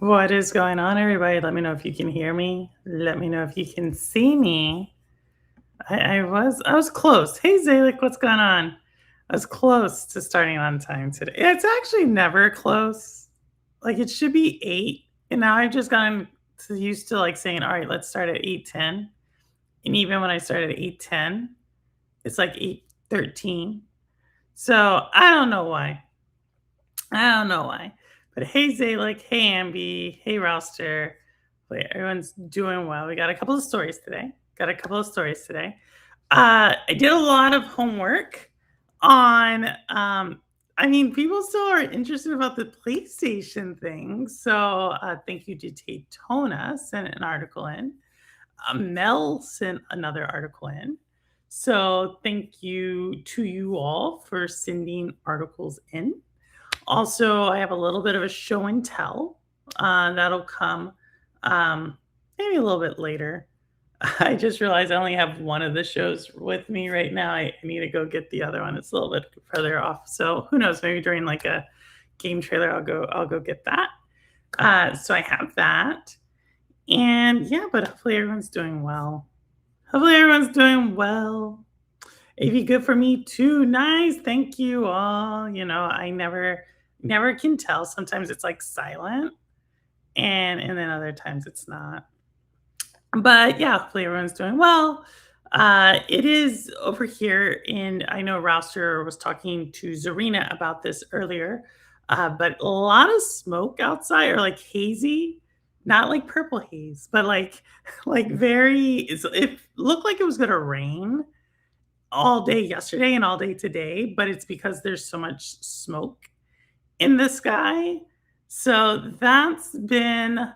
What is going on, everybody? Let me know if you can hear me. Let me know if you can see me. I was close. Hey Zalik, what's going on? I was close to starting on time today. It's actually never close. Like it should be 8. And now I've just gotten used to like saying, all right, let's start at 8:10. And even when I started at 8:10, it's like 8:13. So I don't know why. I don't know why. But hey, Zalik. Hey, Ambi. Hey, Roster. Wait, everyone's doing well. We got a couple of stories today. I did a lot of homework on, I mean, people still are interested about the PlayStation thing. So thank you to Taytona, sent an article in. Mel sent another article in. So thank you to you all for sending articles in. Also, I have a little bit of a show and tell, that'll come, maybe a little bit later. I just realized I only have one of the shows with me right now. I need to go get the other one. It's a little bit further off. So who knows? Maybe during like a game trailer, I'll go get that. So I have that. And yeah, but hopefully everyone's doing well. Hopefully everyone's doing well. AV good for me too. Nice. Thank you all. I never can tell. Sometimes it's like silent and then other times it's not. But yeah, hopefully everyone's doing well. It is over here in I know Rouster was talking to Zarina about this earlier. But a lot of smoke outside or like hazy, not like purple haze, but like like it looked like it was gonna rain all day yesterday and all day today, but it's because there's so much smoke in the sky. So that's been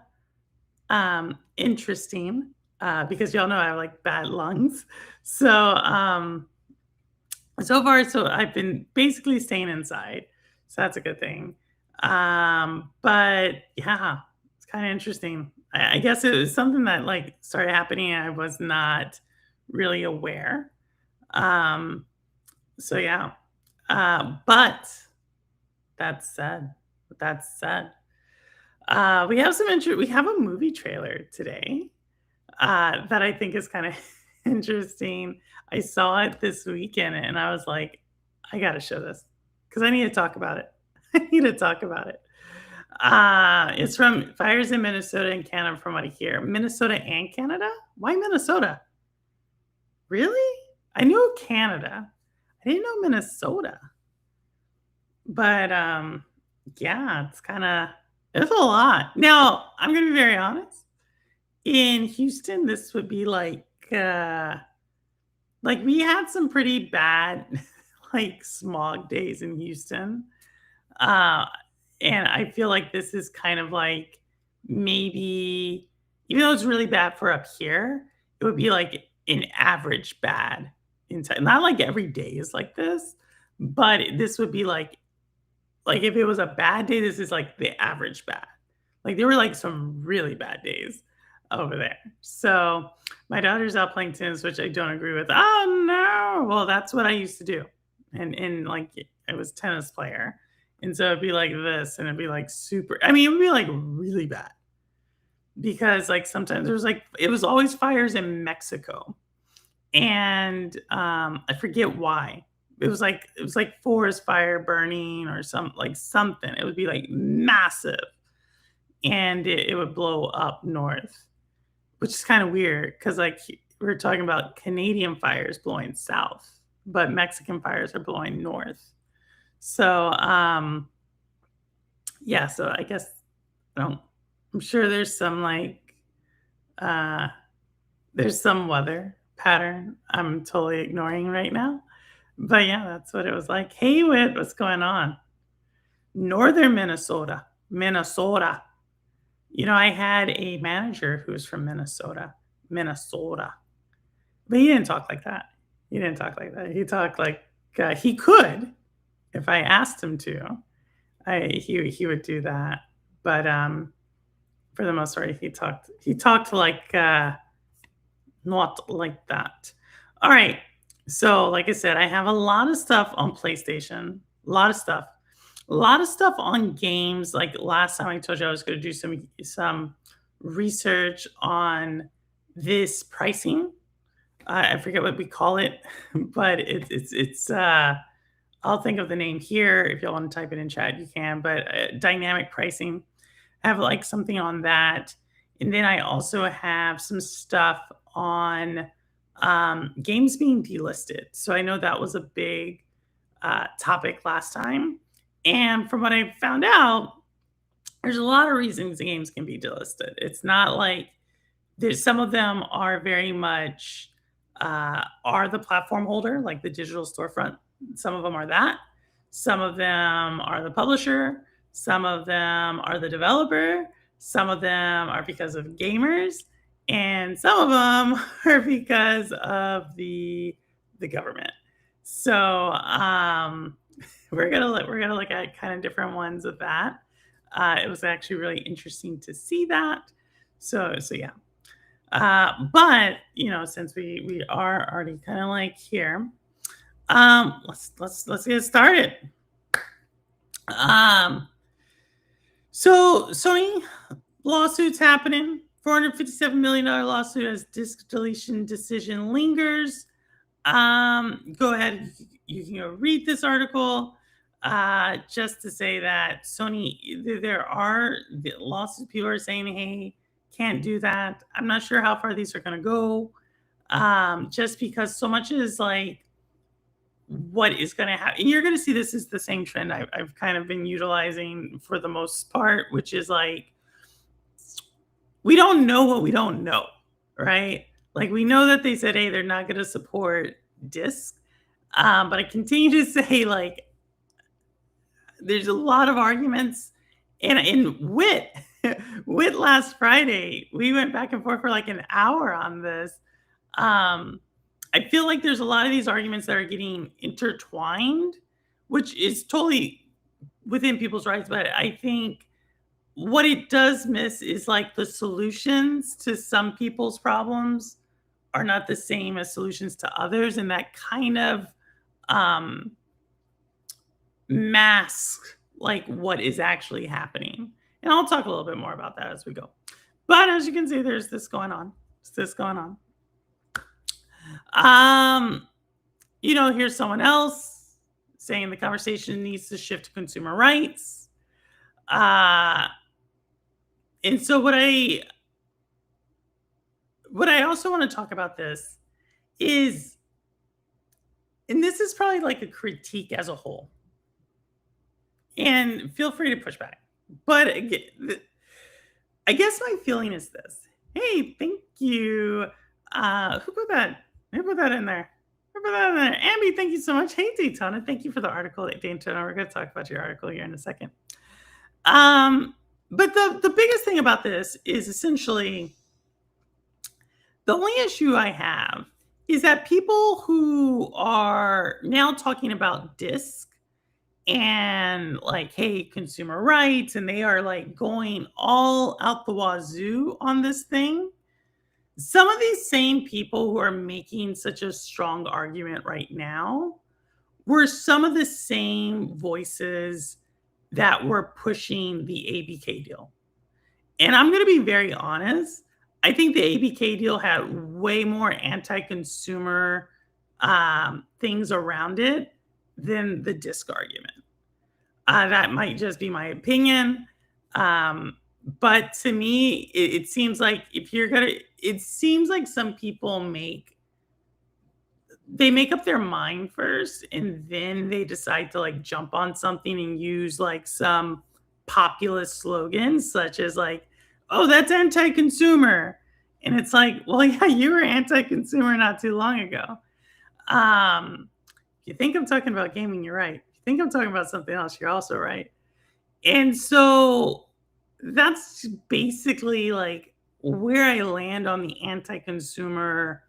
interesting because y'all know I have like bad lungs. So so far, so I've been basically staying inside. So that's a good thing. But yeah, it's kind of interesting. I guess it was something that like started happening. And I was not really aware. Um, so yeah. But that said, that said, we have a movie trailer today that I think is kind of interesting. I saw it this weekend and I was like, I got to show this because I need to talk about it. I need to talk about it. It's from Fires in Minnesota and Canada, from what I hear. Minnesota and Canada? Why Minnesota? Really? I knew Canada. I didn't know Minnesota. But yeah, it's a lot. Now, I'm gonna be very honest. In Houston, this would be like we had some pretty bad like smog days in Houston. Uh and I feel like this is kind of like maybe even though it's really bad for up here, it would be like an average bad inside. Not like every day is like this, but this would be like, if it was a bad day, this is, like, the average bad. Like, there were, like, some really bad days over there. So, my daughter's out playing tennis, which I don't agree with. "Oh, no." Well, that's what I used to do. And, like, I was tennis player. And so it'd be like this, and it'd be, like, super I mean, it would be, like, really bad because, like, sometimes there was, like it was always fires in Mexico. And, I forget why. It was like forest fire burning or something. It would be, like, massive, and it would blow up north, which is kinda weird weird because like, we're talking about Canadian fires blowing south, but Mexican fires are blowing north. So, yeah, so I guess I don't I'm sure uh there's some weather pattern I'm totally ignoring right now. But yeah, that's what it was like. Hey, what's going on? Northern Minnesota. Minnesota. I had a manager who was from Minnesota. Minnesota. But he didn't talk like that. He didn't talk like that. He talked like he could if I asked him to. He would do that. But for the most part he talked like not like that. All right. So, like I said, I have a lot of stuff on PlayStation. A lot of stuff. A lot of stuff on games. Like last time I told you I was going to do some research on this pricing. I forget what we call it, but it's I'll think of the name here. If y'all want to type it in chat, you can. But dynamic pricing. I have like something on that, and then I also have some stuff on games being delisted. So I know that was a big topic last time, and from what I found out, there's a lot of reasons the games can be delisted. It's not like there's some of them are very much are the platform holder, like the digital storefront. Some of them are that. Some of them are the publisher. Some of them are the developer. Some of them are because of gamers, and some of them are because of the government. So we're gonna look at kind of different ones of that. It was actually really interesting to see that. So yeah. But since we are already kind of like here, let's get started. Um, so Sony lawsuits happening. $457 million lawsuit as disc deletion decision lingers. Go ahead, you can go read this article. Just to say that Sony, there are the lawsuits. People are saying, "Hey, can't do that." I'm not sure how far these are going to go. Just because so much is like what is going to happen. And you're going to see this is the same trend I've kind of been utilizing for the most part, which is like we don't know what we don't know, right? Like we know that they said, hey, they're not going to support disc. But I continue to say, like, there's a lot of arguments. And in Wit last Friday, we went back and forth for like an hour on this. I feel like there's a lot of these arguments that are getting intertwined, which is totally within people's rights. But I think what it does miss is like the solutions to some people's problems are not the same as solutions to others. And that kind of mask like what is actually happening. And I'll talk a little bit more about that as we go. But as you can see, there's this going on. There's this going on. Here's someone else saying the conversation needs to shift to consumer rights. And so what I also want to talk about this is, and this is probably like a critique as a whole, and feel free to push back. But again, I guess my feeling is this. Hey, thank you. Who put that? Who put that in there? Who put that in there? Ambi, thank you so much. Hey, Daytona, thank you for the article. Daytona, we're going to talk about your article here in a second. But the biggest thing about this is essentially the only issue I have is that people who are now talking about disc and like, hey, consumer rights, and they are like going all out the wazoo on this thing. Some of these same people who are making such a strong argument right now were some of the same voices that were pushing the ABK deal. And I'm going to be very honest. I think the ABK deal had way more anti-consumer things around it than the disc argument. That might just be my opinion. But to me, it seems like it seems like some people make up their mind first, and then they decide to like jump on something and use like some populist slogans, such as like, oh, that's anti-consumer. And it's like, well, yeah, you were anti-consumer not too long ago. If you think I'm talking about gaming, you're right. If you think I'm talking about something else, you're also right. And so that's basically like where I land on the anti-consumer,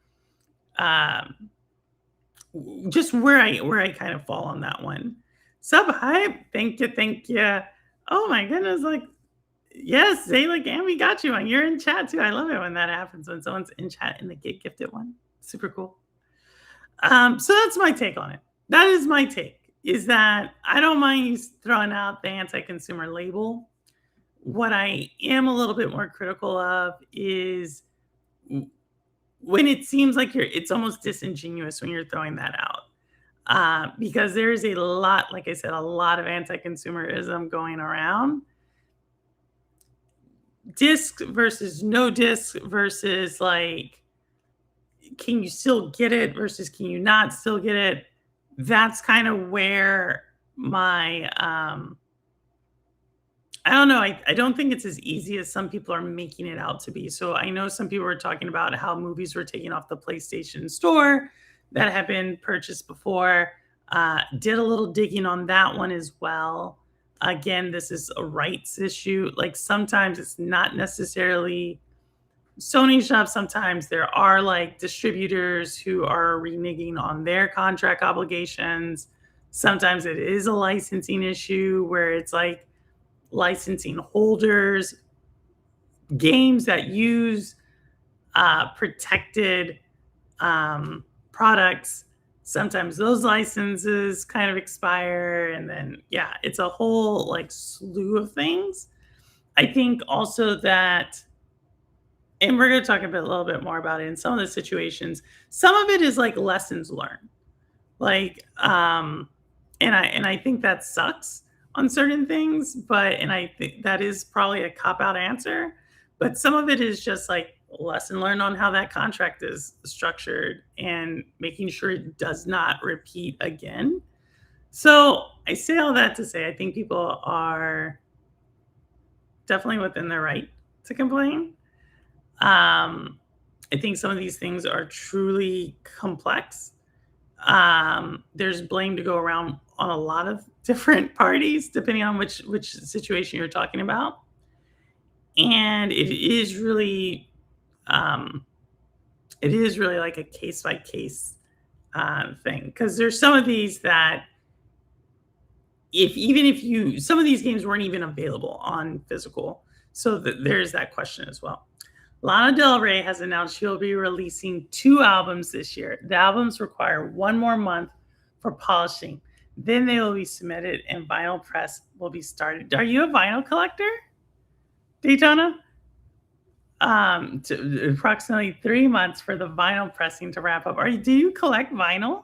just where I kind of fall on that one. Sub hype, thank you. Oh my goodness, like yes, say like, and we got you on. You're in chat too. I love it when that happens, when someone's in chat and they get gifted one. Super cool. So that's my take on it. That is my take. is that I don't mind you throwing out the anti-consumer label. What I am a little bit more critical of is w- when it seems like it's almost disingenuous when you're throwing that out. Because there is a lot, like I said, a lot of anti-consumerism going around. Disc versus no disc versus like, can you still get it versus can you not still get it? That's kind of where my I don't know. I don't think it's as easy as some people are making it out to be. So I know some people were talking about how movies were taken off the PlayStation Store that had been purchased before. Did a little digging on that one as well. Again, this is a rights issue. Like sometimes it's not necessarily Sony shop. Sometimes there are like distributors who are reneging on their contract obligations. Sometimes it is a licensing issue where it's like licensing holders, games that use protected products. Sometimes those licenses kind of expire, and then yeah, it's a whole like slew of things. I think also that, and we're going to talk a little bit more about it in some of the situations. Some of it is like lessons learned, like and I think that sucks on certain things, but and I think that is probably a cop out answer, but some of it is just like lesson learned on how that contract is structured and making sure it does not repeat again. So I say all that to say I think people are definitely within their right to complain. I think some of these things are truly complex. There's blame to go around on a lot of different parties, depending on which situation you're talking about, and um, it is really like a case by case thing because there's some of these that if even if you some of these games weren't even available on physical, so there's that question as well. Lana Del Rey has announced she'll be releasing 2 albums this year. The albums require 1 more month for polishing. Then they will be submitted and vinyl press will be started. Are you a vinyl collector, Daytona? To approximately 3 months for the vinyl pressing to wrap up. Do you collect vinyl?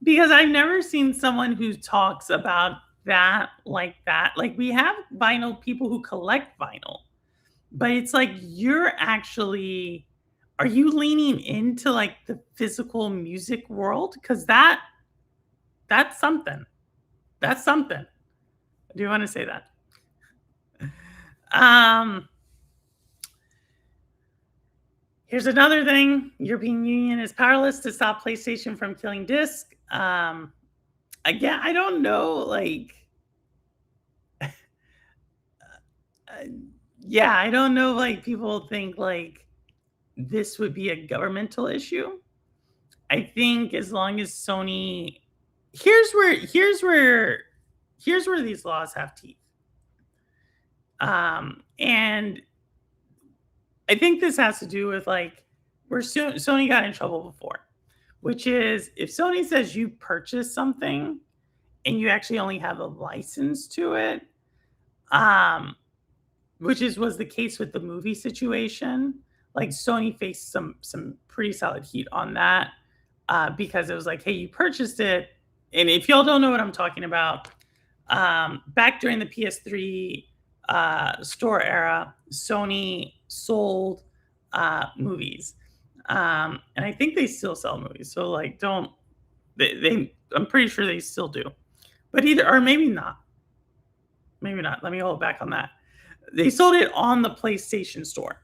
Because I've never seen someone who talks about that like that. Like we have vinyl people who collect vinyl, but it's like you're actually are you leaning into like the physical music world? Because that's something. That's something. I do want to say that. Um, Here's another thing. European Union is powerless to stop PlayStation from killing disc. Again, I don't know. Like, uh, yeah, I don't know. Like, people think like this would be a governmental issue. I think as long as Sony, here's where here's where here's where these laws have teeth. And I think this has to do with like where Sony got in trouble before, which is if Sony says you purchase something and you actually only have a license to it, um, which is was the case with the movie situation. Like Sony faced some pretty solid heat on that because it was like, hey, you purchased it, and if y'all don't know what I'm talking about, back during the PS3 store era, Sony sold movies, and I think they still sell movies. So like, don't they? I'm pretty sure they still do, but either or maybe not. Maybe not. Let me hold back on that. They sold it on the PlayStation Store.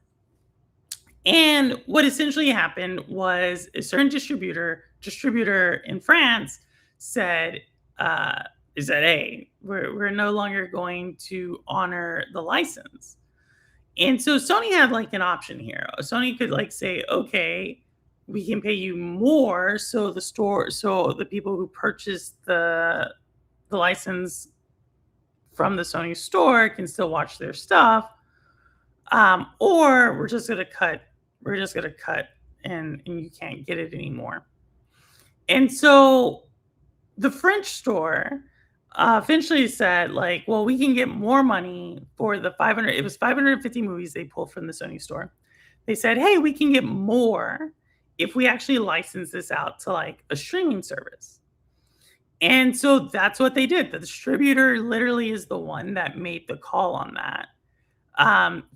And what essentially happened was a certain distributor in France said, is that hey, we're no longer going to honor the license. And so Sony had like an option here. Sony could like say, okay, we can pay you more so the people who purchased the license from the Sony store can still watch their stuff. Or we're just gonna cut and you can't get it anymore. And so the French store eventually said, like, well, we can get more money for the 500. It was 550 movies they pulled from the Sony store. They said, hey, we can get more if we actually license this out to like a streaming service. And so that's what they did. The distributor literally is the one that made the call on that.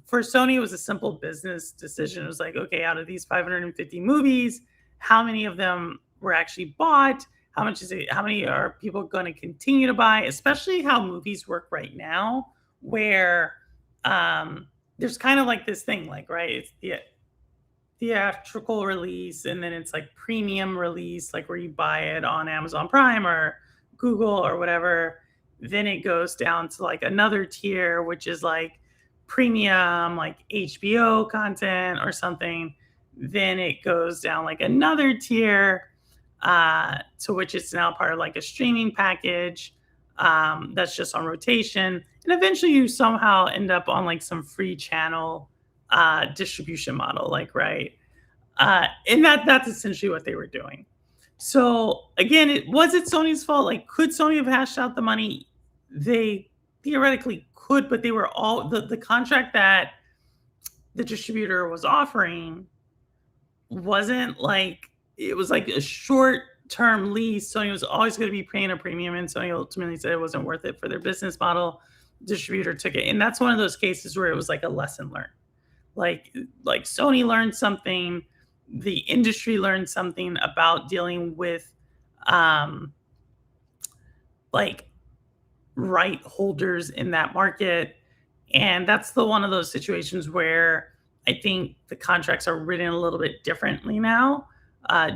For Sony, it was a simple business decision. It was like, okay, out of these 550 movies, how many of them were actually bought? How much is it? How many are people going to continue to buy? Especially how movies work right now, where there's kind of like this thing, like right, it's the theatrical release, and then it's like premium release, like where you buy it on Amazon Prime or Google or whatever. Then it goes down to like another tier, which is like premium, like HBO content or something. Then it goes down like another tier, to which it's now part of like a streaming package, that's just on rotation. And eventually you somehow end up on like some free channel distribution model, like, right? And that's essentially what they were doing. So again, it Sony's fault? Like, could Sony have hashed out the money? They theoretically could, but they were all the contract that the distributor was offering wasn't like, it was like a short term lease. Sony was always going to be paying a premium, and Sony ultimately said it wasn't worth it for their business model. Distributor took it, and that's one of those cases where it was like a lesson learned. Like Sony learned something, the industry learned something about dealing with like right holders in that market. And that's the one of those situations where I think the contracts are written a little bit differently now,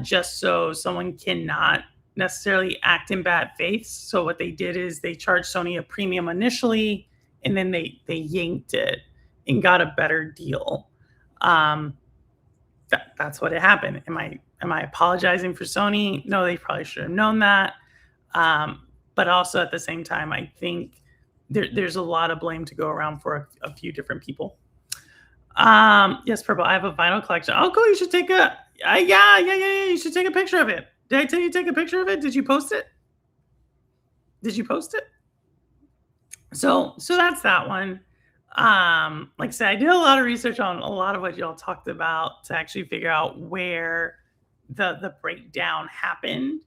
just so someone cannot necessarily act in bad faith. So what they did is they charged Sony a premium initially, and then they yanked it and got a better deal. That's what happened. Am I apologizing for Sony? No, they probably should have known that. But also at the same time, I think there's a lot of blame to go around for a few different people. Yes, Purple, I have a vinyl collection. Oh, cool. You should take yeah. You should take a picture of it. Did I tell you to take a picture of it? Did you post it? Did you post it? So that's that one. Like I said, I did a lot of research on a lot of what y'all talked about to actually figure out where the breakdown happened.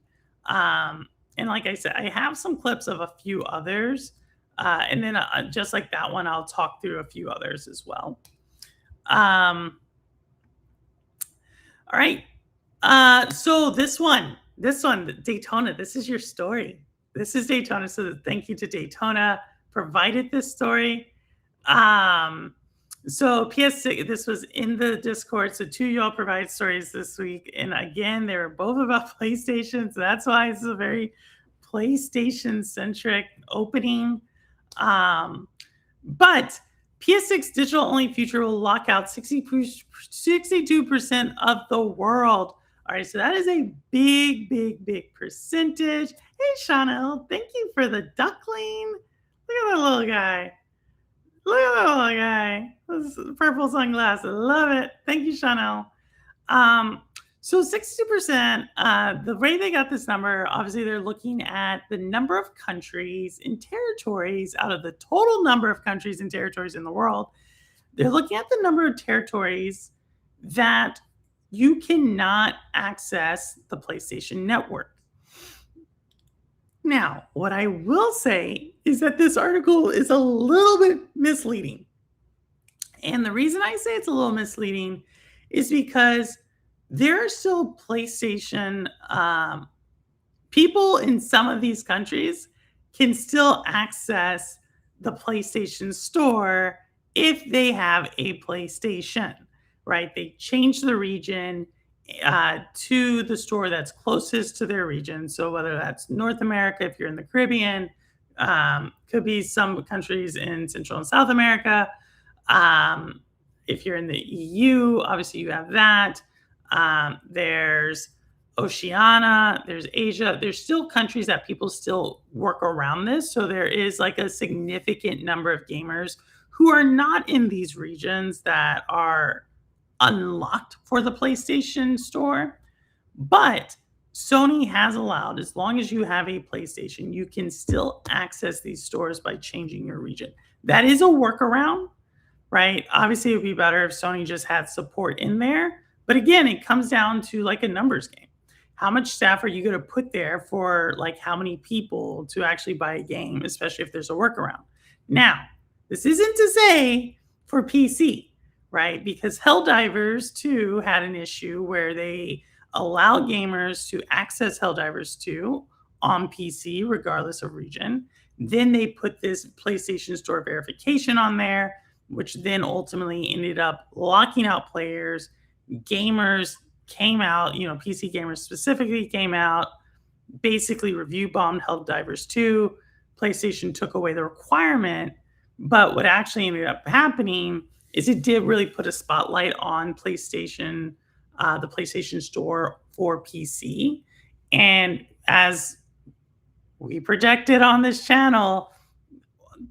And like I said, I have some clips of a few others. And then just like that one, I'll talk through a few others as well. All right. So this one, Daytona, this is your story. This is Daytona. So thank you to Daytona provided this story. So PS6, this was in the Discord. So two of y'all provided stories this week. And again, they were both about PlayStation. So that's why it's a very PlayStation centric opening. But PS6 digital only feature will lock out 62% of the world. All right, so that is a big percentage. Hey, Chanel, thank you for the duckling. Look at that little guy. Look at that little guy. Those purple sunglasses. Love it. Thank you, Chanel. So 62%, the way they got this number, obviously they're looking at the number of countries and territories out of the total number of countries and territories in the world. They're looking at the number of territories that you cannot access the PlayStation Network. Now, what I will say is that this article is a little bit misleading. And the reason I say it's a little misleading is because there are still PlayStation people in some of these countries can still access the PlayStation Store if they have a PlayStation, right? They change the region to the store that's closest to their region. So whether that's North America, if you're in the Caribbean, could be some countries in Central and South America. If you're in the EU, obviously you have that. There's Oceania, there's Asia. There's still countries that people still work around this. So there is like a significant number of gamers who are not in these regions that are unlocked for the PlayStation Store. But Sony has allowed, as long as you have a PlayStation, you can still access these stores by changing your region. That is a workaround, right? Obviously, it would be better if Sony just had support in there. But again, it comes down to like a numbers game. How much staff are you going to put there for like how many people to actually buy a game, especially if there's a workaround? Now, this isn't to say for PC, right? Because Helldivers 2 had an issue where they allow gamers to access Helldivers 2 on PC, regardless of region. Then they put this PlayStation Store verification on there, which then ultimately ended up locking out players. Gamers came out, PC gamers specifically came out, basically review bombed Helldivers 2. PlayStation took away the requirement. But what actually ended up happening is it did really put a spotlight on PlayStation, the PlayStation Store for PC. And as we projected on this channel,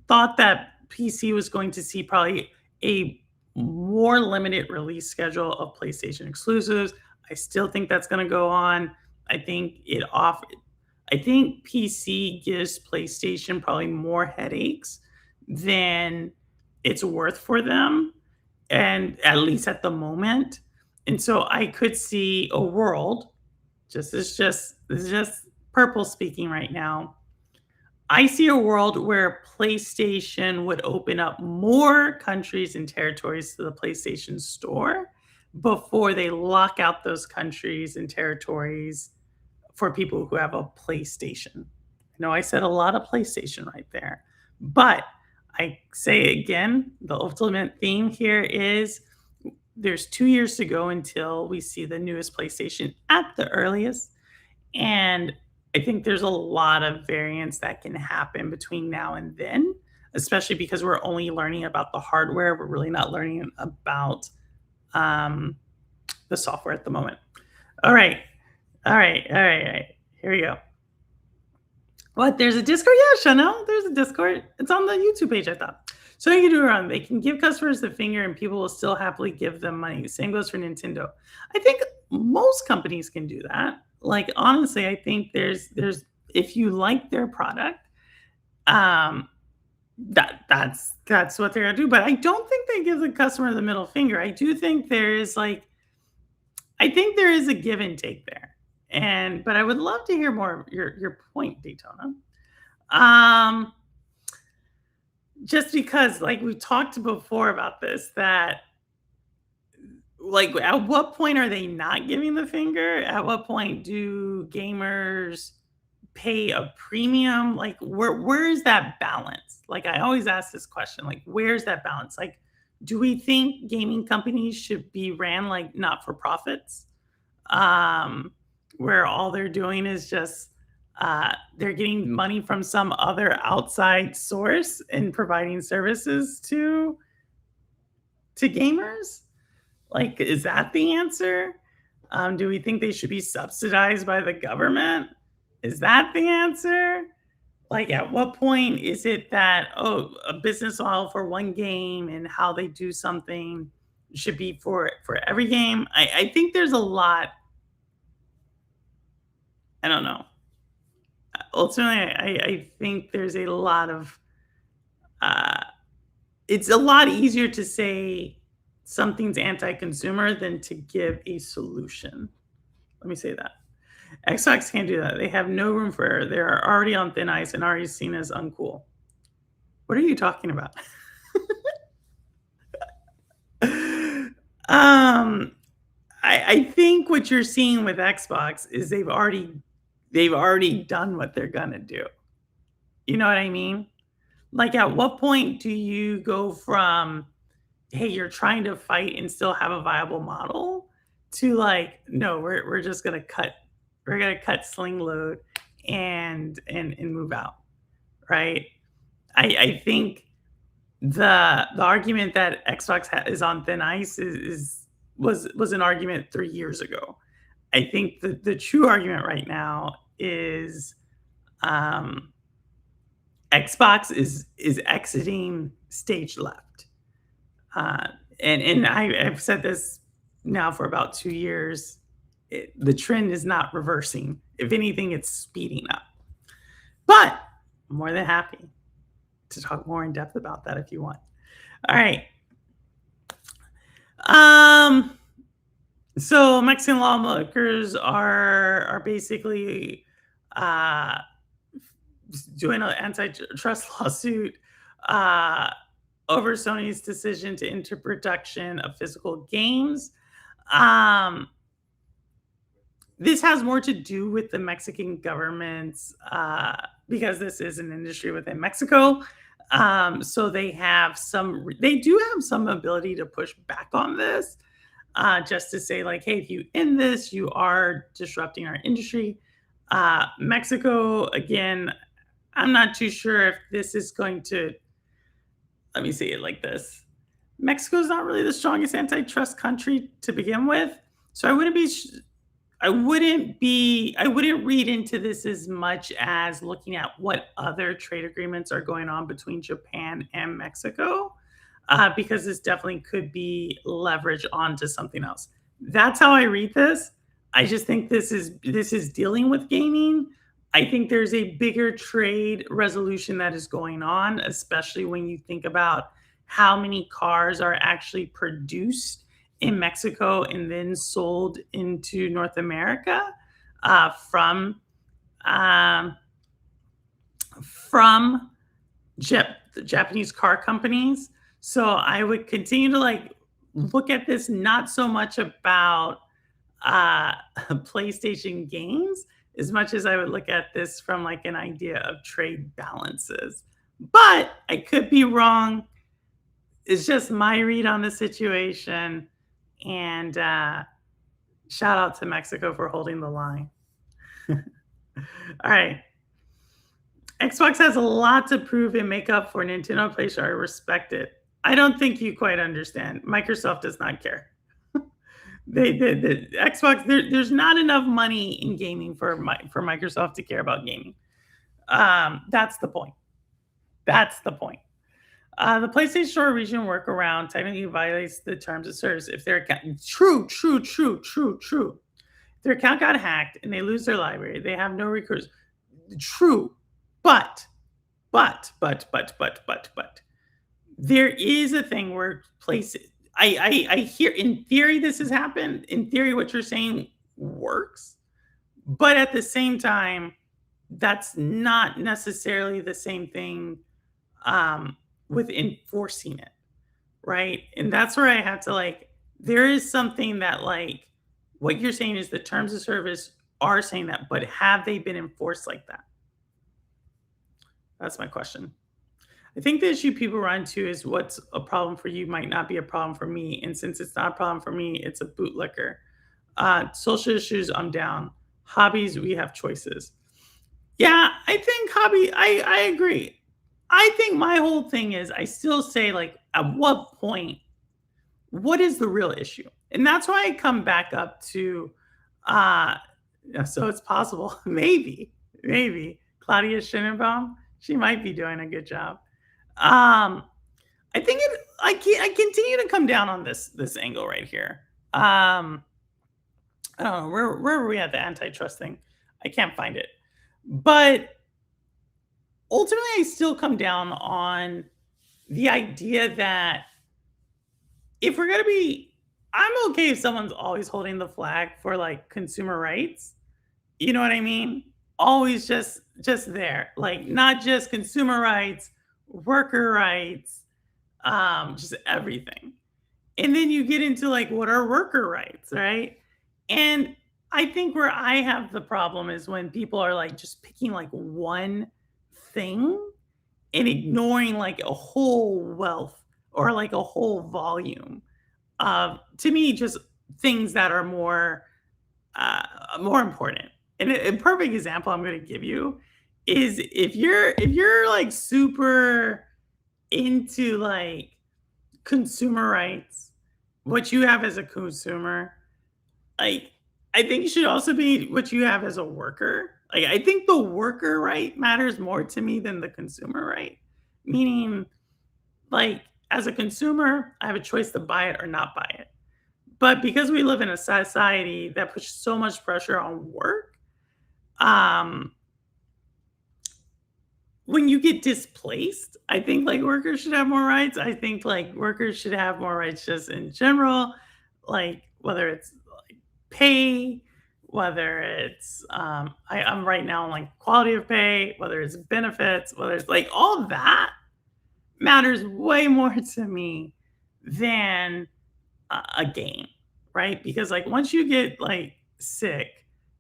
thought that PC was going to see probably a more limited release schedule of PlayStation exclusives. I still think that's going to go on. I think PC gives PlayStation probably more headaches than it's worth for them, and at least at the moment. And so I could see a world, this is just purple speaking right now. I see a world where PlayStation would open up more countries and territories to the PlayStation Store before they lock out those countries and territories for people who have a PlayStation. I know I said a lot of PlayStation right there, but I say again, the ultimate theme here is there's 2 years to go until we see the newest PlayStation at the earliest, and I think there's a lot of variance that can happen between now and then, especially because we're only learning about the hardware. We're really not learning about um, the software at the moment. All right. All right. All right. All right. Here we go. What? There's a Discord? Yeah, Chanel. There's a Discord. It's on the YouTube page, I thought. So you can do it wrong. They can give customers the finger and people will still happily give them money. Same goes for Nintendo. I think most companies can do that. Like honestly, I think there's if you like their product, um that's what they're gonna do. But I don't think they give the customer the middle finger. I do think there is I think there is a give and take there. And but I would love to hear more of your point, Daytona. Um just because like we talked before about this, that like at what point are they not giving the finger? At what point do gamers pay a premium? Like where is that balance? Like I always ask this question, like where's that balance? Like do we think gaming companies should be ran like not for profits? Um where all they're doing is just they're getting money from some other outside source and providing services to gamers? Like, is that the answer? Do we think they should be subsidized by the government? Is that the answer? Like, at what point is it that, oh, a business model for one game and how they do something should be for every game? I think there's a lot. I don't know. Ultimately, I think there's a lot of. Uh, it's a lot easier to say something's anti-consumer than to give a solution. Let me say that. Xbox can't do that. They have no room for error. They are already on thin ice and already seen as uncool. What are you talking about? I think what you're seeing with Xbox is they've already done what they're gonna do. You know what I mean? Like, at what point do you go from, hey, you're trying to fight and still have a viable model to like, no, we're just we're gonna cut sling load and move out, right? I think the argument that Xbox is on thin ice was an argument 3 years ago. I think the true argument right now is um, Xbox is exiting stage left. Uh, and I've said this now for about 2 years. the trend is not reversing. If anything, it's speeding up. But I'm more than happy to talk more in depth about that if you want. All right. Um, so Mexican lawmakers are basically uh, doing an antitrust lawsuit uh, over Sony's decision to enter production of physical games. Um, this has more to do with the Mexican government's because this is an industry within Mexico. So they do have some ability to push back on this, just to say like, hey, if you end this, you are disrupting our industry. Mexico, again, I'm not too sure if this is going to. Let me say it like this: Mexico is not really the strongest antitrust country to begin with, so I wouldn't read into this as much as looking at what other trade agreements are going on between Japan and Mexico, because this definitely could be leverage onto something else. That's how I read this. I just think this is dealing with gaming. I think there's a bigger trade resolution that is going on, especially when you think about how many cars are actually produced in Mexico and then sold into North America from um, from the Japanese car companies. So I would continue to like look at this not so much about PlayStation games as much as I would look at this from like an idea of trade balances. But I could be wrong. It's just my read on the situation. And shout out to Mexico for holding the line. All right. Xbox has a lot to prove and make up for Nintendo PlayStation. I respect it. I don't think you quite understand. Microsoft does not care. The Xbox, there's not enough money in gaming for Microsoft to care about gaming. That's the point. That's the point. The PlayStation Store region workaround technically violates the terms of service if their account. True. If their account got hacked and they lose their library, they have no recourse. True, but there is a thing where places. I hear in theory this has happened. In theory, what you're saying works, but at the same time, that's not necessarily the same thing with enforcing it, right? And that's where I have to like, there is something that like what you're saying is the terms of service are saying that, but have they been enforced like that? That's my question. I think the issue people run into is what's a problem for you might not be a problem for me. And since it's not a problem for me, it's a bootlicker. Social issues, I'm down. Hobbies, we have choices. Yeah, I think I agree. I think my whole thing is I still say like at what point, what is the real issue? And that's why I come back up to uh yeah, so it's possible, maybe Claudia Schinenbaum, she might be doing a good job. Um, I think I continue to come down on this angle right here. I don't know where are we at the antitrust thing? I can't find it, but ultimately, I still come down on the idea that if we're gonna be, I'm okay if someone's always holding the flag for like consumer rights. You know what I mean? Always just there, like not just consumer rights, worker rights, just everything. And then you get into like what are worker rights, right? And I think where I have the problem is when people are like just picking like one thing and ignoring like a whole wealth or like a whole volume of, to me, just things that are more important. And a perfect example I'm going to give you is if you're like super into like consumer rights, what you have as a consumer, like I think you should also be what you have as a worker. Like I think the worker right matters more to me than the consumer right. Meaning like as a consumer, I have a choice to buy it or not buy it. But because we live in a society that puts so much pressure on work, um, when you get displaced, I think, like, workers should have more rights. I think, like, workers should have more rights just in general, like, whether it's, like, pay, whether it's, I'm right now on, like, quality of pay, whether it's benefits, whether it's, like, all that matters way more to me than a game, right? Because, like, once you get, like, sick,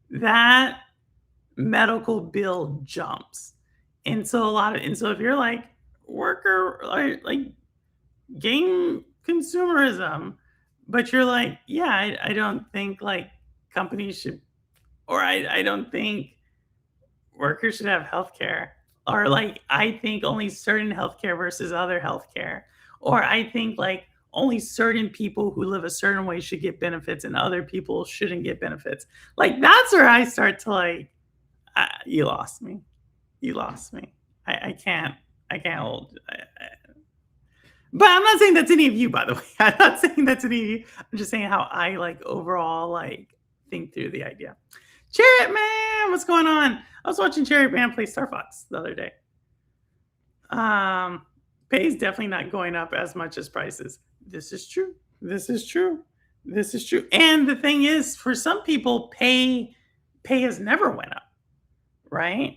that medical bill jumps. And so if you're like worker like game consumerism, but you're like, yeah, I don't think like companies should, or I don't think workers should have healthcare, or like I think only certain healthcare versus other healthcare, or I think like only certain people who live a certain way should get benefits and other people shouldn't get benefits. Like that's where I start to like, you lost me. You lost me. I can't. I can't hold. But I'm not saying that's any of you, by the way. I'm not saying that's any of you. I'm just saying how I like overall like think through the idea. Chariot Man, what's going on? I was watching Chariot Man play Star Fox the other day. Pay is definitely not going up as much as prices. This is true. This is true. This is true. And the thing is, for some people, pay has never went up, right?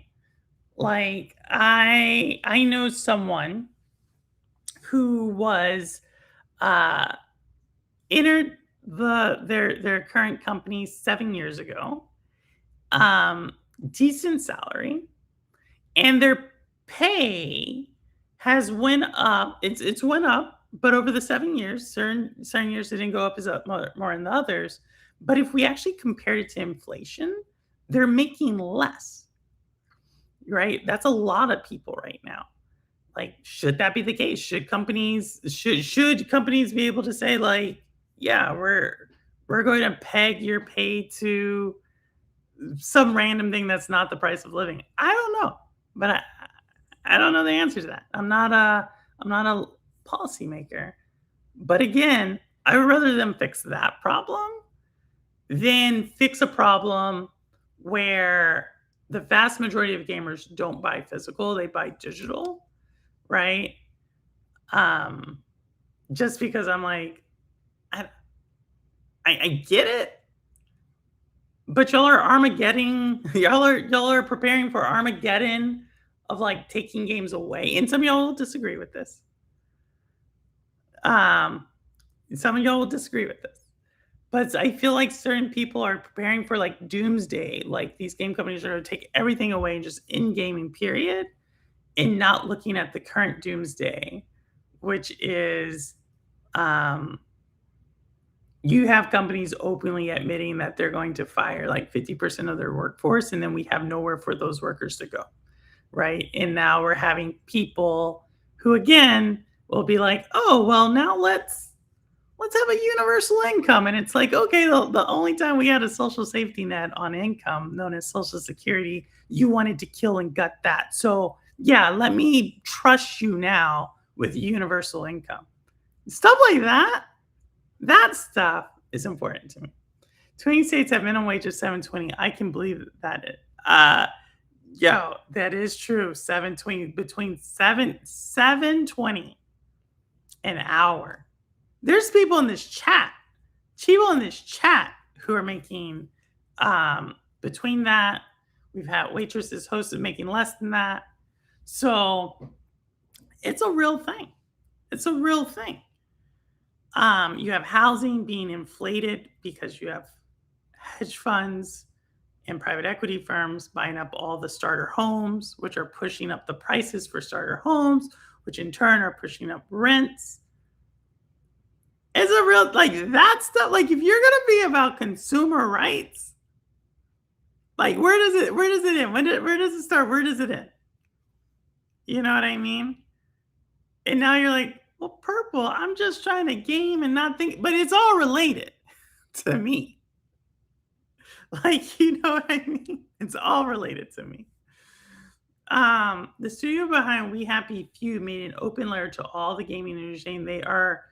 Like I know someone who was uh entered their current company 7 years ago. Um Decent salary, and their pay has went up. It's went up, but over the 7 years, certain years it didn't go up as more than the others. But if we actually compared it to inflation, they're making less, right? That's a lot of people right now. Like, should that be the case? Should companies be able to say like, yeah, we're going to peg your pay to some random thing that's not the price of living? I don't know, but I don't know the answer to that. I'm not a policymaker, but again, I would rather them fix that problem than fix a problem where the vast majority of gamers don't buy physical, they buy digital, right? Um, just because I'm like, I I get it, but y'all are Armageddon. Y'all are preparing for Armageddon of like taking games away. And some of y'all will disagree with this. Um, some of y'all will disagree with this. But I feel like certain people are preparing for like doomsday. Like these game companies are going to take everything away and just in gaming, period, and not looking at the current doomsday, which is um, you have companies openly admitting that they're going to fire like 50% of their workforce, and then we have nowhere for those workers to go, right? And now we're having people who again will be like, "Oh, well, now let's have a universal income." And it's like, okay, the only time we had a social safety net on income known as social security, you wanted to kill and gut that. So, yeah, let me trust you now with universal income. Stuff like that, that stuff is important to me. 20 states have minimum wage of 720. I can believe that. Yo, that is true. 720, between 720 an hour. There's people in this chat who are making between that. We've had waitresses, hosts making less than that. So it's a real thing. It's a real thing. You have housing being inflated because you have hedge funds and private equity firms buying up all the starter homes, which are pushing up the prices for starter homes, which in turn are pushing up rents. It's a real like that stuff. Like if you're gonna be about consumer rights, like where does it end? Where does it start? Where does it end? You know what I mean? And now you're like, well, purple, I'm just trying to game and not think, but it's all related to me. Like, you know what I mean? It's all related to me. The studio behind We Happy Few made an open letter to all the gaming industry, and they are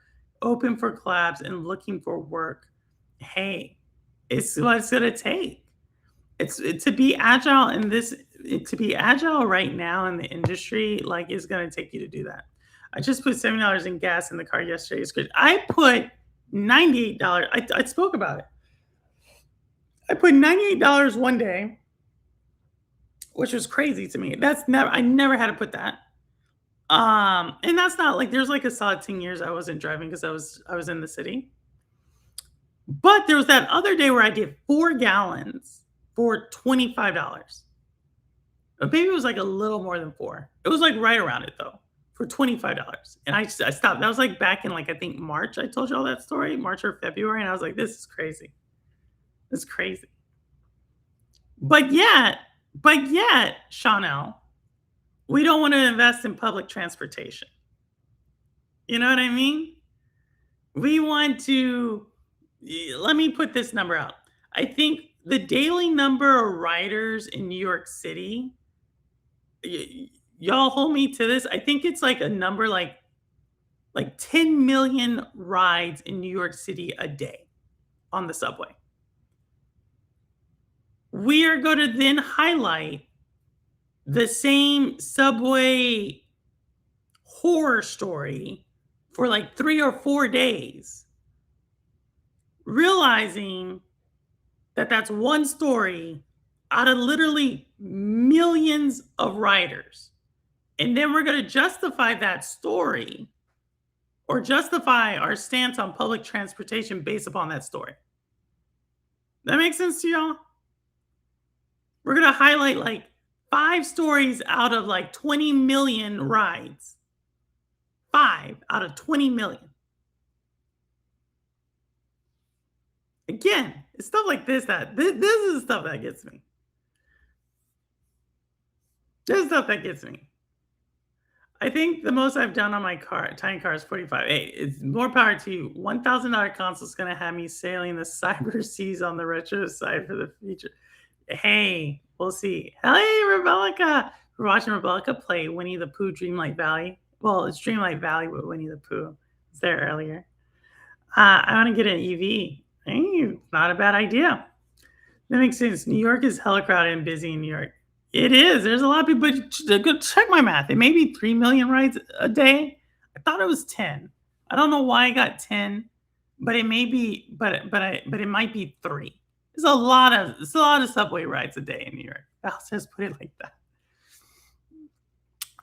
open for collabs and looking for work Hey, it's what it's gonna take. To be agile in this to be agile right now in the industry, like, is gonna take you to do that. I just put $70 in gas in the car yesterday. It's good. I put $98. I spoke about it. I put $98 one day, which was crazy to me. That's never I never had to put that. And that's not like there's like a solid 10 years I wasn't driving because I was in the city. But there was that other day where I did 4 gallons for $25. Or maybe it was like a little more than 4. It was like right around it though for $25. And I stopped. That was like back in like I think March. I told you all that story, March or February, and I was like, this is crazy. It's crazy. But yet, Chanel, we don't want to invest in public transportation. You know what I mean? We want to let me put this number out. I think the daily number of riders in New York City, y'all hold me to this. I think it's like a number like 10 million rides in New York City a day on the subway. We are going to then highlight the same subway horror story for like 3 or 4 days, realizing that that's one story out of literally millions of writers. And then we're going to justify that story or justify our stance on public transportation based upon that story. That makes sense to y'all? We're going to highlight like 5 stories out of like 20 million rides. 5 out of 20 million. Again, it's stuff like this this is the stuff that gets me. This is stuff that gets me. I think the most I've done on my tiny car is 45. Hey, it's more power to you. $1,000 console is gonna have me sailing the cyber seas on the retro side for the future. Hey, we'll see. Hey, Rebecca. We're watching Rebecca play Winnie the Pooh Dreamlight Valley. Well, it's Dreamlight Valley with Winnie the Pooh. It's there earlier. I want to get an EV. Hey, not a bad idea. That makes sense. New York is hella crowded and busy in New York. It is. There's a lot of people. But go check my math. It may be 3 million rides a day. I thought it was 10. I don't know why I got 10, but it may be. But it might be 3. It's a lot of subway rides a day in New York. I'll just put it like that.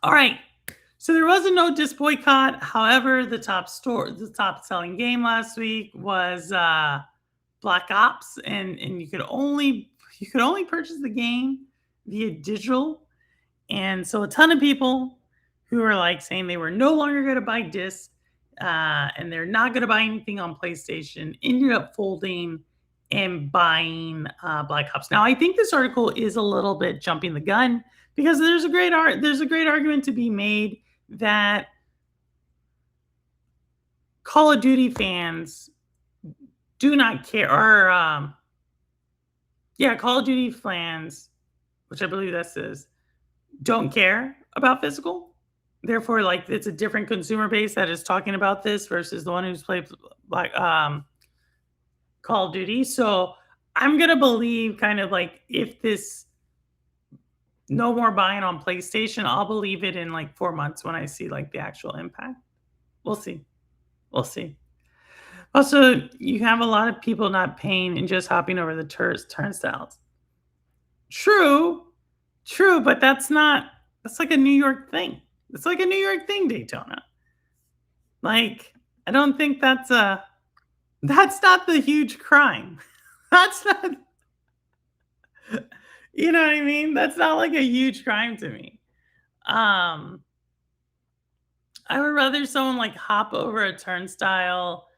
All right. So there was a no disc boycott. However, the top selling game last week was Black Ops, and you could only purchase the game via digital. And so a ton of people who are like saying they were no longer going to buy discs and they're not going to buy anything on PlayStation ended up folding and buying Black Ops. Now, I think this article is a little bit jumping the gun because there's a great argument to be made that Call of Duty fans do not care, or Call of Duty fans, which I believe this is, don't care about physical. Therefore, like it's a different consumer base that is talking about this versus the one who's played like Call of Duty. So I'm gonna believe kind of like if this no more buying on PlayStation, I'll believe it in like 4 months when I see like the actual impact. We'll see. We'll see. Also, you have a lot of people not paying and just hopping over the turnstiles. True, but that's like a New York thing. It's like a New York thing, Daytona. Like, I don't think that's not the huge crime. That's not you know what I mean? That's not like a huge crime to me. Um, I would rather someone like hop over a turnstile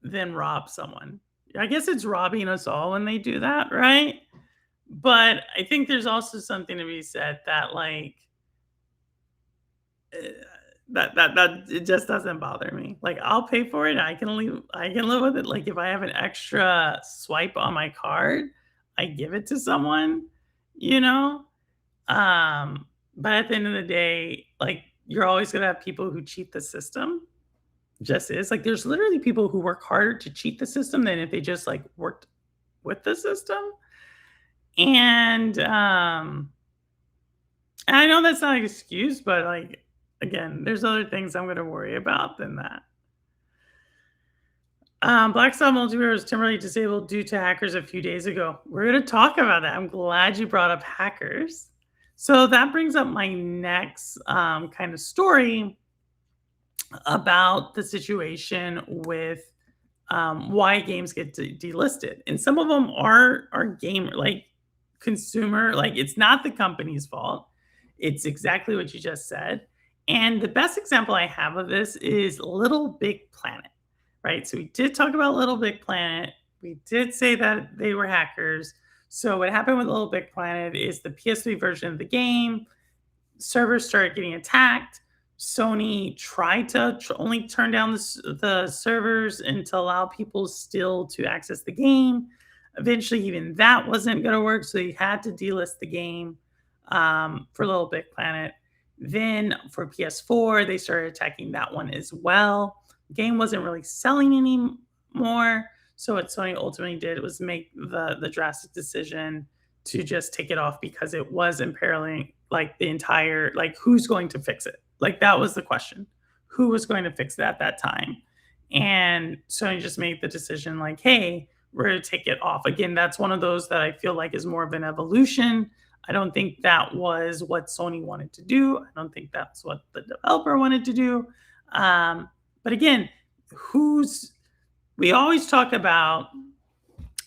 than rob someone. I guess it's robbing us all when they do that, right? But I think there's also something to be said that like eh, that it just doesn't bother me. Like I'll pay for it. I can live with it. Like if I have an extra swipe on my card, I give it to someone, you know? But at the end of the day, like you're always gonna have people who cheat the system. just is. Like, there's literally people who work harder to cheat the system than if they just, like, worked with the system, and, I know that's not an excuse, but, like, again, there's other things I'm gonna worry about than that. Blackstone multiplayer was temporarily disabled due to hackers a few days ago. We're gonna talk about that. I'm glad you brought up hackers. So that brings up my next, kind of story about the situation with why games get delisted, and some of them are gamer like consumer, like it's not the company's fault. It's exactly what you just said. And the best example I have of this is Little Big Planet, right? So we did talk about Little Big Planet. We did say that they were hackers. So what happened with Little Big Planet is the PS3 version of the game servers started getting attacked. Sony tried to only turn down the servers and to allow people still to access the game. Eventually, even that wasn't going to work, so they had to delist the game for Little Big Planet. Then for PS4, they started attacking that one as well. The game wasn't really selling anymore, so what Sony ultimately did was make the drastic decision to just take it off because it was imperiling like the entire like who's going to fix it? Like that was the question. Who was going to fix it at that time? And Sony just made the decision like, hey, we're going to take it off. Again, that's one of those that I feel like is more of an evolution. I don't think that was what Sony wanted to do. I don't think that's what the developer wanted to do. But again, who's we always talk about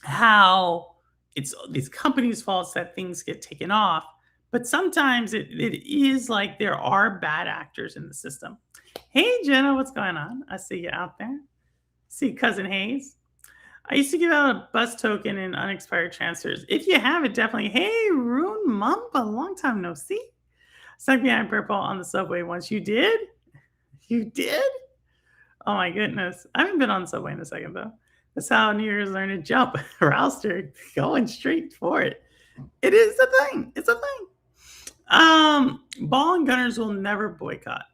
how it's these companies' faults that things get taken off, but sometimes it is like there are bad actors in the system. Hey, Jenna, what's going on? I see you out there. See Cousin Hayes. I used to give out a bus token in unexpired transfers. If you have it, definitely. Hey, Rune Mumpa, long time no see. Stuck behind purple on the subway once. You did? You did? Oh my goodness. I haven't been on the subway in a second though. That's how New Year's learn to jump. Rouster going straight for it. It is a thing. It's a thing. Ball and Gunners will never boycott.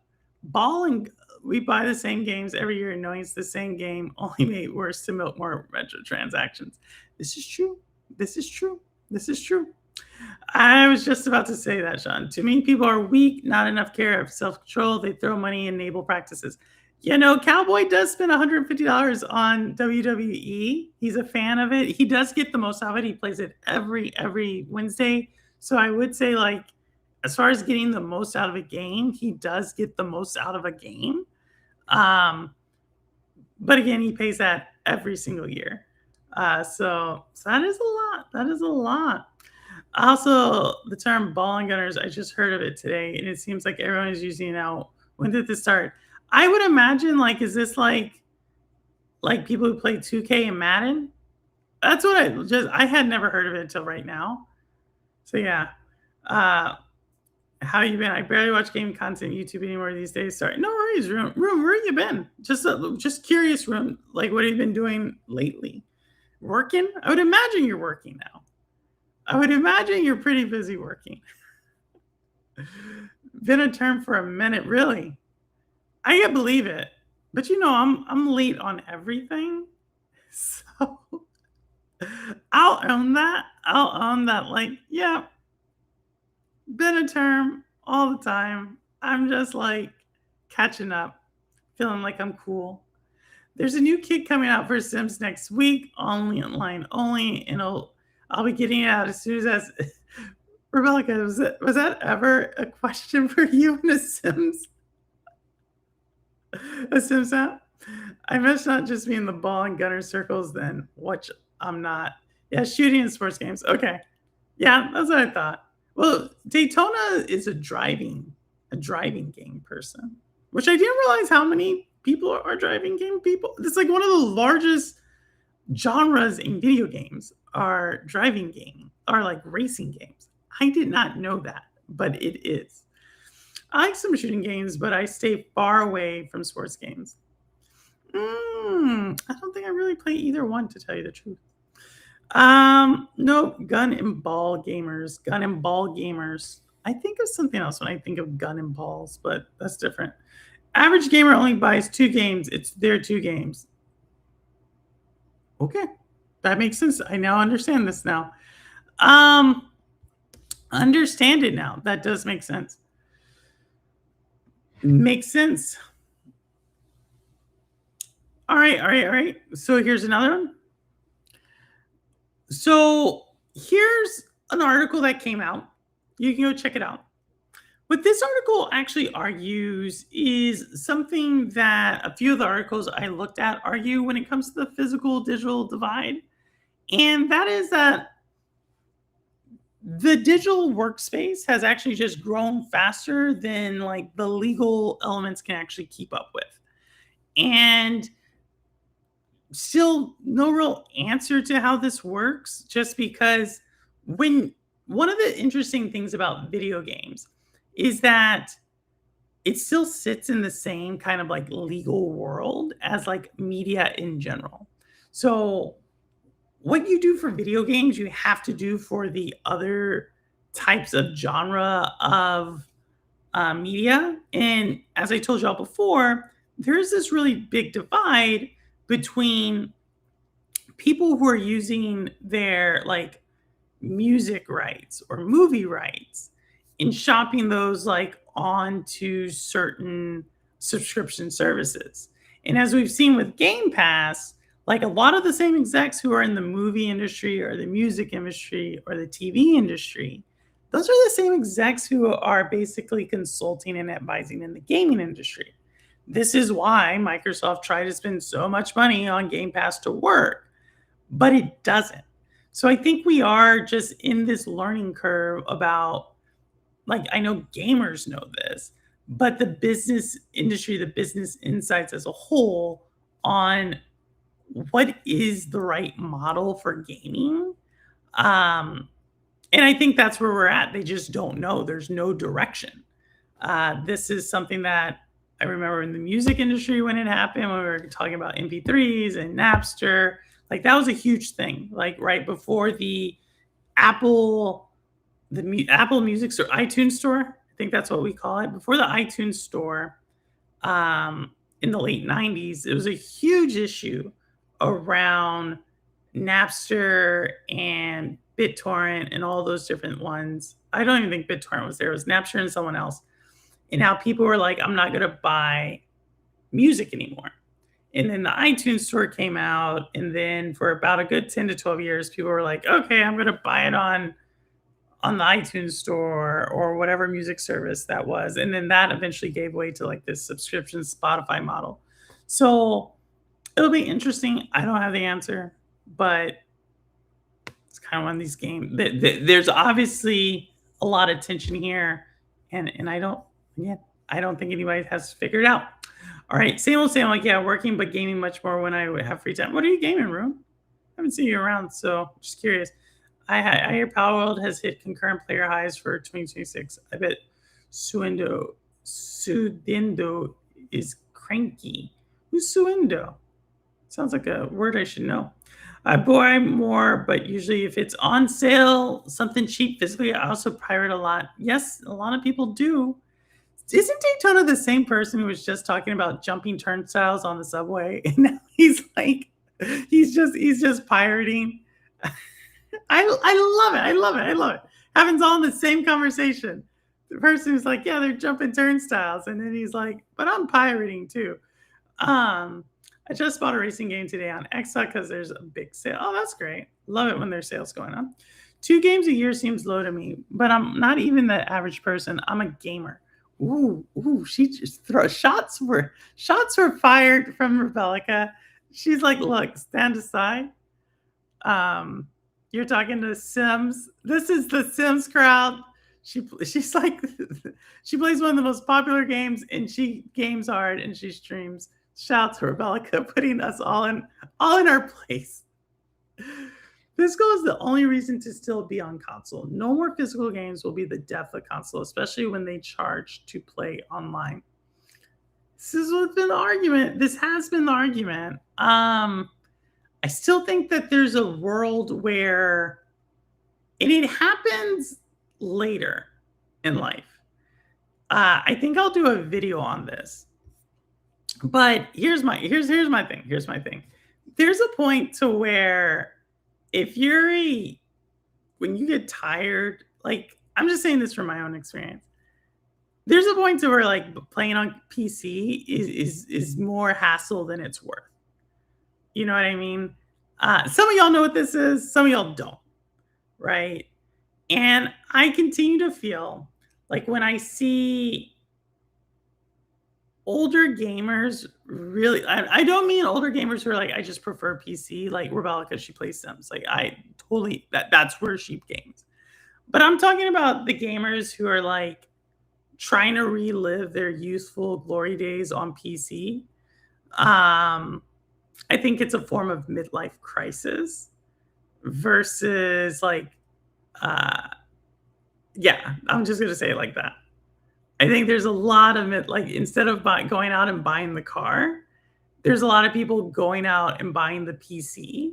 Ball and we buy the same games every year, knowing it's the same game, only made worse to milk more retro transactions. This is true. This is true. This is true. I was just about to say that, Sean. Too many people are weak, not enough care of self control. They throw money in naval practices. You know, Cowboy does spend $150 on WWE. He's a fan of it. He does get the most out of it. He plays it every Wednesday. So I would say, like, as far as getting the most out of a game, he does get the most out of a game. But again, he pays that every single year. So that is a lot. That is a lot. Also, the term ball and gunners, I just heard of it today, and it seems like everyone is using it now. When did this start? I would imagine, like, is this like people who play 2K and Madden? That's what I had never heard of it until right now. So yeah. How you been? I barely watch game content YouTube anymore these days. Sorry. No worries, Room. Where you been? Just curious, Room. Like, what have you been doing lately? Working? I would imagine you're working now. I would imagine you're pretty busy working. Been a term for a minute, really. I can't believe it. But you know, I'm late on everything. So I'll own that. I'll own that. Like, yeah, been a term all the time. I'm just like catching up, feeling like I'm cool. There's a new kit coming out for Sims next week, only online only, and I'll be getting it out as soon as Rebecca, was that ever a question for you in a Sims? A Sims app? I must not just be in the ball and gunner circles then, which I'm not. Yeah, shooting in sports games. Okay. Yeah, that's what I thought. Well, Daytona is a driving game person, which I didn't realize how many people are driving game people. It's like one of the largest genres in video games are driving game, are like racing games. I did not know that, but it is. I like some shooting games, but I stay far away from sports games. I don't think I really play either one, to tell you the truth. Nope, gun and ball gamers. Gun and ball gamers. I think of something else when I think of gun and balls, but that's different. Average gamer only buys 2 games. It's their 2 games. Okay, that makes sense. I now understand this now. Um, understand it now. That does make sense. Makes sense. All right, all right, all right. So here's another one. So here's an article that came out. You can go check it out. What this article actually argues is something that a few of the articles I looked at argue when it comes to the physical digital divide. And that is that the digital workspace has actually just grown faster than like the legal elements can actually keep up with. And still no real answer to how this works, just because when one of the interesting things about video games is that it still sits in the same kind of like legal world as like media in general. So what you do for video games, you have to do for the other types of genre of media. And as I told y'all before, there's this really big divide between people who are using their like music rights or movie rights and shopping those like onto certain subscription services. And as we've seen with Game Pass, like a lot of the same execs who are in the movie industry or the music industry or the TV industry, those are the same execs who are basically consulting and advising in the gaming industry. This is why Microsoft tried to spend so much money on Game Pass to work, but it doesn't. So I think we are just in this learning curve about, like, I know gamers know this, but the business industry, the business insights as a whole on what is the right model for gaming. Um, and I think that's where we're at. They just don't know. There's no direction. This is something that I remember in the music industry when it happened, when we were talking about MP3s and Napster. Like that was a huge thing. Like right before the Apple, Apple Music Store, iTunes Store. I think that's what we call it. Before the iTunes Store, in the late '90s, it was a huge issue around Napster and BitTorrent and all those different ones. I don't even think BitTorrent was there. It was Napster and someone else. And how people were like, I'm not going to buy music anymore. And then the iTunes store came out. And then for about a good 10 to 12 years, people were like, okay, I'm going to buy it on the iTunes store or whatever music service that was. And then that eventually gave way to like this subscription Spotify model. So it'll be interesting. I don't have the answer, but it's kind of one of these games. There's obviously a lot of tension here, and I don't think anybody has figured it out. All right, same old, same. Like yeah, working but gaming much more when I would have free time. What are you gaming, Room? I haven't seen you around, so just curious. I hear Power World has hit concurrent player highs for 2026. I bet Sudindo is cranky. Who's Suindo? Sounds like a word I should know. I buy more, but usually if it's on sale, something cheap physically, I also pirate a lot. Yes, a lot of people do. Isn't Daytona the same person who was just talking about jumping turnstiles on the subway? And now he's like, he's just pirating. I love it. I love it. I love it. Happens all in the same conversation. The person who's like, yeah, they're jumping turnstiles. And then he's like, but I'm pirating too. I just bought a racing game today on Xbox because there's a big sale. Oh, that's great. Love it when there's sales going on. 2 games a year seems low to me, but I'm not even the average person. I'm a gamer. Ooh, she just throws shots were fired from Rebecca. She's like, look, stand aside. You're talking to Sims. This is the Sims crowd. She's like she plays one of the most popular games and she games hard and she streams. Shout out to Rebecca putting us all in our place. Physical is the only reason to still be on console. No more physical games will be the death of console, especially when they charge to play online. This has been the argument. This has been the argument. I still think that there's a world where, and it happens later in life. I think I'll do a video on this. But here's my thing. Here's my thing. There's a point to where if you're a when you get tired, like I'm just saying this from my own experience. There's a point to where like playing on PC is more hassle than it's worth. You know what I mean? Some of y'all know what this is, some of y'all don't, right? And I continue to feel like when I see older gamers really I don't mean older gamers who are like, "I just prefer PC," like Rebecca 'cause she plays Sims, like, I totally that's where she games. But I'm talking about the gamers who are, like, trying to relive their youthful glory days on PC. Um, I think it's a form of midlife crisis versus, like, uh yeah, I'm just gonna say it like that. I think there's a lot of it like, instead of going out and buying the car, there's a lot of people going out and buying the PC,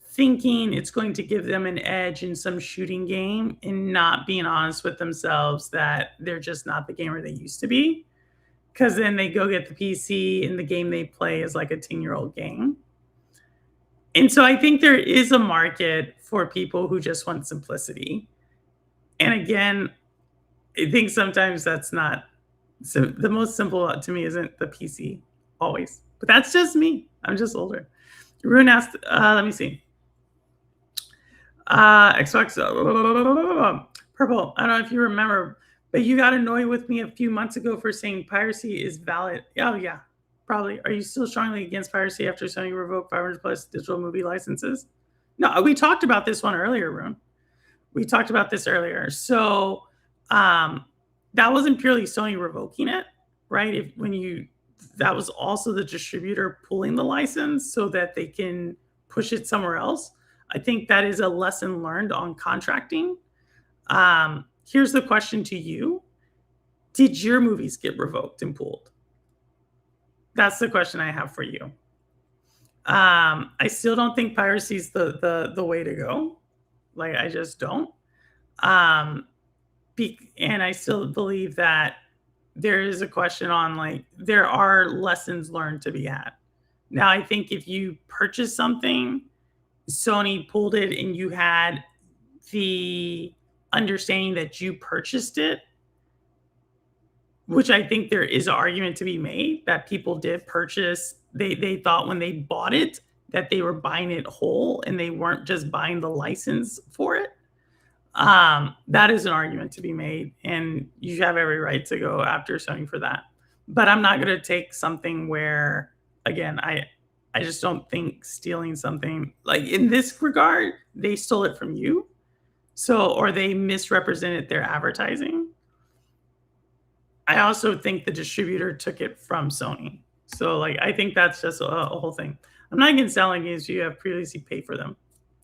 thinking it's going to give them an edge in some shooting game and not being honest with themselves that they're just not the gamer they used to be. Because then they go get the PC and the game they play is like a 10-year-old game. And so I think there is a market for people who just want simplicity. And again, I think sometimes that's not so the most simple to me isn't the PC always, but that's just me. I'm just older. Rune asked, let me see. Xbox Purple. I don't know if you remember, but you got annoyed with me a few months ago for saying piracy is valid. Oh yeah, probably. Are you still strongly against piracy after Sony revoked 500 plus digital movie licenses? No, we talked about this one earlier, Rune. We talked about this earlier. So um, that wasn't purely Sony revoking it, right? If when you that was also the distributor pulling the license so that they can push it somewhere else. I think that is a lesson learned on contracting. Here's the question to you: did your movies get revoked and pulled? That's the question I have for you. I still don't think piracy is the way to go. Like I just don't. Um, and I still believe that there is a question on like there are lessons learned to be had. Now, I think if you purchase something, Sony pulled it, and you had the understanding that you purchased it, which I think there is an argument to be made that people did purchase. They thought when they bought it that they were buying it whole and they weren't just buying the license for it. That is an argument to be made, and you have every right to go after Sony for that. But I'm not going to take something where, again, I just don't think stealing something like in this regard, they stole it from you, so or they misrepresented their advertising. I also think the distributor took it from Sony. So, like, I think that's just a whole thing. I'm not against selling games you have previously paid for them.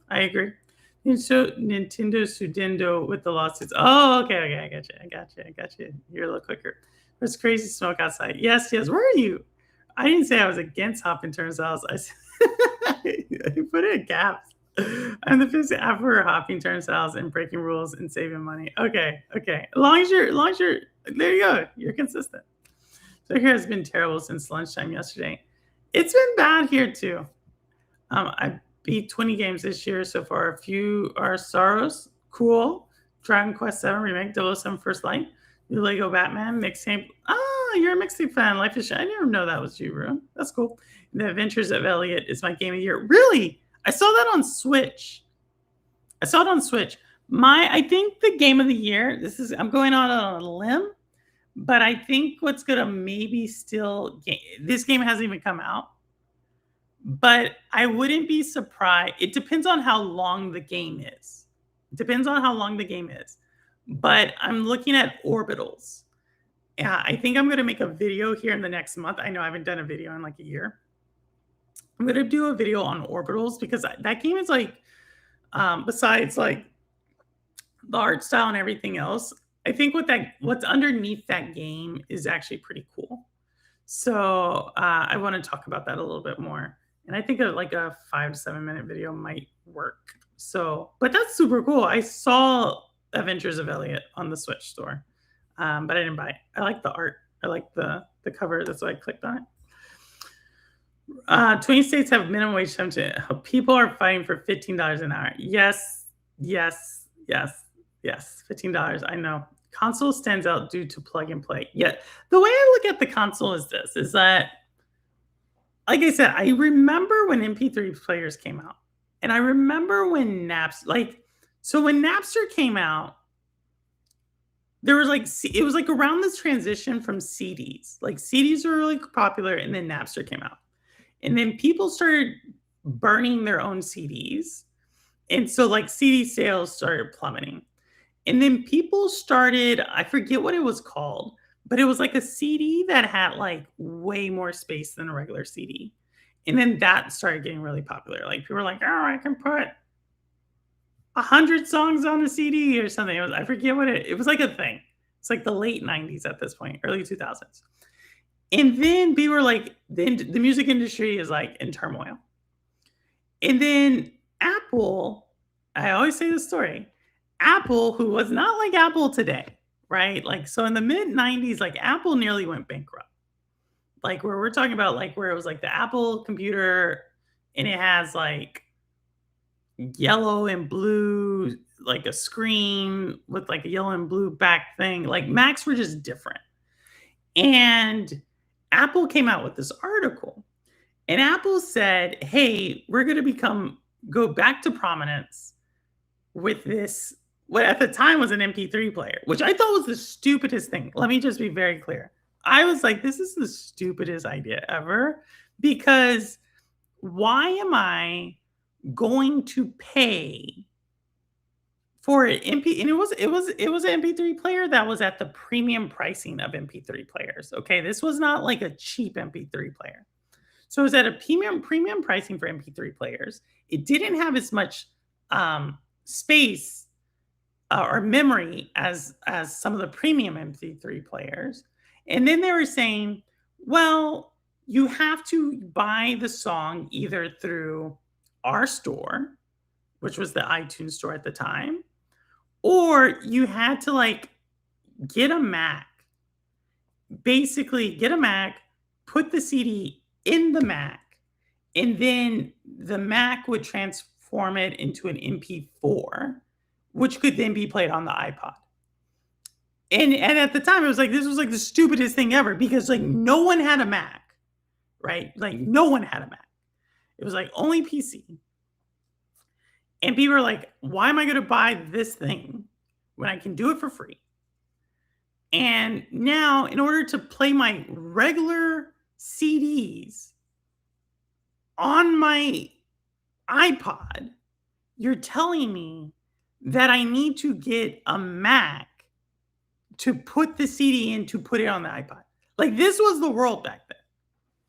I agree. And so Nintendo Sudendo with the lawsuits. Oh, okay, okay, I got you. You're a little quicker. There's crazy smoke outside. Yes, yes. Where are you? I didn't say I was against hopping turnstiles. I said I put it in caps. I'm the fifth app for hopping turnstiles and breaking rules and saving money. Okay, okay. As long as you're, there you go. You're consistent. So here has been terrible since lunchtime yesterday. It's been bad here too. I beat 20 games this year so far. A few are Soros, cool. Dragon Quest 7 Remake, 007 First Light, new Lego Batman, mixtape. Ah, you're a mixtape fan. Life is I didn't even know that was you, Rune. That's cool. The Adventures of Elliot is my game of the year. Really? I saw that on Switch. I saw it on Switch. I think the game of the year, I'm going out on a limb, but I think what's gonna maybe still this game hasn't even come out. But I wouldn't be surprised. It depends on how long the game is. It depends on how long the game is. But I'm looking at Orbitals. Yeah, I think I'm gonna make a video here in the next month. I know I haven't done a video in like a year. I'm gonna do a video on Orbitals because that game is like, besides like the art style and everything else, I think what's underneath that game is actually pretty cool. So I want to talk about that a little bit more. And I think like a 5 to 7 minute video might work. So, but that's super cool. I saw Adventures of Elliot on the Switch store, but I didn't buy it. I like the art. I like the cover. That's why I clicked on it. 20 states have minimum wage something. People are fighting for $15 an hour. Yes, yes, yes, yes. $15. I know. Console stands out due to plug and play. Yet the way I look at the console is this is that, like I said, I remember when MP3 players came out. And I remember when so when Napster came out, there was it was like around this transition from CDs. Like CDs were really popular and then Napster came out. And then people started burning their own CDs. And so like CD sales started plummeting. And then people started, I forget what it was called, but it was like a CD that had like way more space than a regular CD. And then that started getting really popular. Like people were like, oh, I can put 100 songs on a CD or something. I forget what it was like a thing. It's like the late 90s at this point, early 2000s. And then people were like, the music industry is like in turmoil. And then Apple, I always say this story, Apple, who was not like Apple today, right? Like, so in the mid 90s, like Apple nearly went bankrupt. Like, where we're talking about, like, where it was like the Apple computer and it has like yellow and blue, like a screen with like a yellow and blue back thing. Like, Macs were just different. And Apple came out with this article, and Apple said, "Hey, we're going to go back to prominence with this what at the time was an MP3 player," which I thought was the stupidest thing. Let me just be very clear. I was like, this is the stupidest idea ever, because why am I going to pay for an MP, and it was an MP3 player that was at the premium pricing of MP3 players. Okay, this was not like a cheap MP3 player. So it was at a premium pricing for MP3 players. It didn't have as much space or memory as some of the premium MP3 players. And then they were saying, well, you have to buy the song either through our store, which was the iTunes store at the time, or you had to like get a Mac, basically get a Mac, put the CD in the Mac, and then the Mac would transform it into an MP4, which could then be played on the iPod. And at the time, it was like this was like the stupidest thing ever, because like no one had a Mac, right? Like no one had a Mac. It was like only PC. And people are like, why am I going to buy this thing when I can do it for free? And now, in order to play my regular CDs on my iPod, you're telling me that I need to get a Mac to put the CD in to put it on the iPod. Like, this was the world back then,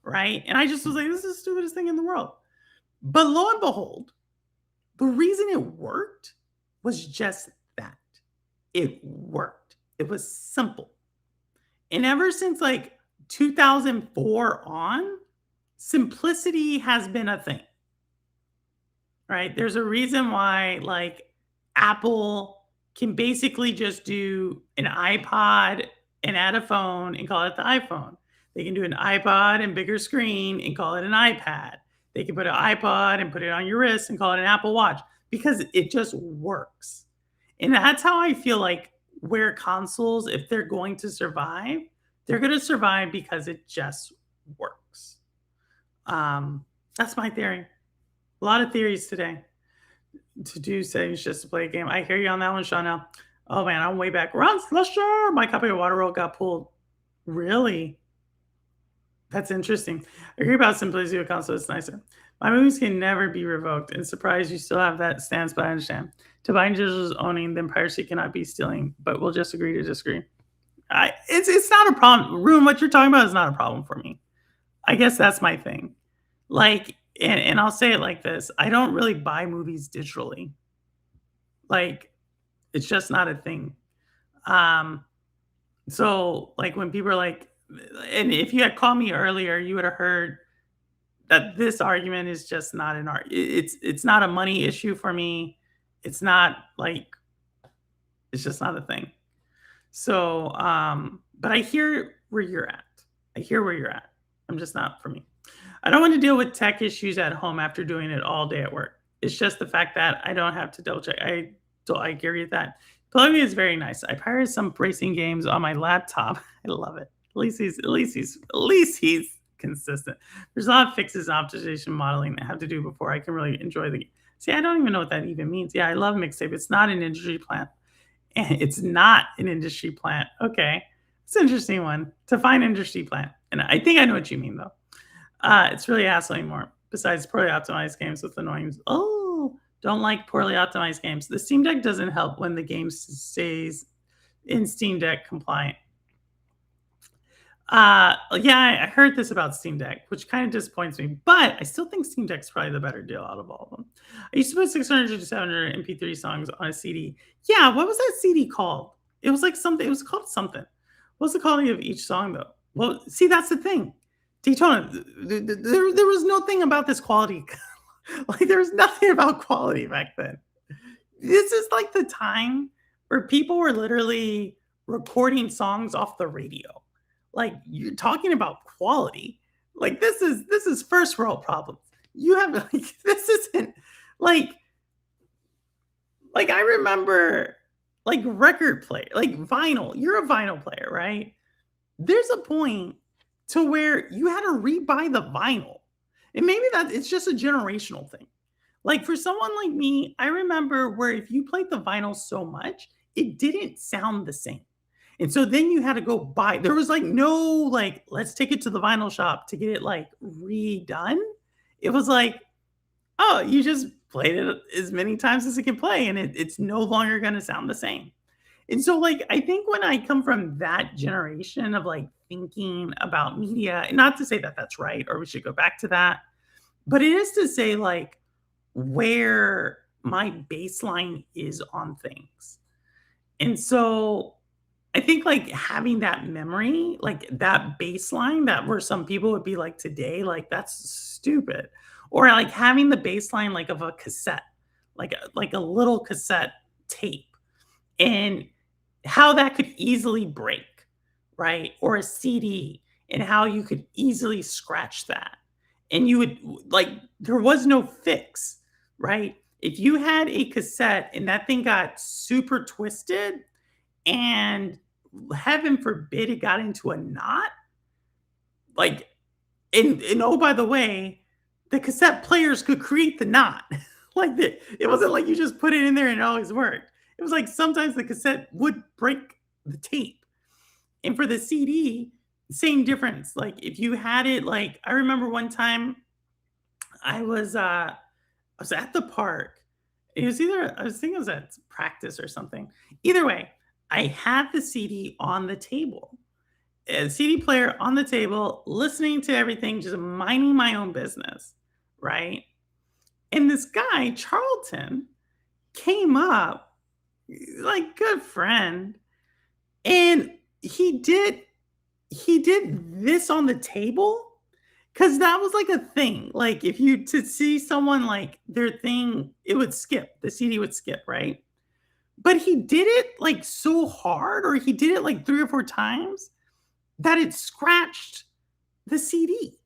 right? And I just was like, this is the stupidest thing in the world. But lo and behold, the reason it worked was just that. It worked. It was simple. And ever since like 2004 on, simplicity has been a thing, right? There's a reason why like Apple can basically just do an iPod and add a phone and call it the iPhone. They can do an iPod and bigger screen and call it an iPad. They can put an iPod and put it on your wrist and call it an Apple Watch, because it just works. And that's how I feel like where consoles, if they're going to survive, they're going to survive because it just works. That's my theory. A lot of theories today. To do things just to play a game. I hear you on that one, Chanel. Oh man, I'm way back. Ron Slusher, my copy of Waterworld got pulled. Really? That's interesting. I agree about simplicity of console. It's nicer. My movies can never be revoked. And surprised you still have that stance, but I understand. To buy individuals owning, then piracy cannot be stealing. But we'll just agree to disagree. It's not a problem. Ruin, what you're talking about is not a problem for me. I guess that's my thing. Like, and I'll say it like this: I don't really buy movies digitally. Like, it's just not a thing. So like when people are like, and if you had called me earlier, you would have heard that this argument is just not an art. It's not a money issue for me. It's not like, it's just not a thing. So, but I hear where you're at. I hear where you're at. I'm just not for me. I don't want to deal with tech issues at home after doing it all day at work. It's just the fact that I don't have to double check. I agree with that. Plugging is very nice. I pirated some racing games on my laptop. I love it. At least he's consistent. There's a lot of fixes and optimization modeling I have to do before I can really enjoy the. See, I don't even know what that even means. Yeah, I love mixtape. It's not an industry plant. It's not an industry plant. Okay. It's an interesting one. To find industry plant. And I think I know what you mean though. It's really hassling more. Besides poorly optimized games with annoying. Oh, don't like poorly optimized games. The Steam Deck doesn't help when the game stays in Steam Deck compliant. Yeah, I heard this about Steam Deck, which kind of disappoints me, but I still think Steam Deck's probably the better deal out of all of them. I used to put 600 to 700 MP3 songs on a CD. Yeah, what was that CD called? It was like something, it was called something. What's the quality of each song though? Well, see, that's the thing. Daytona, there was no thing about this quality. Like there was nothing about quality back then. This is like the time where people were literally recording songs off the radio. Like you're talking about quality. Like this is first world problems. You have like this isn't like I remember like record player, like vinyl. You're a vinyl player, right? There's a point to where you had to rebuy the vinyl. And maybe that it's just a generational thing. Like for someone like me, I remember where if you played the vinyl so much, it didn't sound the same. And so then you had to go buy. There was like no like, let's take it to the vinyl shop to get it like redone. It was like, oh, you just played it as many times as it can play, and it's no longer going to sound the same. And so, like, I think when I come from that generation of like thinking about media, and not to say that that's right or we should go back to that, but it is to say like where my baseline is on things. And so I think like having that memory, like that baseline that where some people would be like today, like that's stupid. Or like having the baseline like of a cassette, like a little cassette tape and how that could easily break, right? Or a CD and how you could easily scratch that. And you would like there was no fix, right? If you had a cassette and that thing got super twisted and heaven forbid it got into a knot, like and oh by the way, the cassette players could create the knot. It wasn't like you just put it in there and it always worked. It was like sometimes the cassette would break the tape. And for the CD, same difference. Like if you had it, like I remember one time I was at the park. It was either I was thinking it was at practice or something. Either way, I had the CD on the table, a CD player on the table, listening to everything, just minding my own business, right? And this guy, Charlton, came up, like good friend, and he did this on the table because that was like a thing. Like if you to see someone like their thing, it would skip. The CD would skip, right? But he did it like so hard, or he did it like 3 or 4 times that it scratched the CD.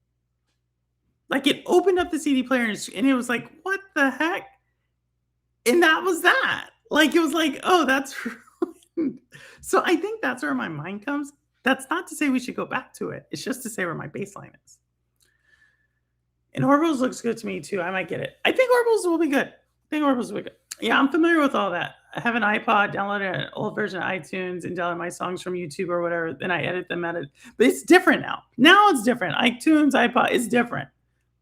Like it opened up the CD player and it was like, what the heck? And that was that. Like it was like, oh, that's ruined. So I think that's where my mind comes. That's not to say we should go back to it. It's just to say where my baseline is. And Orville's looks good to me too. I might get it. I think Orville's will be good. I think Orville's will be good. Yeah, I'm familiar with all that. I have an iPod, downloaded an old version of iTunes, and download my songs from YouTube or whatever. Then I edit them, but it's different now. Now it's different. iTunes, iPod, it's different.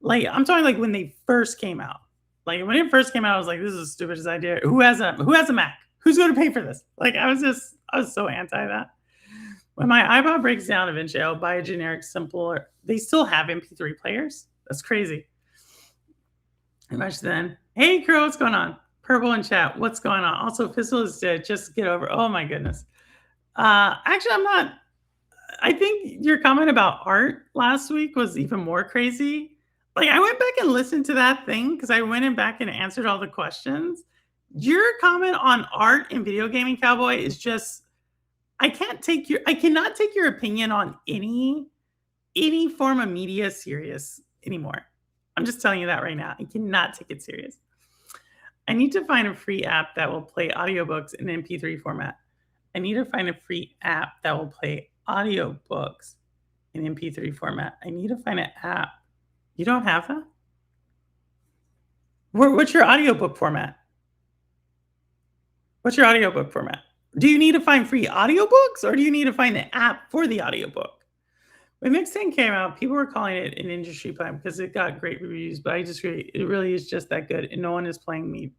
Like I'm talking like when they first came out. Like when it first came out, I was like, "This is the stupidest idea. Who has a Mac? Who's going to pay for this?" Like I was so anti that. When my iPod breaks down, eventually I'll buy a generic, simpler. They still have MP3 players. That's crazy. Much then. Hey, Crow, what's going on? Purple in chat. What's going on? Also, Pistol is dead. Just get over. Oh my goodness. Actually, I'm not. I think your comment about art last week was even more crazy. Like I went back and listened to that thing because I went in back and answered all the questions. Your comment on art in video gaming, Cowboy, is just I cannot take your opinion on any form of media serious anymore. I'm just telling you that right now. I cannot take it serious. I need to find a free app that will play audiobooks in MP3 format. I need to find a free app that will play audiobooks in MP3 format. I need to find an app. You don't have that? What's your audiobook format? What's your audiobook format? Do you need to find free audiobooks or do you need to find the app for the audiobook? When Mixtape came out, people were calling it an industry plan because it got great reviews, but I disagree. It really is just that good, and no one is playing me.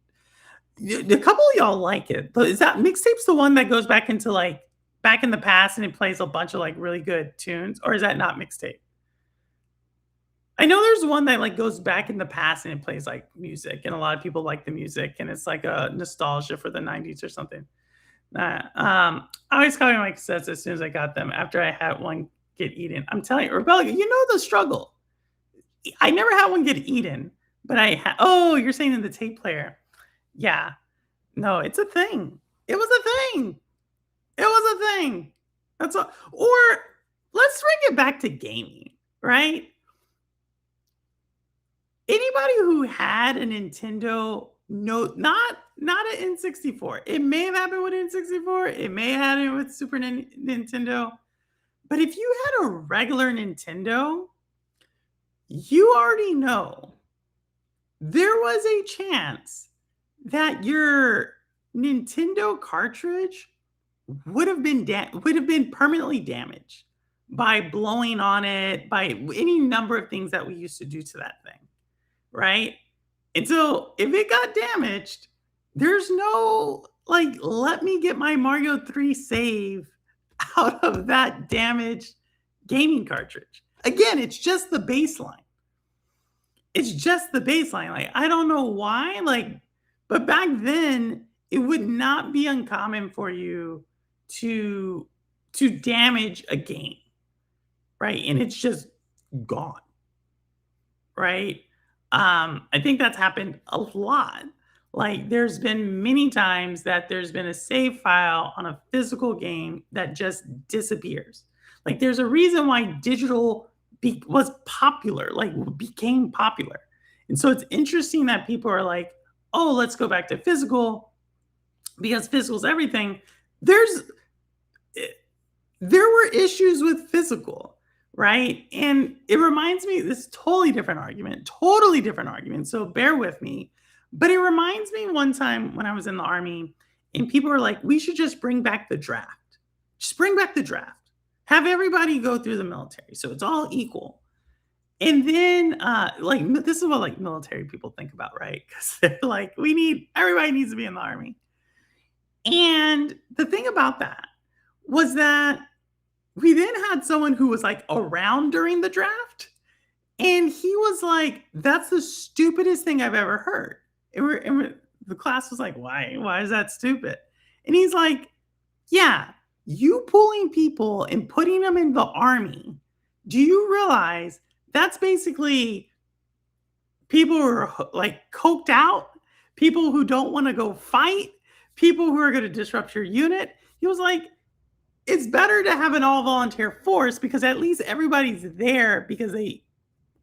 A couple of y'all like it, but is that Mixtape's the one that goes back into like back in the past and it plays a bunch of like really good tunes, or is that not Mixtape? I know there's one that like goes back in the past and it plays like music, and a lot of people like the music, and it's like a nostalgia for the '90s or something. I always copy my cassettes as soon as I got them after I had one get eaten. I'm telling you, Rebecca, you know the struggle. I never had one get eaten, but oh, you're saying in the tape player. Yeah. No, it's a thing. It was a thing. It was a thing. That's all. Or let's bring it back to gaming, right? Anybody who had a Nintendo, no, not an N64. It may have happened with N64. It may have happened with Nintendo. But if you had a regular Nintendo, you already know there was a chance that your Nintendo cartridge would have been permanently damaged by blowing on it, by any number of things that we used to do to that thing, right? And so if it got damaged, there's no like, let me get my Mario 3 save out of that damaged gaming cartridge. Again, it's just the baseline. It's just the baseline. Like, I don't know why, like, but back then it would not be uncommon for you to damage a game, right? And it's just gone, right? I think that's happened a lot. Like, there's been many times that there's been a save file on a physical game that just disappears. Like, there's a reason why digital was popular, like, became popular. And so it's interesting that people are like, oh, let's go back to physical because physical is everything. There were issues with physical, right? And it reminds me, this totally different argument. So bear with me. But it reminds me one time when I was in the Army and people were like, we should just bring back the draft. Just bring back the draft. Have everybody go through the military. So it's all equal. And then, like, this is what like military people think about, right? Because they're like, everybody needs to be in the Army. And the thing about that was that we then had someone who was like around during the draft. And he was like, that's the stupidest thing I've ever heard. The class was like, why? Why is that stupid? And he's like, yeah, you pulling people and putting them in the Army. Do you realize that's basically people who are like coked out, people who don't want to go fight, people who are going to disrupt your unit? He was like, it's better to have an all volunteer force because at least everybody's there because they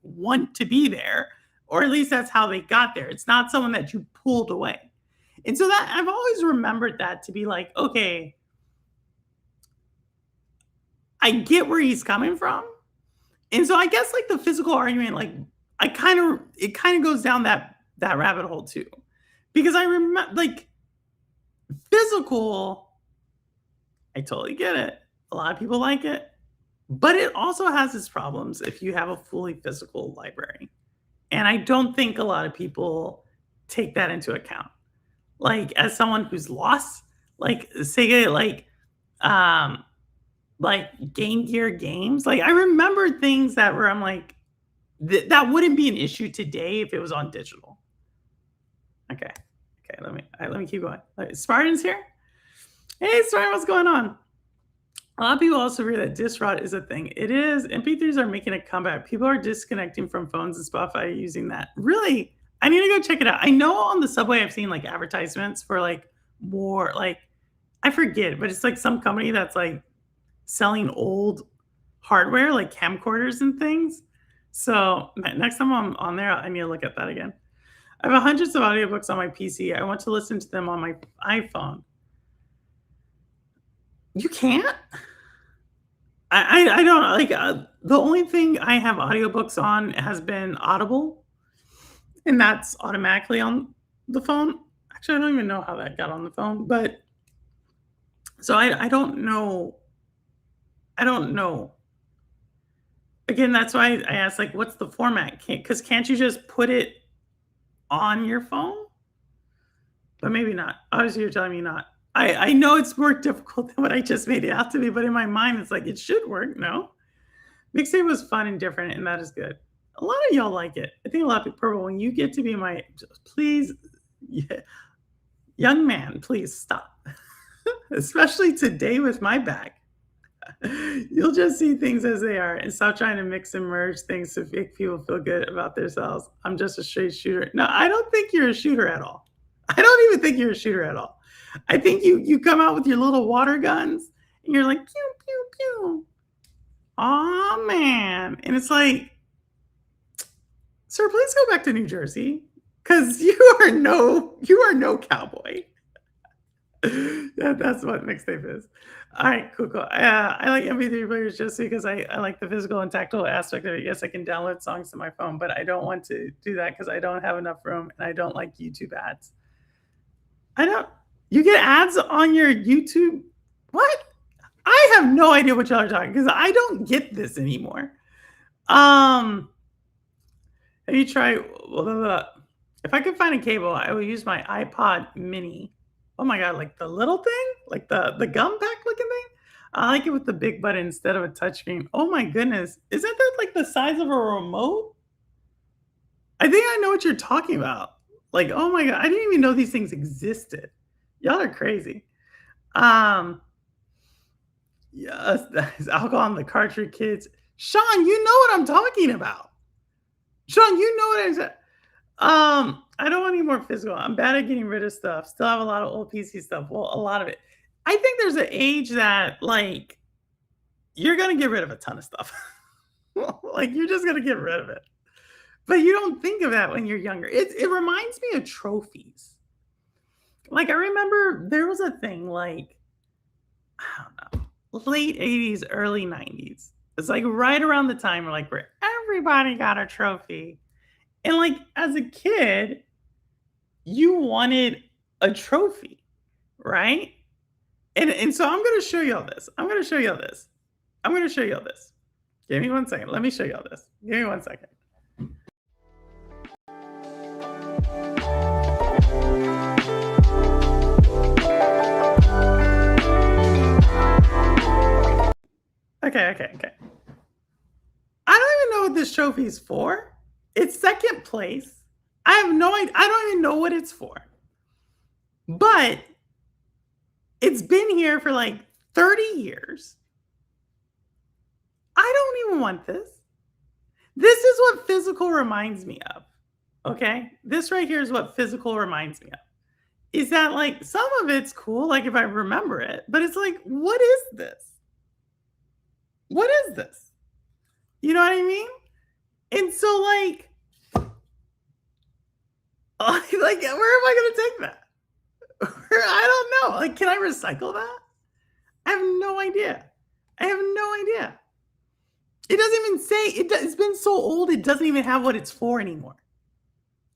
want to be there, or at least that's how they got there. It's not someone that you pulled away. And so that I've always remembered that to be like, okay, I get where he's coming from. And so I guess like the physical argument, like it kind of goes down that rabbit hole too. Because I remember like physical, I totally get it. A lot of people like it. But it also has its problems if you have a fully physical library. And I don't think a lot of people take that into account. Like as someone who's lost, like Sega, like Game Gear games, like I remember things that were I'm like, that wouldn't be an issue today if it was on digital. Okay. Let me keep going. Spartan's here. Hey, Spartan, what's going on? A lot of people also agree that disk rot is a thing. It is. MP3s are making a comeback. People are disconnecting from phones and Spotify using that. Really? I need to go check it out. I know on the subway I've seen like advertisements for like more like I forget, but it's like some company that's like selling old hardware like camcorders and things. So next time I'm on there, I need to look at that again. I have hundreds of audiobooks on my PC. I want to listen to them on my iPhone. You can't? I don't like, the only thing I have audiobooks on has been Audible, and that's automatically on the phone. Actually, I don't even know how that got on the phone, but so I don't know. I don't know. Again, that's why I asked, like, what's the format? Can't you just put it on your phone? But maybe not. Obviously, you're telling me not. I know it's more difficult than what I just made it out to be, but in my mind, it's like, it should work, no? Mixtape was fun and different, and that is good. A lot of y'all like it. I think a lot of people Purple, when you get to be my please, yeah, young man, please stop. Especially today with my back. You'll just see things as they are and stop trying to mix and merge things to make people feel good about themselves. I'm just a straight shooter. No, I don't think you're a shooter at all. I don't even think you're a shooter at all. I think you come out with your little water guns and you're like pew pew pew. Oh man. And it's like, sir, please go back to New Jersey. Because you are no cowboy. That's what mixtape is. All right, cool, cool. I like MP3 players just because I like the physical and tactile aspect of it. Yes, I can download songs to my phone, but I don't want to do that because I don't have enough room and I don't like YouTube ads. I don't. You get ads on your YouTube? What? I have no idea what y'all are talking because I don't get this anymore. Have you tried? If I could find a cable, I will use my iPod Mini. Oh my god, like the little thing, like the gum pack looking thing. I like it with the big button instead of a touchscreen. Oh my goodness, isn't that like the size of a remote? I think I know what you're talking about. Like, oh my god, I didn't even know these things existed. Y'all are crazy. Um, yes, that's alcohol on the cartridge kids. Sean, you know what I'm talking about. Sean, you know what I'm saying. I don't want any more physical. I'm bad at getting rid of stuff. Still have a lot of old PC stuff. Well, a lot of it. I think there's an age that like you're gonna get rid of a ton of stuff. Like you're just gonna get rid of it. But you don't think of that when you're younger. It reminds me of trophies. Like I remember there was a thing like I don't know, late 80s, early 90s. It's like right around the time where everybody got a trophy. And like as a kid, you wanted a trophy, right? And so I'm gonna show y'all this. I'm gonna show y'all this. I'm gonna show y'all this. Give me one second. Let me show y'all this. Give me one second. Okay. I don't even know what this trophy is for. It's second place. I have no idea. I don't even know what it's for. But it's been here for like 30 years. I don't even want this. This is what physical reminds me of. Okay? This right here is what physical reminds me of. Is that like some of it's cool, like if I remember it, but it's like, what is this? What is this? You know what I mean? And so like, like where am I gonna take that? I don't know. Like, can I recycle that? I have no idea. I have no idea. It doesn't even say it's been so old it doesn't even have what it's for anymore.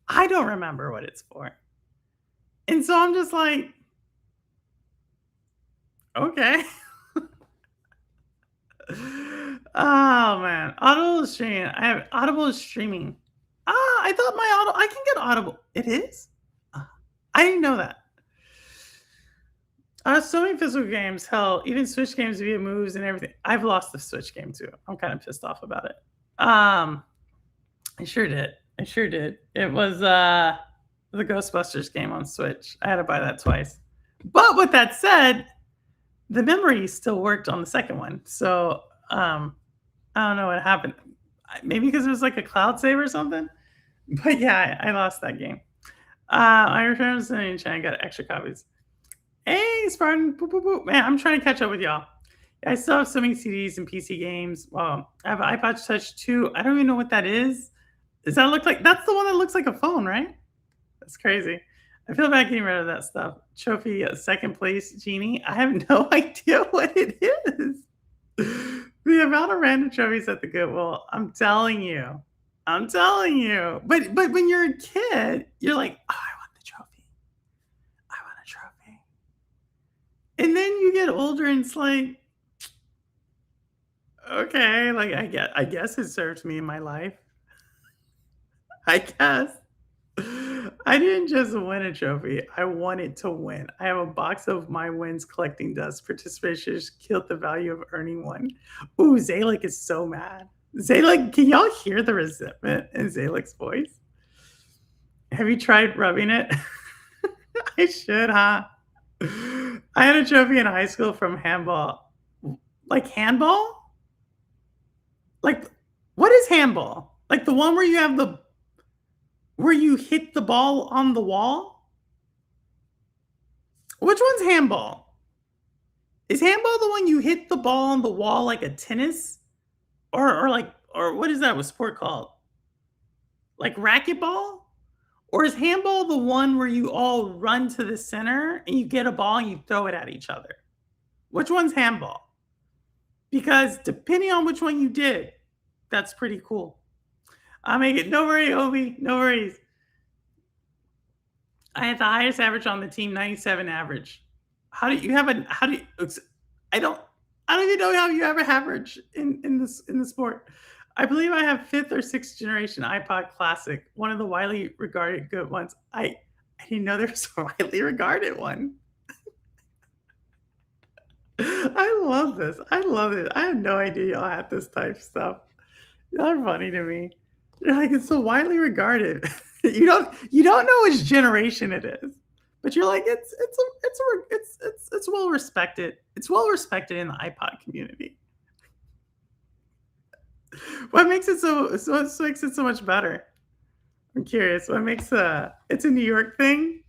I don't remember what it's for. And so I'm just like, okay. Oh man. Audible is streaming. I have Audible is streaming. I thought my Audible I can get Audible. It is? I didn't know that. So many physical games, hell, even Switch games via moves and everything. I've lost the Switch game too. I'm kind of pissed off about it. I sure did. It was the Ghostbusters game on Switch. I had to buy that twice. But with that said, the memory still worked on the second one. So I don't know what happened. Maybe because it was like a cloud save or something. But yeah, I lost that game. I returned to the I got extra copies. Hey, Spartan. Boop, boop, boop. Man, I'm trying to catch up with y'all. I still have so many CDs and PC games. I have an iPod Touch 2. I don't even know what that is. Does that look like that's the one that looks like a phone, right? That's crazy. I feel bad getting rid of that stuff. Trophy, 2nd place genie. I have no idea what it is. The amount of random trophies at the Goodwill, I'm telling you. I'm telling you. But when you're a kid, you're like, "Oh, I want the trophy. I want a trophy." And then you get older and it's like, "Okay, like, I guess it serves me in my life. I guess." I didn't just win a trophy, I wanted to win. I have a box of my wins collecting dust. Participation just killed the value of earning one. Ooh, Zalek is so mad. Zalek, can y'all hear the resentment in Zalek's voice? Have you tried rubbing it? I should, huh? I had a trophy in high school from handball. Like handball? Like, what is handball? Like the one where you have the where you hit the ball on the wall? Which one's handball? Is handball the one you hit the ball on the wall like a tennis? Or what is that was sport called? Like racquetball? Or is handball the one where you all run to the center and you get a ball and you throw it at each other? Which one's handball? Because depending on which one you did, that's pretty cool. I'll make it. No worry, Obi. No worries. I had the highest average on the team, 97 average. How do you have a how do you I don't I don't even know how you have an average in the sport. I believe I have 5th or 6th generation iPod Classic, one of the widely regarded good ones. I didn't know there was a widely regarded one. I love this. I love it. I had no idea y'all had this type of stuff. Y'all are funny to me. You're like, it's so widely regarded. You don't know which generation it is, but you're like, it's well respected. It's well respected in the iPod community. What makes it what makes it so much better? I'm curious. What makes it's a New York thing?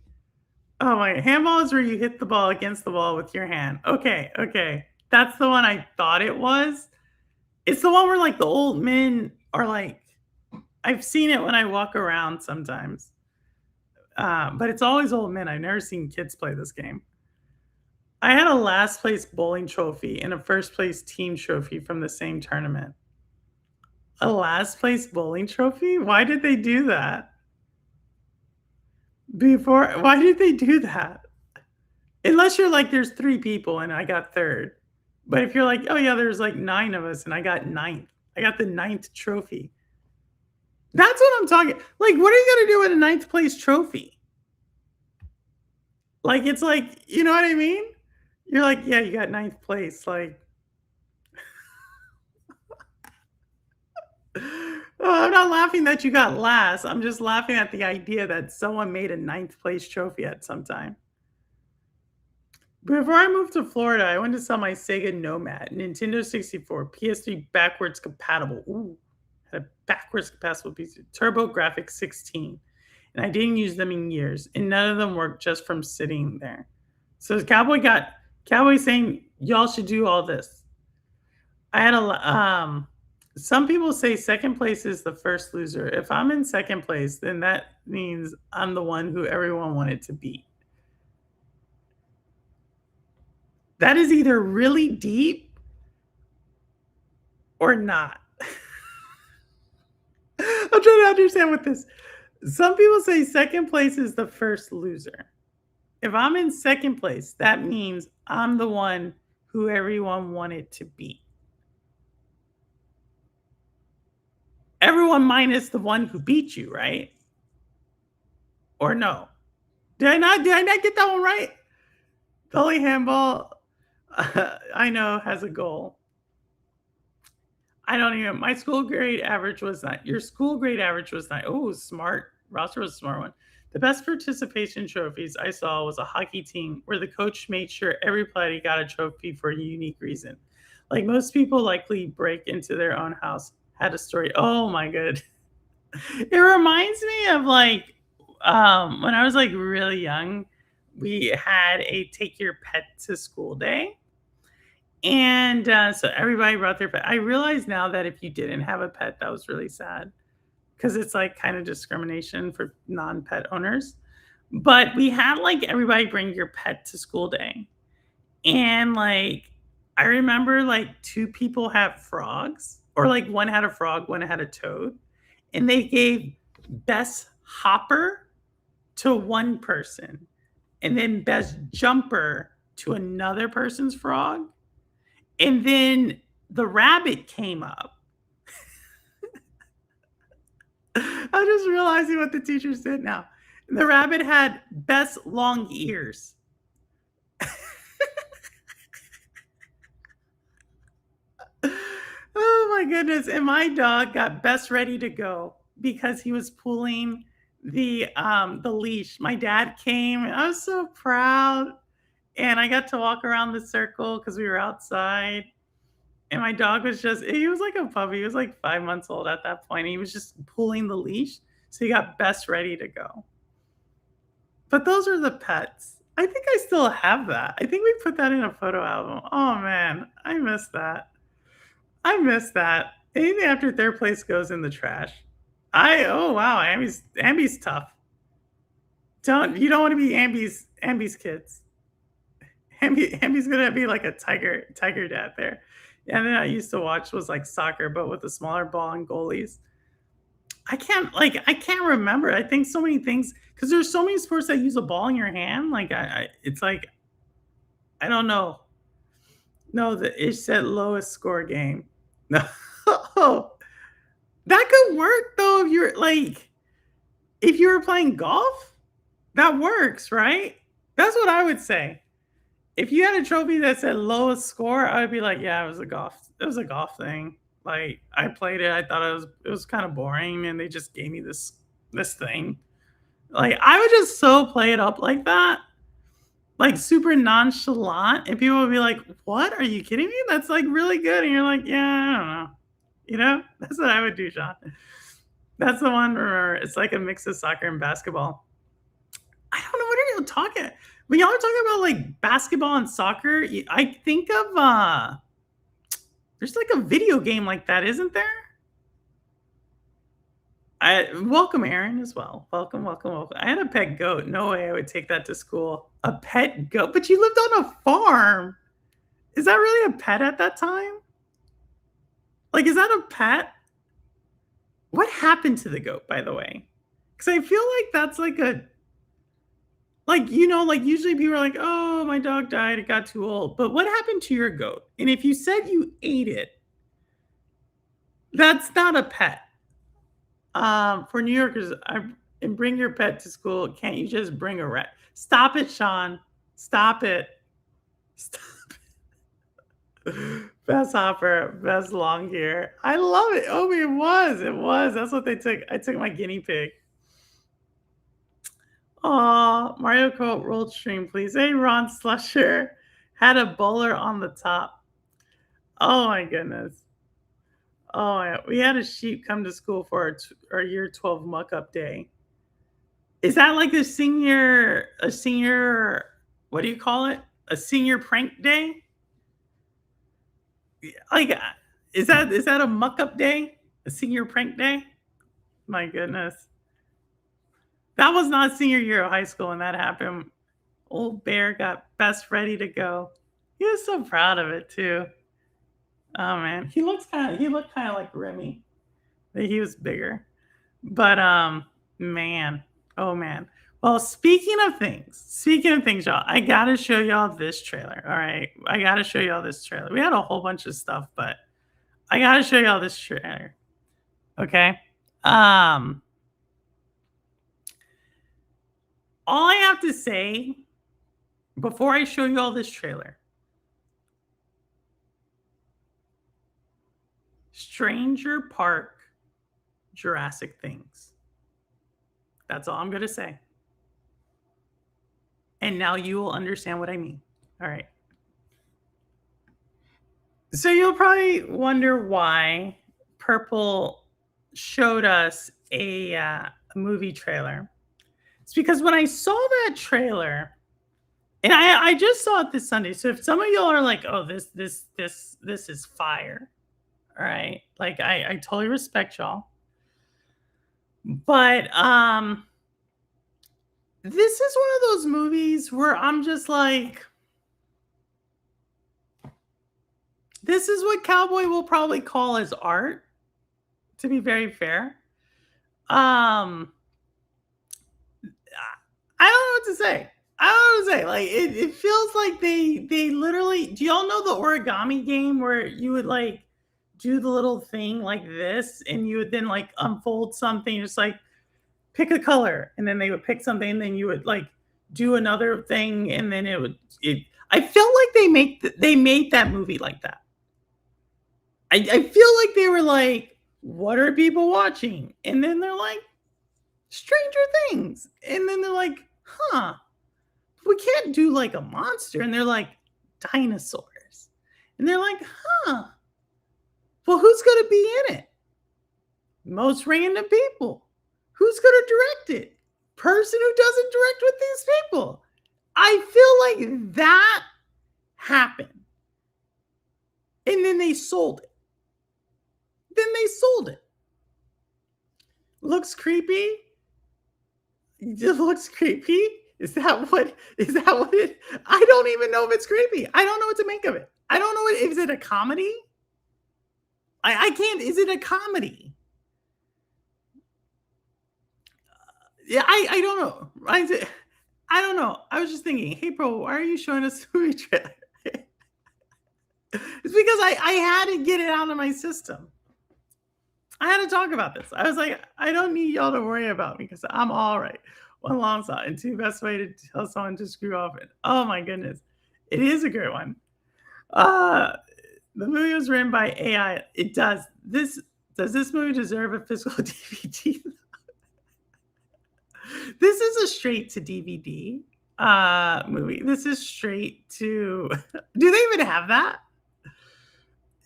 Oh my handball is where you hit the ball against the wall with your hand. Okay, okay. That's the one I thought it was. It's the one where like the old men are like I've seen it when I walk around sometimes. But it's always old men. I've never seen kids play this game. I had a last place bowling trophy and a first place team trophy from the same tournament. A last place bowling trophy? Why did they do that? Why did they do that? Unless you're like, there's 3 people and I got 3rd. But if you're like, oh yeah, there's like 9 of us and I got 9th. I got the 9th trophy. That's what I'm talking. Like, what are you gonna do with a 9th place trophy? Like, it's like, you know what I mean? You're like, yeah, you got 9th place. Like, oh, I'm not laughing that you got last. I'm just laughing at the idea that someone made a 9th place trophy at some time. Before I moved to Florida, I went to sell my Sega Nomad, Nintendo 64, PS3 backwards compatible. Ooh, had a backwards compatible piece, Turbo Graphics 16, and I didn't use them in years, and none of them worked just from sitting there. So Cowboy saying y'all should do all this. I had some people say second place is the first loser. If I'm in second place, then that means I'm the one who everyone wanted to beat. That is either really deep or not. I'm trying to understand what this. Some people say second place is the first loser. If I'm in second place, that means I'm the one who everyone wanted to beat. Everyone minus the one who beat you, right? Or no? Did I not get that one right? The only handball I know has a goal. I don't even. My school grade average was not. Your school grade average was not. Oh, smart. Roster was a smart one. The best participation trophies I saw was a hockey team where the coach made sure everybody got a trophy for a unique reason. Like most people likely break into their own house had a story. Oh my good. It reminds me of like when I was like really young, we had a take your pet to school day. And, so everybody brought their pet. I realize now that if you didn't have a pet, that was really sad because it's, like, kinda discrimination for non-pet owners. But we had, like, everybody bring your pet to school day. And, like, I remember, like, 2 people had frogs, or, like, one had a frog, one had a toad, and they gave best hopper to one person, and then best jumper to another person's frog, and then the rabbit came up. I'm just realizing what the teacher said now. The rabbit had best long ears. Oh my goodness, and my dog got best ready to go because he was pulling the leash. My dad came, and I was so proud, and I got to walk around the circle because we were outside, and my dog was just he was like a puppy, he was like 5 months old at that point, he was just pulling the leash, so he got best ready to go. But those are the pets. I think I still have that. I think we put that in a photo album. Oh, man, I miss that. I miss that. Anything after third place goes in the trash. Oh wow, Ambi's tough. You don't want to be Ambi's kids. Ambi's gonna be like a tiger dad there. And then I used to watch was like soccer, but with a smaller ball and goalies. I can't remember. I think so many things because there's so many sports that use a ball in your hand. Like it's like I don't know. No, it said lowest score game. No. That could work though if you're like if you were playing golf, that works, right? That's what I would say. If you had a trophy that said lowest score, I would be like, yeah, it was a golf thing. Like I played it, I thought it was kind of boring and they just gave me this thing. Like I would just so play it up like that. Like super nonchalant and people would be like, "What? Are you kidding me? That's like really good." And you're like, "Yeah, I don't know." You know? That's what I would do, Sean. That's the one where it's like a mix of soccer and basketball. I don't know what are you talking when y'all are talking about, like, basketball and soccer, I think of, there's, like, a video game like that, isn't there? I welcome, Aaron, as well. Welcome, welcome, welcome. I had a pet goat. No way I would take that to school. A pet goat? But you lived on a farm. Is that really a pet at that time? Like, is that a pet? What happened to the goat, by the way? Because I feel like that's like a like, like, usually people are like, "Oh, my dog died, it got too old." But what happened to your goat? And if you said you ate it, that's not a pet. For New Yorkers, and bring your pet to school, can't you just bring a rat? Stop it, Sean. Stop it. Stop it. Best hopper, best long hair. I love it. Oh, it was. It was. That's what they took. I took my guinea pig. Aw, Mario Kart World Stream, please. Hey, Ron Slusher had a bowler on the top. Oh my goodness. Oh, yeah. We had a sheep come to school for our year 12 muck up day. Is that like a senior, what do you call it? A senior prank day? Like, is that a muck up day? A senior prank day? My goodness. That was not senior year of high school when that happened. Old Bear got best ready to go. He was so proud of it too. Oh man, he looked kind of like Remy. But he was bigger. But man, oh man. Well, speaking of things, y'all, I gotta show y'all this trailer. All right, I gotta show y'all this trailer. We had a whole bunch of stuff, but I gotta show y'all this trailer. Okay. Um, all I have to say before I show you all this trailer, Stranger Park, Jurassic Things. That's all I'm gonna say. And now you will understand what I mean. All right. So you'll probably wonder why Purple showed us a movie trailer. It's because when I saw that trailer And I just saw it this Sunday. So if some of y'all are like, "Oh, this is fire," all right? Like I totally respect y'all. But this is one of those movies where I'm just like, this is what Cowboy will probably call as art, to be very fair. Um I don't know what to say. I don't know what to say. Like it feels like they literally, do y'all know the origami game where you would like do the little thing like this and you would then like unfold something, just like pick a color and then they would pick something and then you would like do another thing and then it I feel like they made that movie like that. I feel like they were like, what are people watching? And then they're like, Stranger Things. And then they're like, huh, we can't do like a monster. And they're like, dinosaurs. And they're like, huh, well, who's going to be in it? Most random people. Who's going to direct it? Person who doesn't direct with these people. I feel like that happened. And then they sold it. Looks creepy. It just looks creepy. Is that what it, I don't even know if it's creepy. I don't know what to make of it. I don't know what, is it a comedy? I can't, is it a comedy? Yeah, I don't know. I don't know. I was just thinking, hey bro, why are you showing us the movie trailer? It's because I had to get it out of my system. I had to talk about this. I was like, I don't need y'all to worry about me because I'm all right. One long shot and two best way to tell someone to screw off it. Oh my goodness. It is a great one. Uh the movie was written by AI. It does. This movie deserve a physical DVD? This is a straight to DVD movie. This is straight to do they even have that?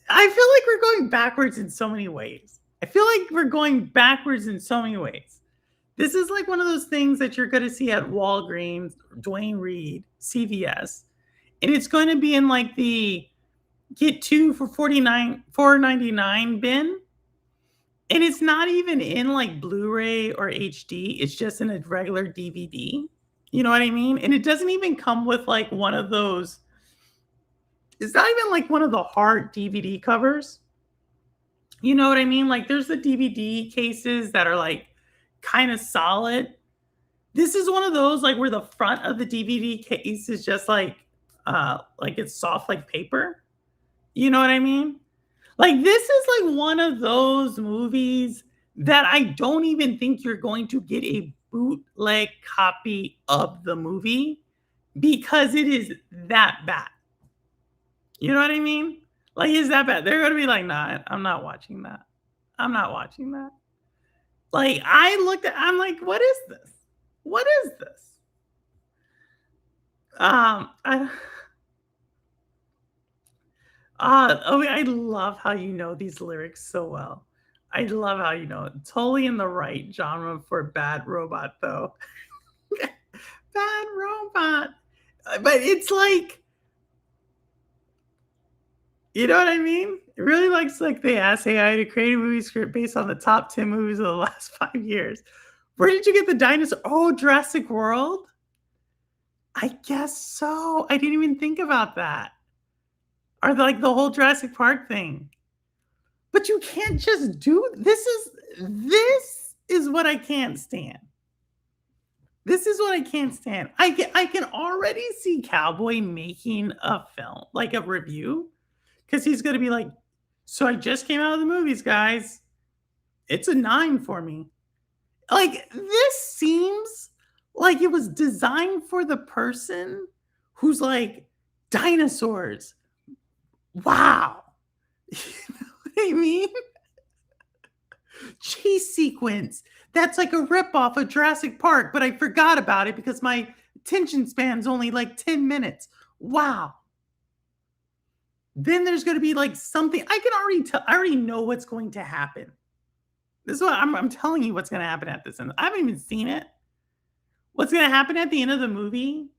I feel like we're going backwards in so many ways. I feel like we're going backwards in so many ways. This is like one of those things that you're going to see at Walgreens, Dwayne Reed, CVS, and it's going to be in like the get two for 4.99 bin, and it's not even in like Blu-ray or HD. It's just in a regular DVD. You know what I mean? And it doesn't even come with like one of those. It's not even like one of the hard DVD covers. You know what I mean? Like there's the DVD cases that are like kind of solid. This is one of those like where the front of the DVD case is just like it's soft like paper. You know what I mean? Like this is like one of those movies that I don't even think you're going to get a bootleg copy of the movie because it is that bad. You know what I mean? Like, it's that bad. They're gonna be like, "Nah, I'm not watching that. I'm not watching that." Like, I'm like, "What is this? What is this?" I oh, I love how you know these lyrics so well. I love how you know it. Totally in the right genre for Bad Robot, though. Bad Robot. But it's like, you know what I mean? It really likes like they asked AI to create a movie script based on the top 10 movies of the last 5 years. Where did you get the dinosaur? Oh, Jurassic World? I guess so. I didn't even think about that. Or like the whole Jurassic Park thing. But you can't just do this is what I can't stand. This is what I can't stand. I can already see Cowboy making a film, like a review, because he's gonna be like, so I just came out of the movies, guys. It's a 9 for me. Like, this seems like it was designed for the person who's like, dinosaurs. Wow. You know what I mean? Chase sequence. That's like a ripoff of Jurassic Park, but I forgot about it because my attention span's only like 10 minutes. Wow. Then there's going to be like something I can already tell. I already know what's going to happen. This is what I'm telling you what's going to happen at this end. I haven't even seen it. What's going to happen at the end of the movie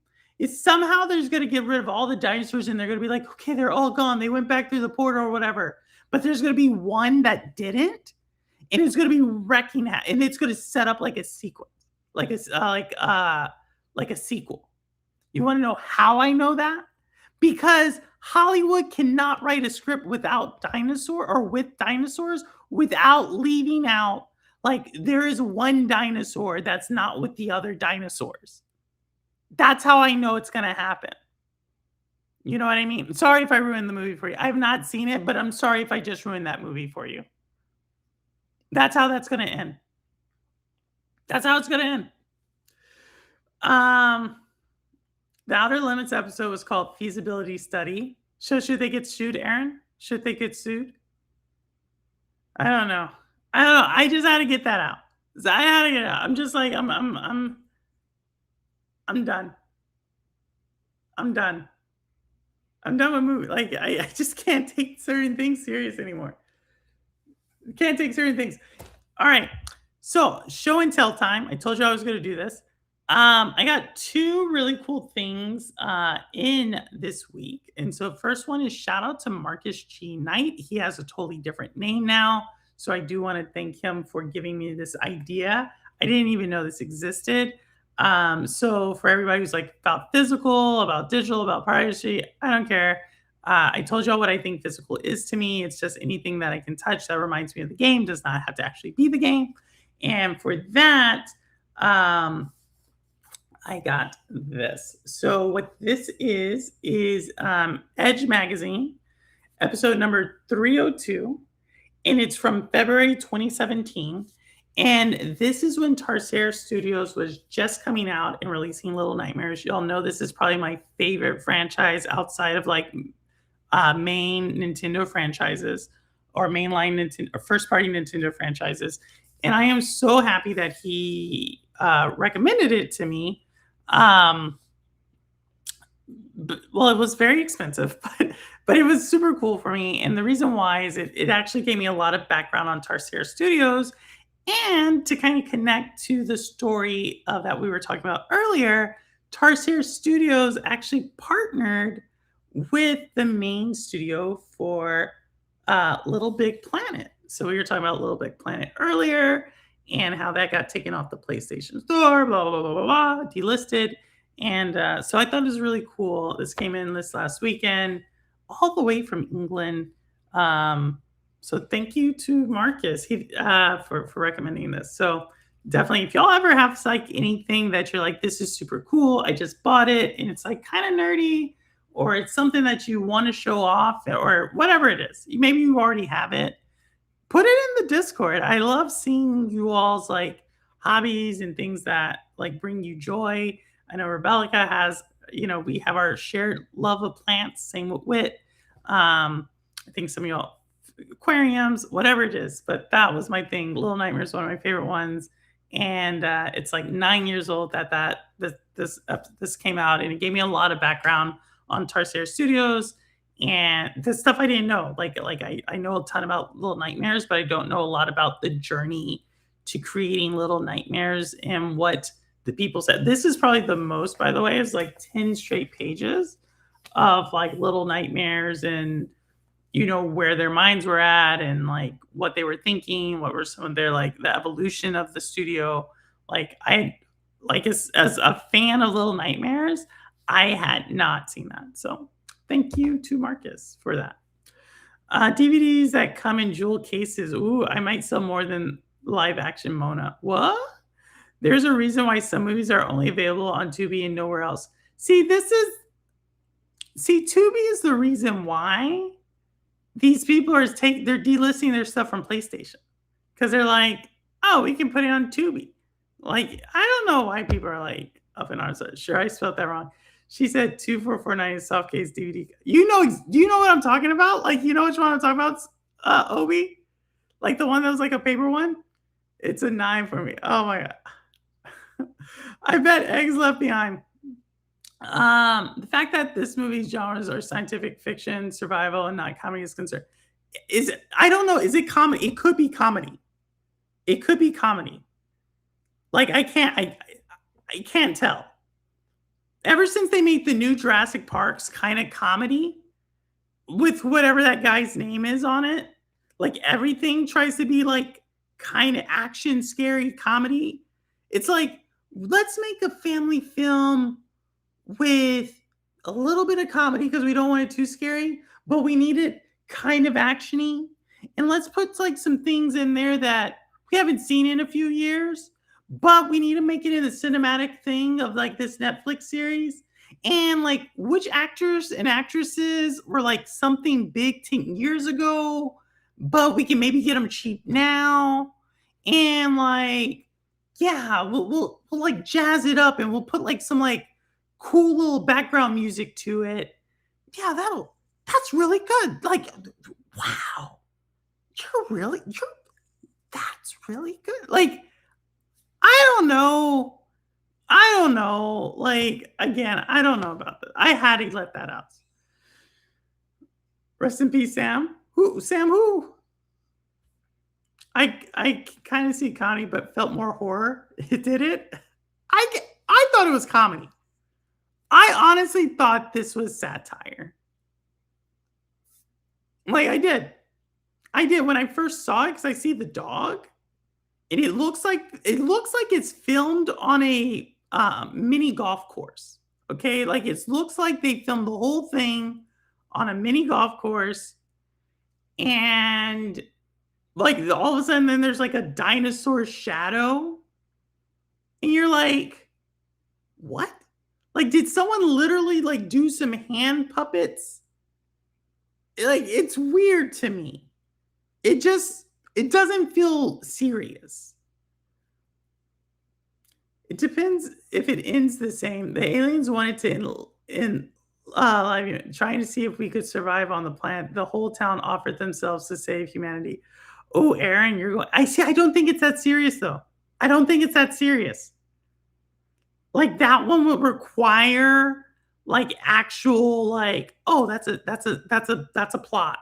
Is somehow there's gonna get rid of all the dinosaurs and they're gonna be like, okay, they're all gone. They went back through the portal or whatever. But there's gonna be one that didn't, and it's gonna be wrecking that, and it's gonna set up like a sequence, like a sequel. You wanna know how I know that? Because Hollywood cannot write a script without dinosaur or with dinosaurs without leaving out like there is one dinosaur that's not with the other dinosaurs. That's how I know it's gonna happen. You know what I mean? Sorry if I ruined the movie for you. I have not seen it, but I'm sorry if I just ruined that movie for you. That's how that's gonna end. That's how it's gonna end. Um, the Outer Limits episode was called Feasibility Study. So should they get sued, Aaron? Should they get sued? I don't know. I don't know. I just had to get that out. I had to get it out. I'm just like I'm done. I'm done. I'm done with movie. Like I just can't take certain things serious anymore. Can't take certain things. All right. So show and tell time. I told you I was going to do this. I got two really cool things in this week. And so first one is shout out to Marcus G. Knight. He has a totally different name now. So I do want to thank him for giving me this idea. I didn't even know this existed. So for everybody who's like about physical, about digital, about piracy, I don't care. I told y'all what I think physical is to me. It's just anything that I can touch that reminds me of the game, does not have to actually be the game. And for that, I got this. So what this is Edge Magazine, episode number 302, and it's from February 2017. And this is when Tarsier Studios was just coming out and releasing Little Nightmares. Y'all know this is probably my favorite franchise outside of like main Nintendo franchises or mainline Nintendo or first party Nintendo franchises. And I am so happy that he recommended it to me. Well, it was very expensive, but it was super cool for me. And the reason why is it actually gave me a lot of background on Tarsier Studios and to kind of connect to the story of that we were talking about earlier. Tarsier Studios actually partnered with the main studio for Little Big Planet. So we were talking about Little Big Planet earlier and how that got taken off the PlayStation Store, blah, blah, blah, blah, blah, delisted. And so I thought it was really cool. This came in this last weekend, all the way from England. So thank you to Marcus for recommending this. So definitely, if y'all ever have like anything that you're like, this is super cool, I just bought it, and it's like kind of nerdy, or it's something that you want to show off, or whatever it is, maybe you already have it, put it in the Discord. I love seeing you all's like hobbies and things that like bring you joy. I know Rebecca has, we have our shared love of plants. Same with Wit. I think some of y'all aquariums, whatever it is, but that was my thing. Little Nightmares is one of my favorite ones, and it's like 9 years old that this came out, and it gave me a lot of background on Tarsier Studios and the stuff I didn't know. Like I know a ton about Little Nightmares, but I don't know a lot about the journey to creating Little Nightmares and what the people said. This is probably the most, by the way, is like 10 straight pages of like Little Nightmares and where their minds were at and like what they were thinking, what were some of their like the evolution of the studio. Like as a fan of Little Nightmares, I had not seen that. So thank you to Marcus for that. DVDs that come in jewel cases. Ooh, I might sell more than live action Mona. What? There's a reason why some movies are only available on Tubi and nowhere else. See, Tubi is the reason why these people are they're delisting their stuff from PlayStation because they're like, oh, we can put it on Tubi. Like, I don't know why people are like up in arms. Sure, I spelled that wrong. She said 2449 soft case DVD. Do you know what I'm talking about? Like, you know which one I'm talking about? Obi? Like the one that was like a paper one? It's a 9 for me. Oh my God. I bet Eggs Left Behind. The fact that this movie's genres are scientific fiction, survival, and not comedy is concerned. I don't know. Is it comedy? It could be comedy. It could be comedy. Like I can't tell. Ever since they made the new Jurassic Parks kind of comedy with whatever that guy's name is on it, like everything tries to be like kind of action, scary comedy. It's like, let's make a family film with a little bit of comedy because we don't want it too scary, but we need it kind of actiony. And let's put like some things in there that we haven't seen in a few years, but we need to make it in the cinematic thing of like this Netflix series. And like which actors and actresses were like something big 10 years ago, but we can maybe get them cheap now. And like, yeah, we'll like jazz it up and we'll put like some like cool little background music to it. Yeah, that's really good. Like, wow, you're that's really good. Like, I don't know. I don't know. Like, again, I don't know about that. I had to let that out. Rest in peace, Sam. Who? Sam? Who? I kind of see Connie, but felt more horror. It did it. I thought it was comedy. I honestly thought this was satire. Like I did when I first saw it because I see the dog, and it looks like it's filmed on a mini golf course. Okay, like it looks like they filmed the whole thing on a mini golf course, and like all of a sudden, then there's like a dinosaur shadow, and you're like, what? Like, did someone literally like do some hand puppets? Like, it's weird to me. It doesn't feel serious. It depends if it ends the same. The aliens wanted to like, trying to see if we could survive on the planet. The whole town offered themselves to save humanity. Oh, Aaron, you're going. I see. I don't think it's that serious, though. I don't think it's that serious. Like that one would require like actual like, oh, that's a plot.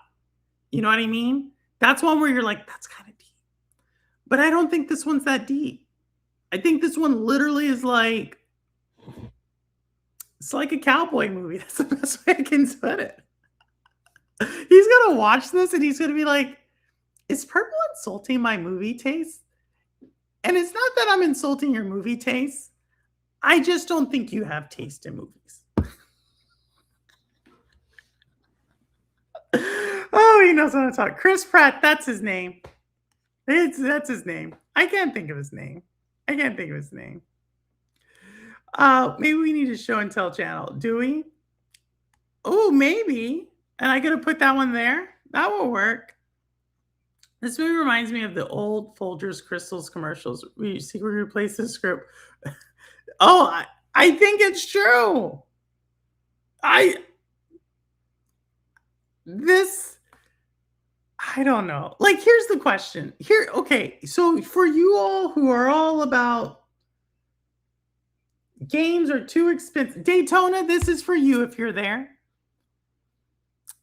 You know what I mean? That's one where you're like, that's kind of deep. But I don't think this one's that deep. I think this one literally is like it's like a cowboy movie. That's the best way I can put it. He's gonna watch this and he's gonna be like, is purple insulting my movie taste? And it's not that I'm insulting your movie taste. I just don't think you have taste in movies. Oh, he knows what I'm talking. Chris Pratt, that's his name. That's his name. I can't think of his name. I can't think of his name. Maybe we need a show and tell channel. Do we? Oh, maybe. And I gotta put that one there. That will work. This movie reminds me of the old Folgers Crystals commercials. We secretly replaced the script. Oh, I think it's true. I this I don't know. Like, here's the question. Here, okay. So for you all who are all about games are too expensive, Daytona, this is for you if you're there.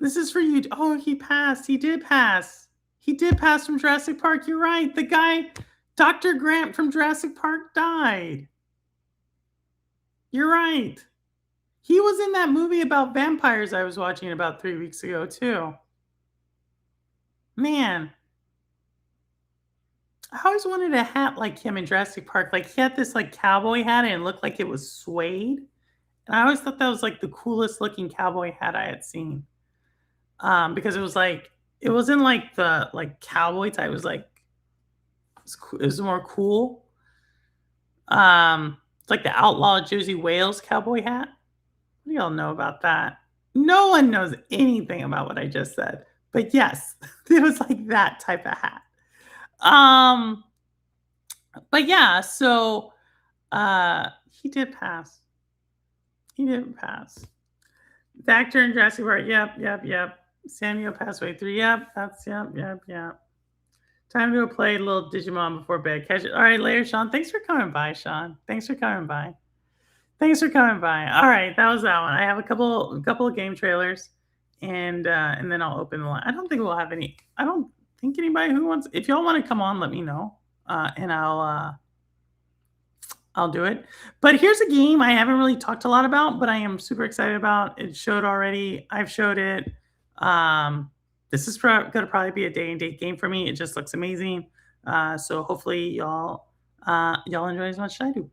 This is for you. Oh, he passed. He did pass. He did pass from Jurassic Park. You're right. The guy, Dr. Grant from Jurassic Park, died. You're right. He was in that movie about vampires I was watching about 3 weeks ago, too. Man, I always wanted a hat like him in Jurassic Park. Like, he had this, like, cowboy hat, and it looked like it was suede, and I always thought that was, like, the coolest looking cowboy hat I had seen, because it was, like it wasn't, like, the, like, cowboy type, it was, like it was more cool. It's like the outlaw Josie Wales cowboy hat. What do y'all know about that? No one knows anything about what I just said, but yes, it was like that type of hat. Um, but yeah, so he did pass. He did pass. The actor in Jurassic Park. Yep. Samuel passed away 3. Yep, that's yep. Time to go play a little Digimon before bed. Catch it. All right, later, Sean. Thanks for coming by, Sean. Thanks for coming by. All right, that was that one. I have a couple of game trailers, and then I'll open the line. I don't think we'll have any. I don't think anybody who wants. If y'all want to come on, let me know, and I'll do it. But here's a game I haven't really talked a lot about, but I am super excited about. It showed already. I've showed it. Um, this is gonna probably be a day and date game for me. It just looks amazing. So hopefully y'all enjoy as much as I do.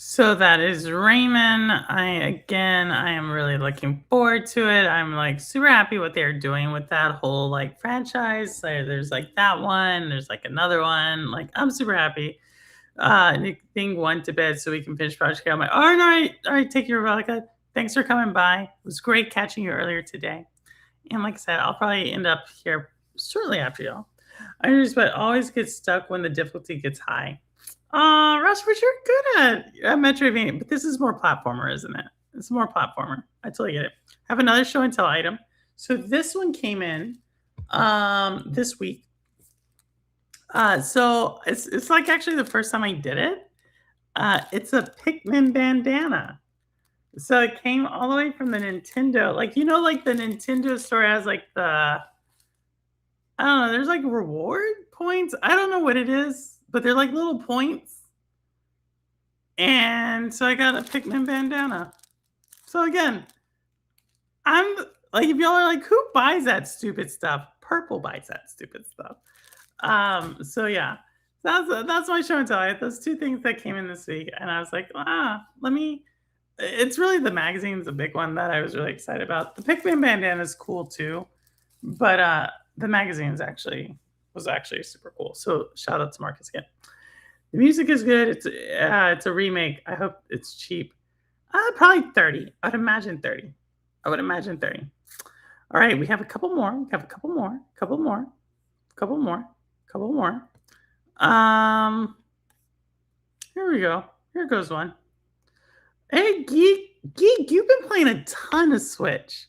So that is Raymond. I am really looking forward to it. I'm like super happy what they're doing with that whole like franchise. So there's like that one, there's like another one. Like I'm super happy. Nick thing went to bed so we can finish Project Care. I'm like, all right, take care, Veronica. Thanks for coming by. It was great catching you earlier today. And like I said, I'll probably end up here shortly after y'all. I just but always get stuck when the difficulty gets high. Rushford, you're good at Metroidvania, but this is more platformer, isn't it? It's more platformer. I totally get it. I have another show and tell item. So this one came in this week. So it's like actually the first time I did it. It's a Pikmin bandana. So it came all the way from the Nintendo. Like like the Nintendo store has like I don't know, there's like reward points. I don't know what it is, but they're like little points. And so I got a Pikmin bandana. So again, I'm like, if y'all are like, who buys that stupid stuff? Purple buys that stupid stuff. So yeah, that's my show and tell. I had those two things that came in this week, and I was like, let me. It's really the magazine's a big one that I was really excited about. The Pikmin bandana is cool too, but the magazine's actually was actually super cool. So shout out to Marcus again. The music is good. It's a remake. I hope it's cheap. Probably 30. I'd imagine 30. I would imagine 30. All right, we have a couple more. We have a couple more. Couple more. Couple more. Couple more. Here we go. Here goes one. Hey, Geek, you've been playing a ton of Switch.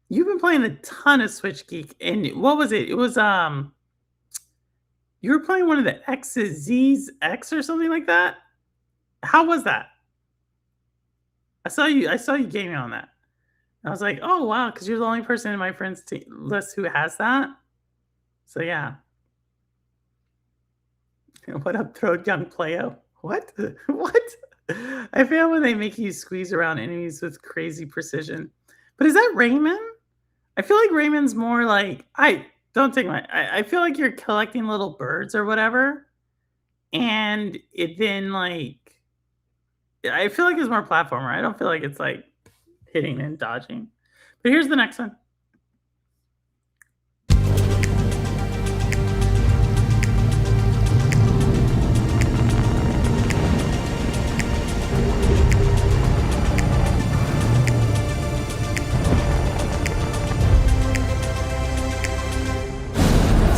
You've been playing a ton of Switch, Geek. And what was it? It was you were playing one of the X's, Z's X or something like that. How was that? I saw you gaming on that. I was like, oh wow, because you're the only person in my friends list who has that. So yeah. What up, Throat Young Playo? What? What? I feel when they make you squeeze around enemies with crazy precision. But is that Raymond? I feel like Raymond's more like I don't take my. I feel like you're collecting little birds or whatever, and it then like I feel like it's more platformer. I don't feel like it's like hitting and dodging. But here's the next one.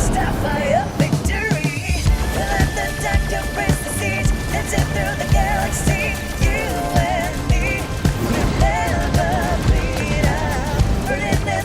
Starfire victory. Let the doctor raise the siege and zip through the galaxy. You and me will never bleed out. Burning in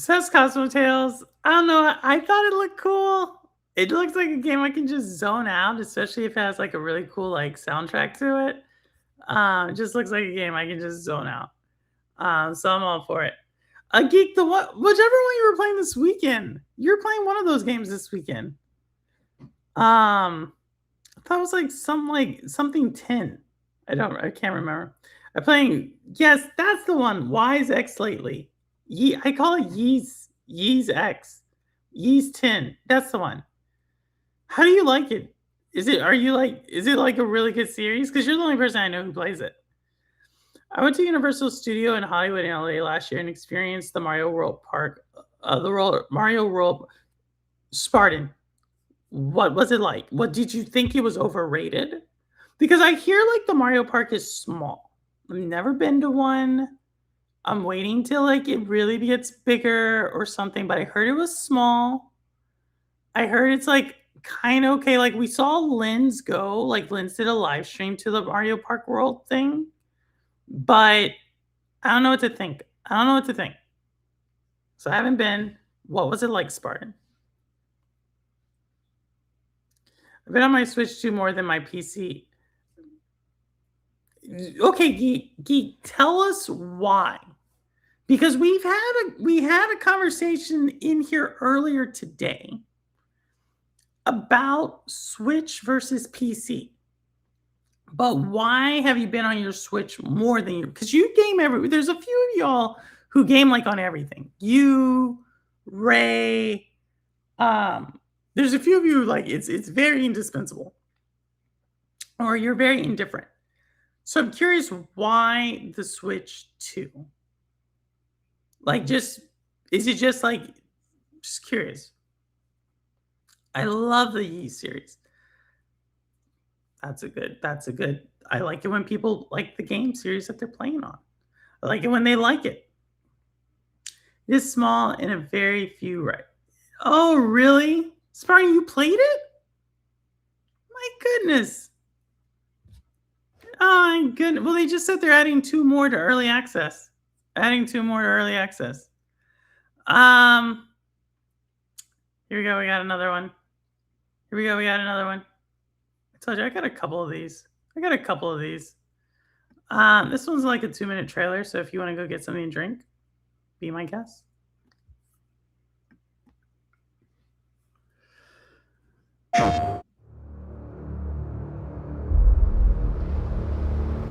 Says Cosmo Tales. I don't know. I thought it looked cool. It looks like a game I can just zone out, especially if it has like a really cool like soundtrack to it. It just looks like a game I can just zone out. So I'm all for it. A geek the what? Whichever one you were playing this weekend. You're playing one of those games this weekend. I thought it was like something 10. I can't remember. I'm playing, yes, that's the one. Wise X lately. I call it Yeez X. Yeez 10. That's the one. How do you like it? Is it like a really good series? Because you're the only person I know who plays it. I went to Universal Studio in Hollywood in LA last year and experienced the Mario World Park, Mario World Spartan. What was it like? What did you think it was overrated? Because I hear like the Mario Park is small. I've never been to one. I'm waiting till like it really gets bigger or something, but I heard it was small. I heard it's like kind of okay. Like we saw Linz go, like Linz did a live stream to the Mario Park World thing, but I don't know what to think. I don't know what to think. So I haven't been. What was it like, Spartan? I've been on my Switch 2 more than my PC. Okay, Geek, tell us why. Because we had a conversation in here earlier today about Switch versus PC. But why have you been on your Switch more than you? Because you game there's a few of y'all who game like on everything. You, Ray, there's a few of you like it's very indispensable. Or you're very indifferent. So I'm curious why the Switch 2? Like is it just like just curious. I love the Yi series. That's a good. I like it when people like the game series that they're playing on. I like it when they like it. It is small and a very few right. Oh, really? Sparring, you played it? My goodness. Oh, my goodness. Well, they just said they're adding 2 more to early access. Adding 2 more to early access. Here we go. We got another one. We got another one. I told you I got a couple of these. This one's like a 2-minute trailer, so if you want to go get something to drink, be my guest.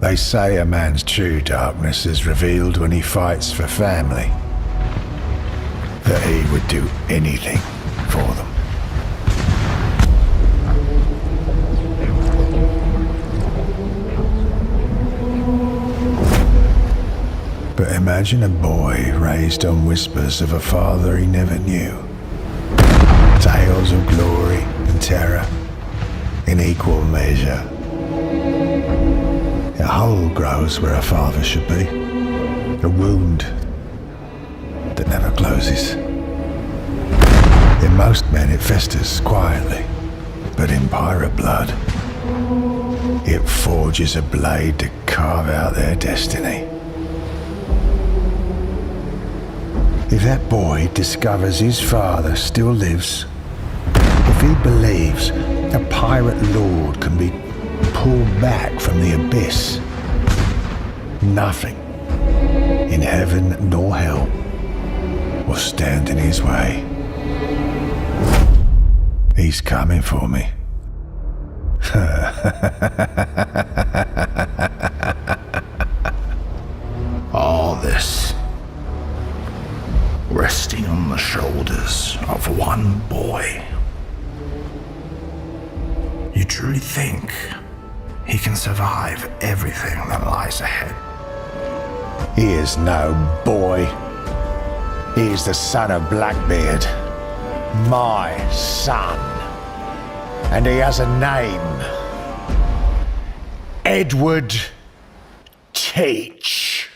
They say a man's true darkness is revealed when he fights for family. That he would do anything for them. But imagine a boy raised on whispers of a father he never knew. Tales of glory and terror in equal measure. A hole grows where a father should be. A wound that never closes. In most men it festers quietly, but in pirate blood, it forges a blade to carve out their destiny. If that boy discovers his father still lives, if he believes a pirate lord can be pulled back from the abyss, nothing in heaven nor hell will stand in his way. He's coming for me. All this resting on the shoulders of one boy. You truly think he can survive everything that lies ahead? He is no boy. He is the son of Blackbeard. My son. And he has a name. Edward Teach.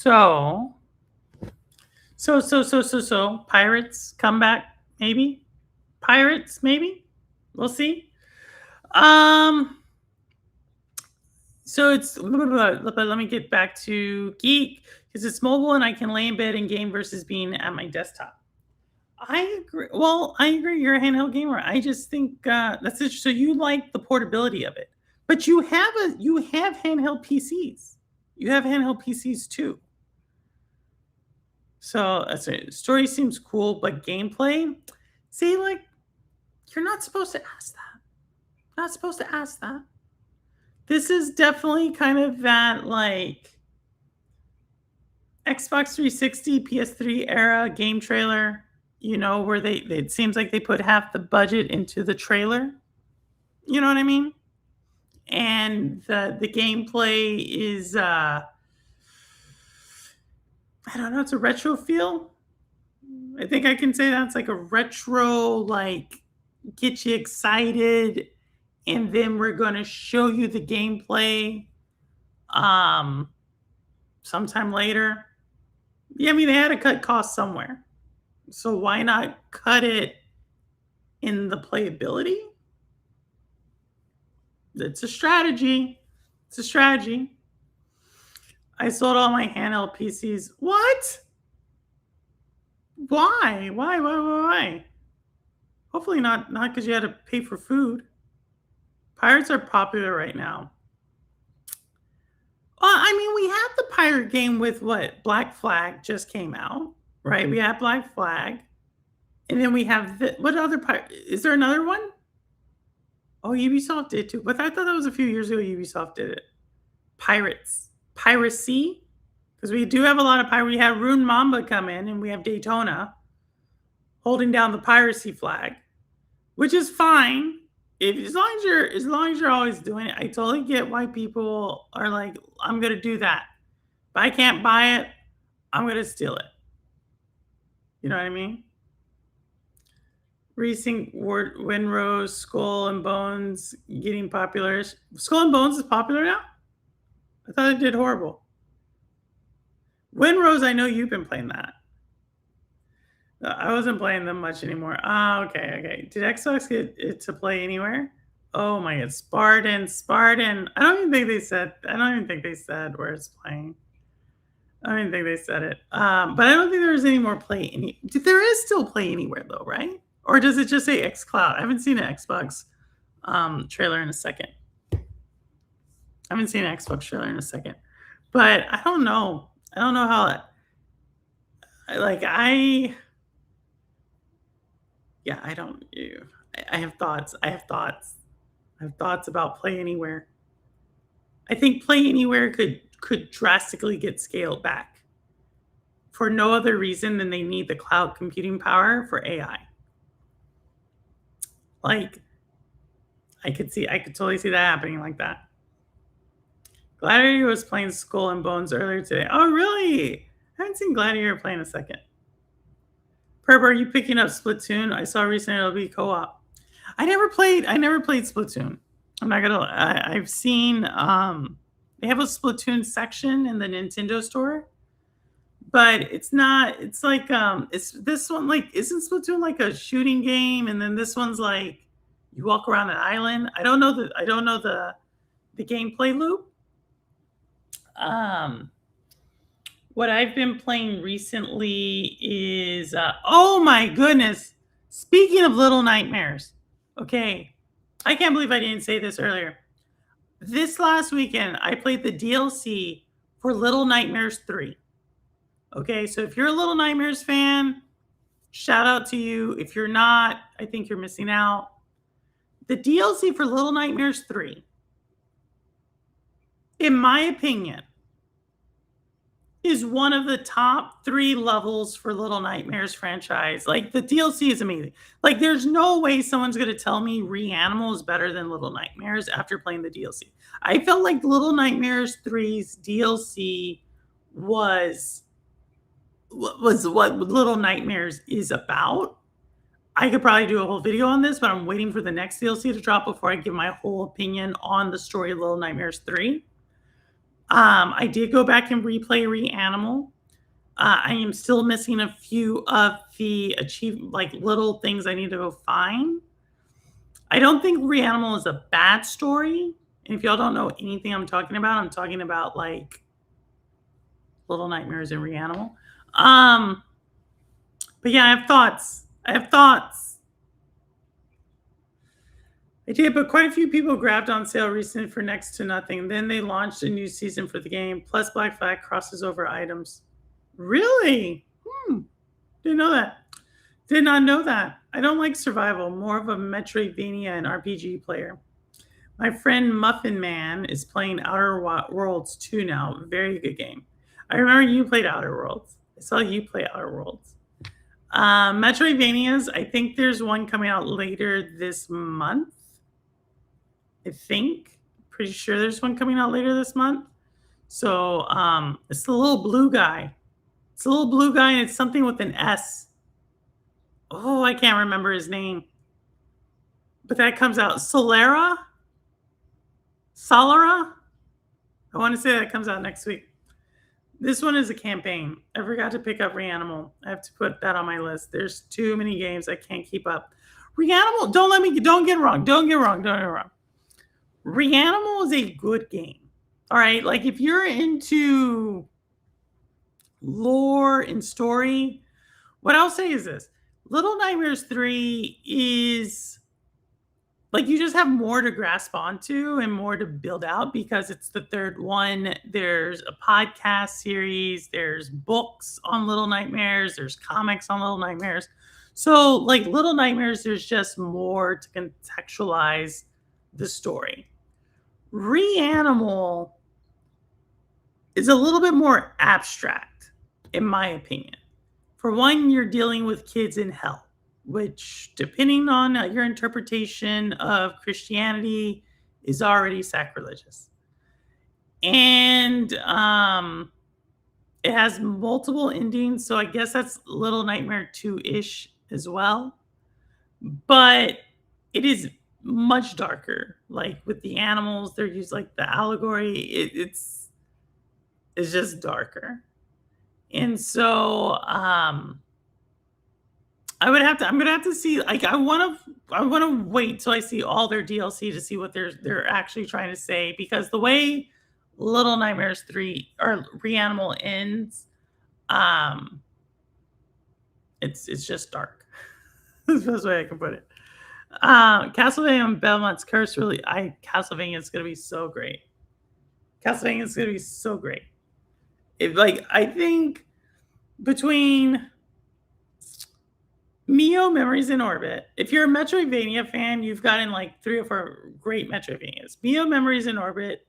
So, pirates come back, maybe. Pirates, maybe. We'll see. Um, so it's but let me get back to geek because it's mobile and I can lay in bed and game versus being at my desktop. I agree. Well, I agree. You're a handheld gamer. I just think that's it. So you like the portability of it, but you have handheld PCs. You have handheld PCs too. So that's it. Story seems cool, but gameplay. See, like you're not supposed to ask that. Not supposed to ask that. This is definitely kind of that like Xbox 360, PS3 era game trailer, where it seems like they put half the budget into the trailer. You know what I mean? And the gameplay is I don't know, it's a retro feel. I think I can say that's like a retro like get you excited and then we're going to show you the gameplay um sometime later. Yeah, I mean they had to cut costs somewhere. So why not cut it in the playability? It's a strategy. It's a strategy. I sold all my handheld PCs. What? Why? Why? Hopefully not because you had to pay for food. Pirates are popular right now. I mean, we had the pirate game with what? Black Flag just came out, right? We had Black Flag. And then we have what other pirate? Is there another one? Oh, Ubisoft did too. But I thought that was a few years ago Ubisoft did it. Piracy. Because we do have a lot of pirate. We have Rune Mamba come in and we have Daytona holding down the piracy flag, which is fine. As long as you're always doing it, I totally get why people are like, I'm gonna do that. If I can't buy it, I'm gonna steal it. You know what I mean? Recent Winrose, Skull and Bones getting popular. Skull and Bones is popular now? I thought it did horrible. Winrose, I know you've been playing that. I wasn't playing them much anymore. Okay. Did Xbox get it to play anywhere? Oh my god, Spartan. I don't even think they said where it's playing. I don't even think they said it. But I don't think there's any more play. There is still Play Anywhere though, right? Or does it just say xCloud? I haven't seen an Xbox trailer in a second. But I don't know. I don't know how. I don't. I have thoughts. I have thoughts about Play Anywhere. I think Play Anywhere could drastically get scaled back for no other reason than they need the cloud computing power for AI. Like, I could totally see that happening like that. Gladiator was playing Skull and Bones earlier today. Oh, really? I haven't seen Gladiator play in a second. Perp, are you picking up Splatoon? I saw recently it'll be co-op. I never played Splatoon. I'm not gonna. I've seen they have a Splatoon section in the Nintendo store, but it's not. It's like it's this one. Like, isn't Splatoon like a shooting game? And then this one's like you walk around an island. I don't know the gameplay loop. What I've been playing recently is oh my goodness. Speaking of Little Nightmares, okay, I can't believe I didn't say this earlier. This last weekend, I played the DLC for Little Nightmares 3. Okay, so if you're a Little Nightmares fan, shout out to you. If you're not, I think you're missing out. The DLC for Little Nightmares 3, in my opinion, is one of the top 3 levels for Little Nightmares franchise. Like, the DLC is amazing. Like, there's no way someone's going to tell me Reanimal is better than Little Nightmares after playing the DLC. I felt like Little Nightmares 3's DLC was what Little Nightmares is about. I could probably do a whole video on this, but I'm waiting for the next DLC to drop before I give my whole opinion on the story of Little Nightmares 3. I did go back and replay Reanimal. I am still missing a few of the like little things I need to go find. I don't think Reanimal is a bad story. And if y'all don't know anything I'm talking about like Little Nightmares and Reanimal. But yeah, I have thoughts. I did, but quite a few people grabbed on sale recently for next to nothing. Then they launched a new season for the game, plus Black Flag crosses over items. Really? Didn't know that. Did not know that. I don't like survival, more of a Metroidvania and RPG player. My friend Muffin Man is playing Outer Worlds 2 now. Very good game. I remember you played Outer Worlds. I saw you play Outer Worlds. Metroidvanias, I think there's one coming out later this month. I think. Pretty sure there's one coming out later this month. So it's the little blue guy. It's a little blue guy, and it's something with an S. Oh, I can't remember his name. But that comes out. Solara? I want to say that comes out next week. This one is a campaign. I forgot to pick up Reanimal. I have to put that on my list. There's too many games I can't keep up. Reanimal, don't get wrong. Reanimal is a good game. All right. Like if you're into lore and story, what I'll say is this. Little Nightmares 3 is like you just have more to grasp onto and more to build out because it's the third one. There's a podcast series, there's books on Little Nightmares, there's comics on Little Nightmares. So, like Little Nightmares, there's just more to contextualize the story. Reanimal is a little bit more abstract, in my opinion. For one, you're dealing with kids in hell, which, depending on your interpretation of Christianity, is already sacrilegious. And it has multiple endings, so I guess that's Little Nightmare 2-ish as well. But it is much darker. Like with the animals, they're used like the allegory. It's just darker. And so I'm gonna have to see, like I wanna wait till I see all their DLC to see what they're actually trying to say, because the way Little Nightmares 3 or Reanimal ends, it's just dark. That's the best way I can put it. Castlevania and Belmont's Curse Castlevania is gonna be so great. Castlevania is gonna be so great. I think between Mio, Memories in Orbit, if you're a Metroidvania fan, you've gotten like 3 or 4 great Metroidvanias. Mio, Memories in Orbit,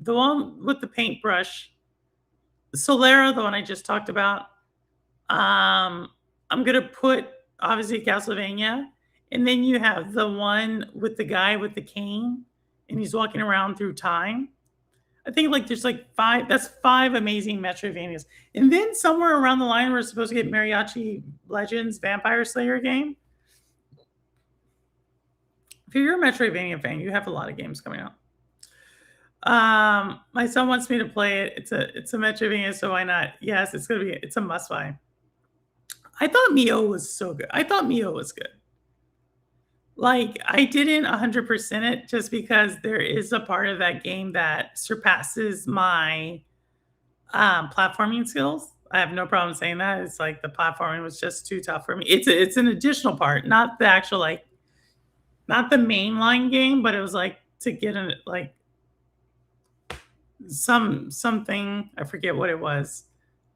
the one with the paintbrush, Solara, the one I just talked about. I'm gonna put obviously Castlevania, and then you have the one with the guy with the cane, and he's walking around through time. I think like there's like 5. That's 5 amazing Metroidvanias, and then somewhere around the line we're supposed to get Mariachi Legends Vampire Slayer game. If you're a Metroidvania fan, you have a lot of games coming out. My son wants me to play it. It's a Metroidvania, so why not? Yes, it's a must buy. I thought Mio was so good. I thought Mio was good. Like I didn't 100% it just because there is a part of that game that surpasses my platforming skills. I have no problem saying that. It's like the platforming was just too tough for me. It's an additional part, not the actual not the mainline game, but it was like to get in like something, I forget what it was,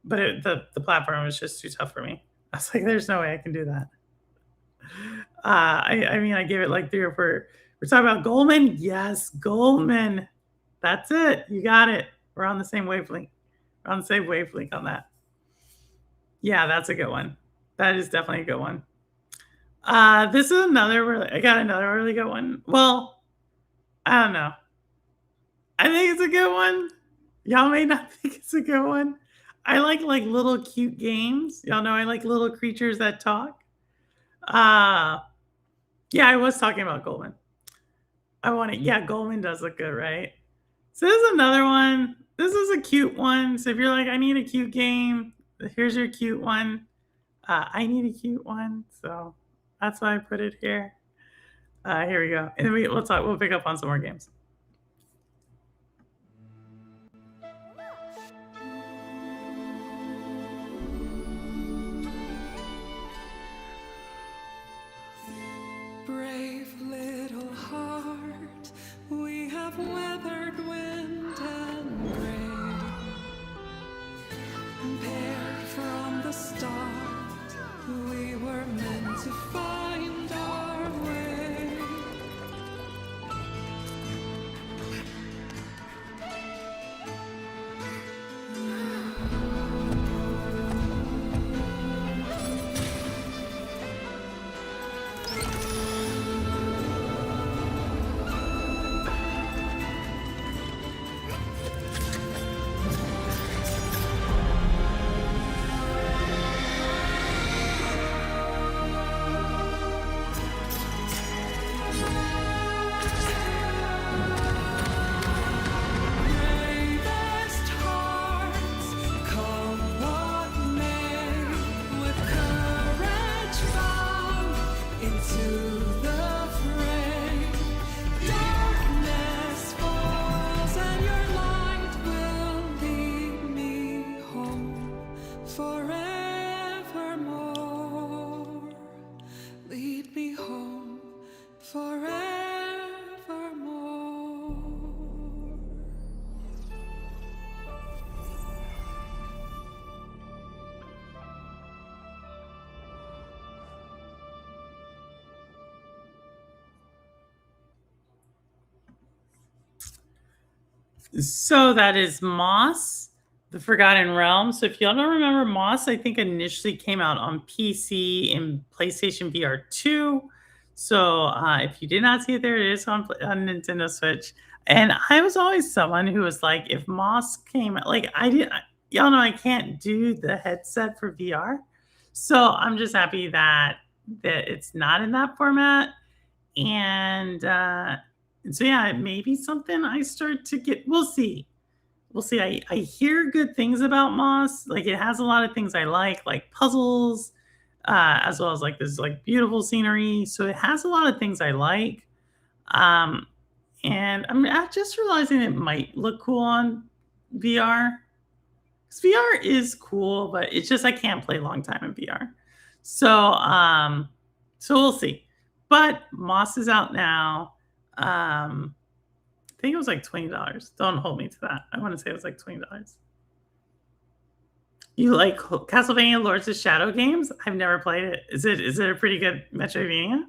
but the platform was just too tough for me. I was like, there's no way I can do that. I mean, I gave it like 3 or 4. We're talking about Goldman. Yes, Goldman. That's it. You got it. We're on the same wavelength. We're on the same wavelength on that. Yeah, that's a good one. That is definitely a good one. This is I got another really good one. Well, I don't know. I think it's a good one. Y'all may not think it's a good one. I like little cute games. Y'all know I like little creatures that talk. Yeah, I was talking about Goldman. Yeah, Goldman does look good, right? So this is another one this is a cute one. So if you're like, I need a cute game, here's your cute one. I need a cute one, so that's why I put it here. Here we go, and then we'll talk. We'll pick up on some more games. Brave little heart, we have weathered wind and rain. Paired from the start, we were meant to find our way. Bravest hearts, come what may, with courage bound into the fray. Darkness falls and your light will lead me home forevermore. Lead me home forevermore. So that is Moss, The Forgotten Realm. So if y'all don't remember, Moss, I think initially came out on PC and PlayStation VR 2. So if you did not see it there, it is on Nintendo Switch. And I was always someone who was like, if Moss came, like y'all know I can't do the headset for VR. So I'm just happy that it's not in that format. And so yeah, it may be something I start to get. We'll see. We'll see. I hear good things about Moss. Like it has a lot of things I like puzzles, as well as like this like beautiful scenery. So it has a lot of things I like. And I'm just realizing it might look cool on VR. Because VR is cool, but it's just I can't play a long time in VR. So so we'll see. But Moss is out now. I think it was like $20. Don't hold me to that. I want to say it was like $20. You like Castlevania Lords of Shadow games? I've never played it. Is it a pretty good Metroidvania?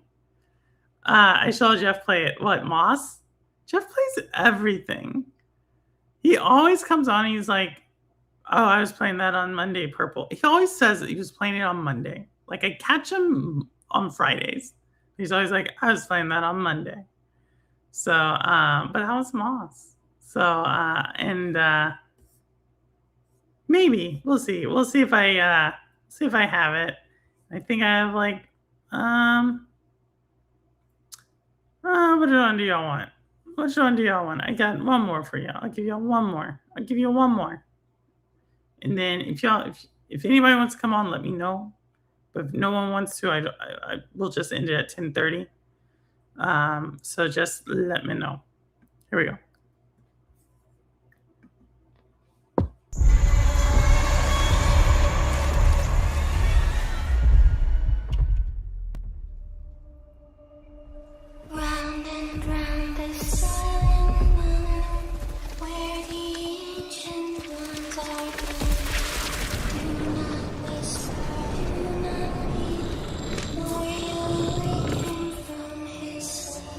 I saw Jeff play it. What, Moss? Jeff plays everything. He always comes on and he's like, oh, I was playing that on Monday, Purple. He always says that he was playing it on Monday. Like I catch him on Fridays. He's always like, I was playing that on Monday. So, but how was Moss? So, and maybe we'll see. We'll see if I have it. I think I have like, what one do y'all want? Which one do y'all want? I got one more for y'all. I'll give y'all one more. And then if anybody wants to come on, let me know. But if no one wants to, I will just end it at 10:30. So just let me know. Here we go. Round and round the silent moon, where the ancient ones are born. Do not whisper, do not weep, nor you awaken from his sleep.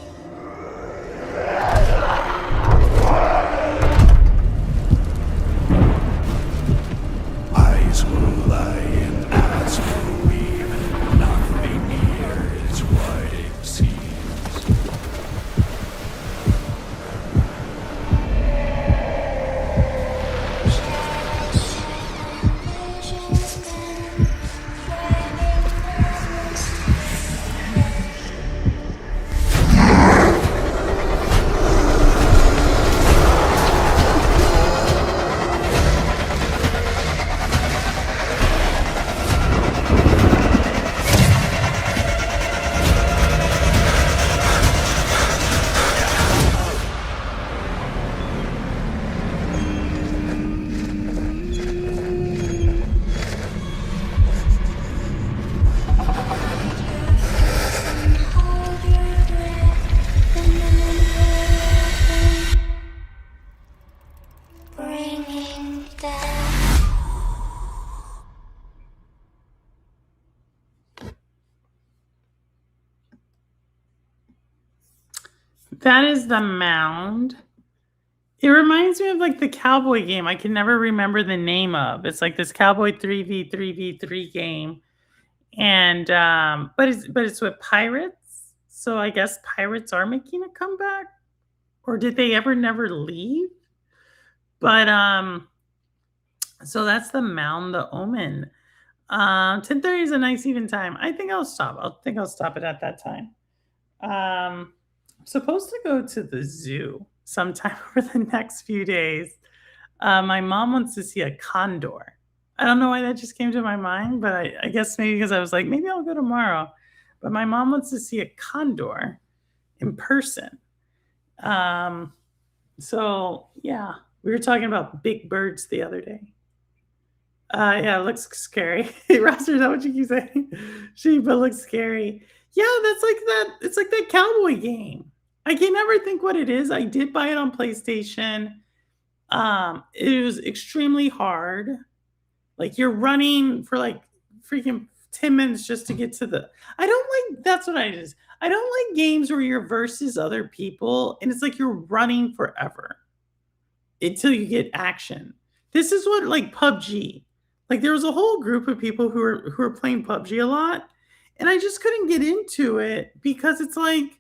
bringing death. That is The Mound. It reminds me of like the cowboy game I can never remember the name of. It's like this cowboy 3v3v3 game. And but it's with pirates. So I guess pirates are making a comeback. Or did they ever never leave? But so that's The Mound, The Omen. 10:30 is a nice even time. I think I'll stop. I'll stop it at that time. I'm supposed to go to the zoo sometime over the next few days. My mom wants to see a condor. I don't know why that just came to my mind, but I guess maybe because I was like, maybe I'll go tomorrow. But my mom wants to see a condor in person. Um, so yeah, we were talking about big birds the other day. Yeah, it looks scary. Roster, is that what you keep saying? Sheba looks scary. Yeah, that's like that. It's like that cowboy game. I can never think what it is. I did buy it on PlayStation. It was extremely hard. Like you're running for like freaking 10 minutes just to get to the. I don't like. That's what I just. I don't like games where you're versus other people and it's like you're running forever until you get action. This is what like PUBG. Like there was a whole group of people who were playing PUBG a lot, and I just couldn't get into it because it's like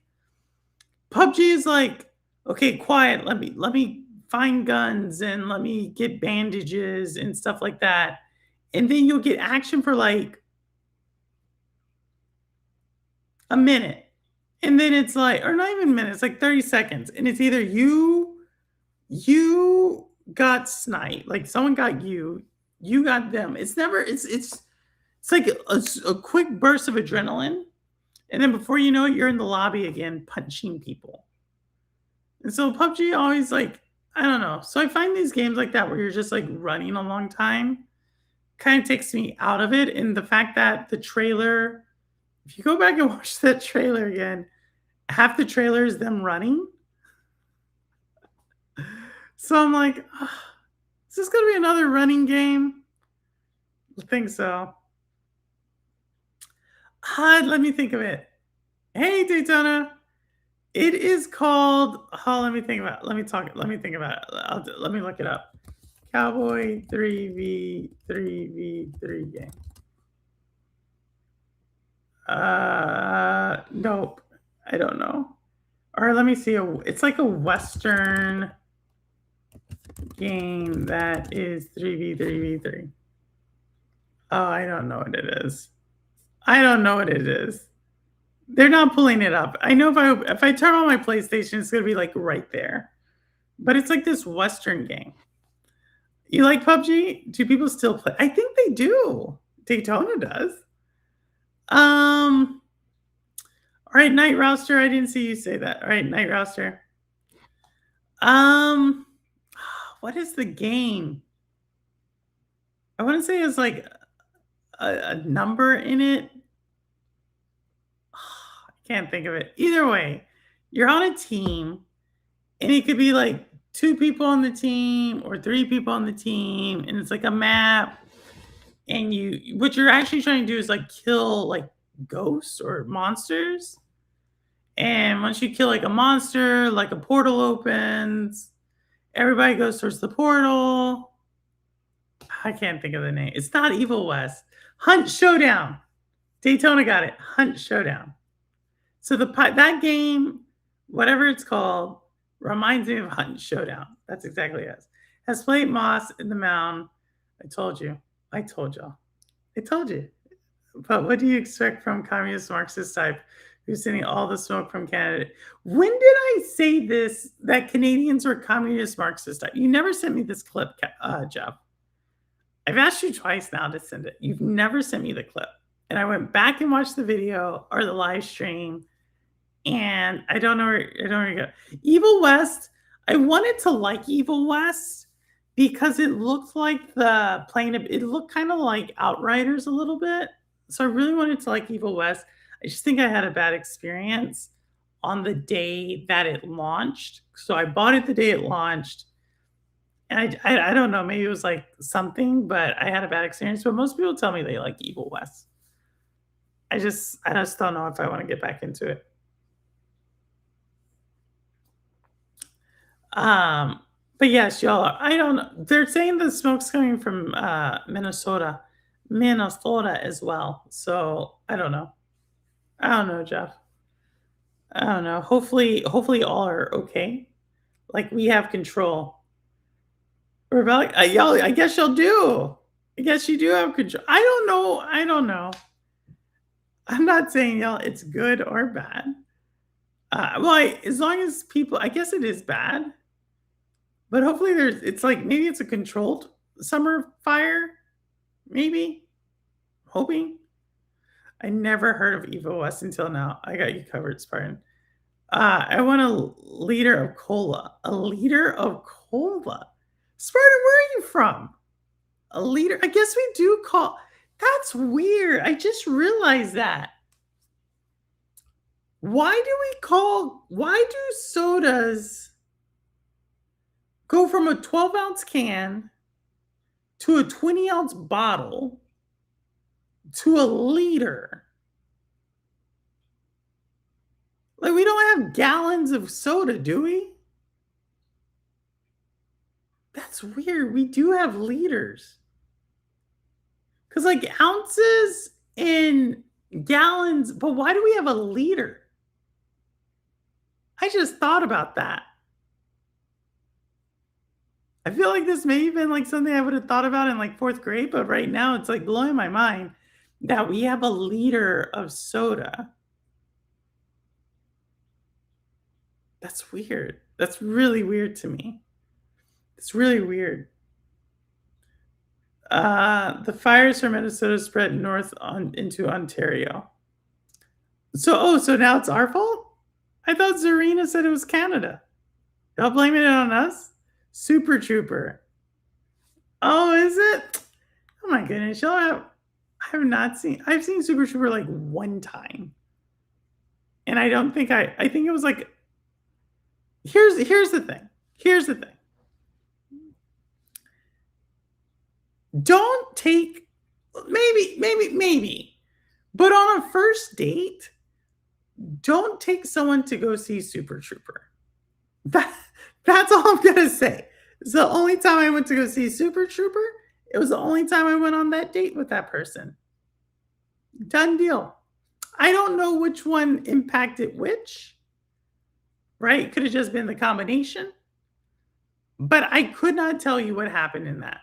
PUBG is like, okay, quiet. Let me find guns and let me get bandages and stuff like that, and then you'll get action for like a minute, and then it's like, or not even a minute, it's like 30 seconds, and it's either you got sniped, like someone got you, you got them. It's never it's like a quick burst of adrenaline, and then before you know it, you're in the lobby again punching people. And so PUBG always like, I don't know. So I find these games like that where you're just like running a long time kind of takes me out of it. And the fact that the trailer, if you go back and watch that trailer again, half the trailer is them running. So I'm like, "Ugh, is this going to be another running game? I think so. Let me think of it. Hey, Daytona. It is called, oh, let me think about it. Let me think about it. Let me look it up. Cowboy 3v3v3 game. Nope. I don't know. Or let me see. It's like a Western game that is 3v3v3. Oh, I don't know what it is. I don't know what it is. They're not pulling it up. I know if I turn on my PlayStation, it's gonna be like right there. But it's like this Western game. You like PUBG? Do people still play? I think they do. Daytona does. All right, Night Roster. I didn't see you say that. All right, Night Roster. What is the game? I want to say it's like a number in it. I can't think of it. Either way, you're on a team, and it could be like 2 people on the team or 3 people on the team, and it's like a map. And what you're actually trying to do is like kill like ghosts or monsters. And once you kill like a monster, like a portal opens, everybody goes towards the portal. I can't think of the name. It's not Evil West. Hunt Showdown. Daytona got it. Hunt Showdown. So that game, whatever it's called, reminds me of Hunt Showdown. That's exactly it. Has played Moss in the Mound. I told you. I told y'all. I told you. But what do you expect from communist Marxist type who's sending all the smoke from Canada? When did I say this, that Canadians were communist Marxist type? You never sent me this clip, Jeff. I've asked you twice now to send it. You've never sent me the clip. And I went back and watched the video or the live stream, and I don't know where to go. Evil West, I wanted to like Evil West because it looked like it looked kind of like Outriders a little bit. So I really wanted to like Evil West. I just think I had a bad experience on the day that it launched. So I bought it the day it launched, And I don't know, maybe it was, like, something, but I had a bad experience, but most people tell me they like Evil West. I just don't know if I wanna get back into it. Um, but yes, y'all, I don't know. They're saying the smoke's coming from, Minnesota as well, so I don't know. I don't know, Jeff. I don't know. Hopefully all are okay. Like, we have control. Rebellion y'all, I guess y'all do. I guess you do have control. I don't know. I'm not saying, y'all, it's good or bad. As long as people I guess it is bad, but hopefully it's like, maybe it's a controlled summer fire, maybe? Hoping. I never heard of Evo West until now. I got you covered, Spartan. I want a liter of cola. A liter of cola? Spartan, where are you from? A liter? I guess we do call that's weird. I just realized that. Why do sodas go from a 12-ounce can to a 20-ounce bottle to a liter? Like, we don't have gallons of soda, do we? That's weird. We do have liters. Because, like, ounces and gallons, but why do we have a liter? I just thought about that. I feel like this may have been like something I would have thought about in like fourth grade, but right now it's like blowing my mind that we have a liter of soda. That's weird. That's really weird to me. It's really weird. The fires from Minnesota spread north into Ontario. So now it's our fault? I thought Zarina said it was Canada. Y'all blaming it on us? Super Trooper. Oh, is it? Oh my goodness. I've seen Super Trooper like one time. And I don't think I think it was like, here's the thing. Here's the thing. Don't take maybe, but on a first date, don't take someone to go see Super Trooper. That's all I'm gonna say. It's the only time I went to go see Super Trooper. It was the only time I went on that date with that person. Done deal. I don't know which one impacted which, right? Could have just been the combination. But I could not tell you what happened in that.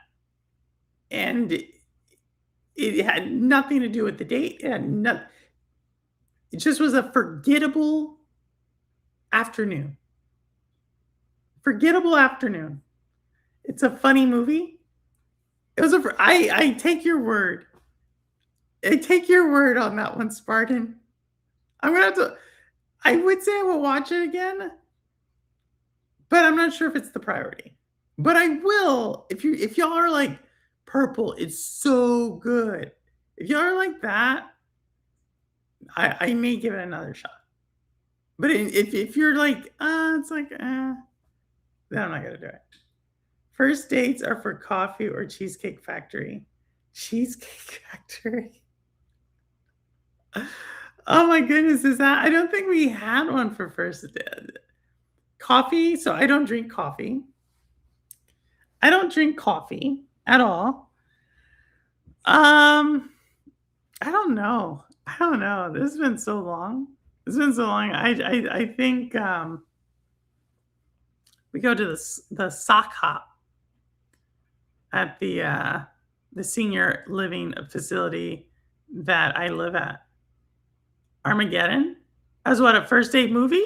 And it had nothing to do with the date. It just was a forgettable afternoon. Forgettable afternoon. It's a funny movie. I take your word. I take your word on that one, Spartan. I'm gonna have to. I would say I will watch it again, but I'm not sure if it's the priority. But I will if y'all are like Purple. It's so good. If y'all are like that, I may give it another shot. But if you're like, it's like, then I'm not gonna do it. First dates are for coffee or Cheesecake Factory. Cheesecake Factory. Oh my goodness, is that? I don't think we had one for first coffee. So I don't drink coffee. I don't drink coffee at all. I don't know. I don't know. This has been so long. It's been so long. I think we go to the sock hop at the senior living facility that I live at. Armageddon? As what, a first date movie?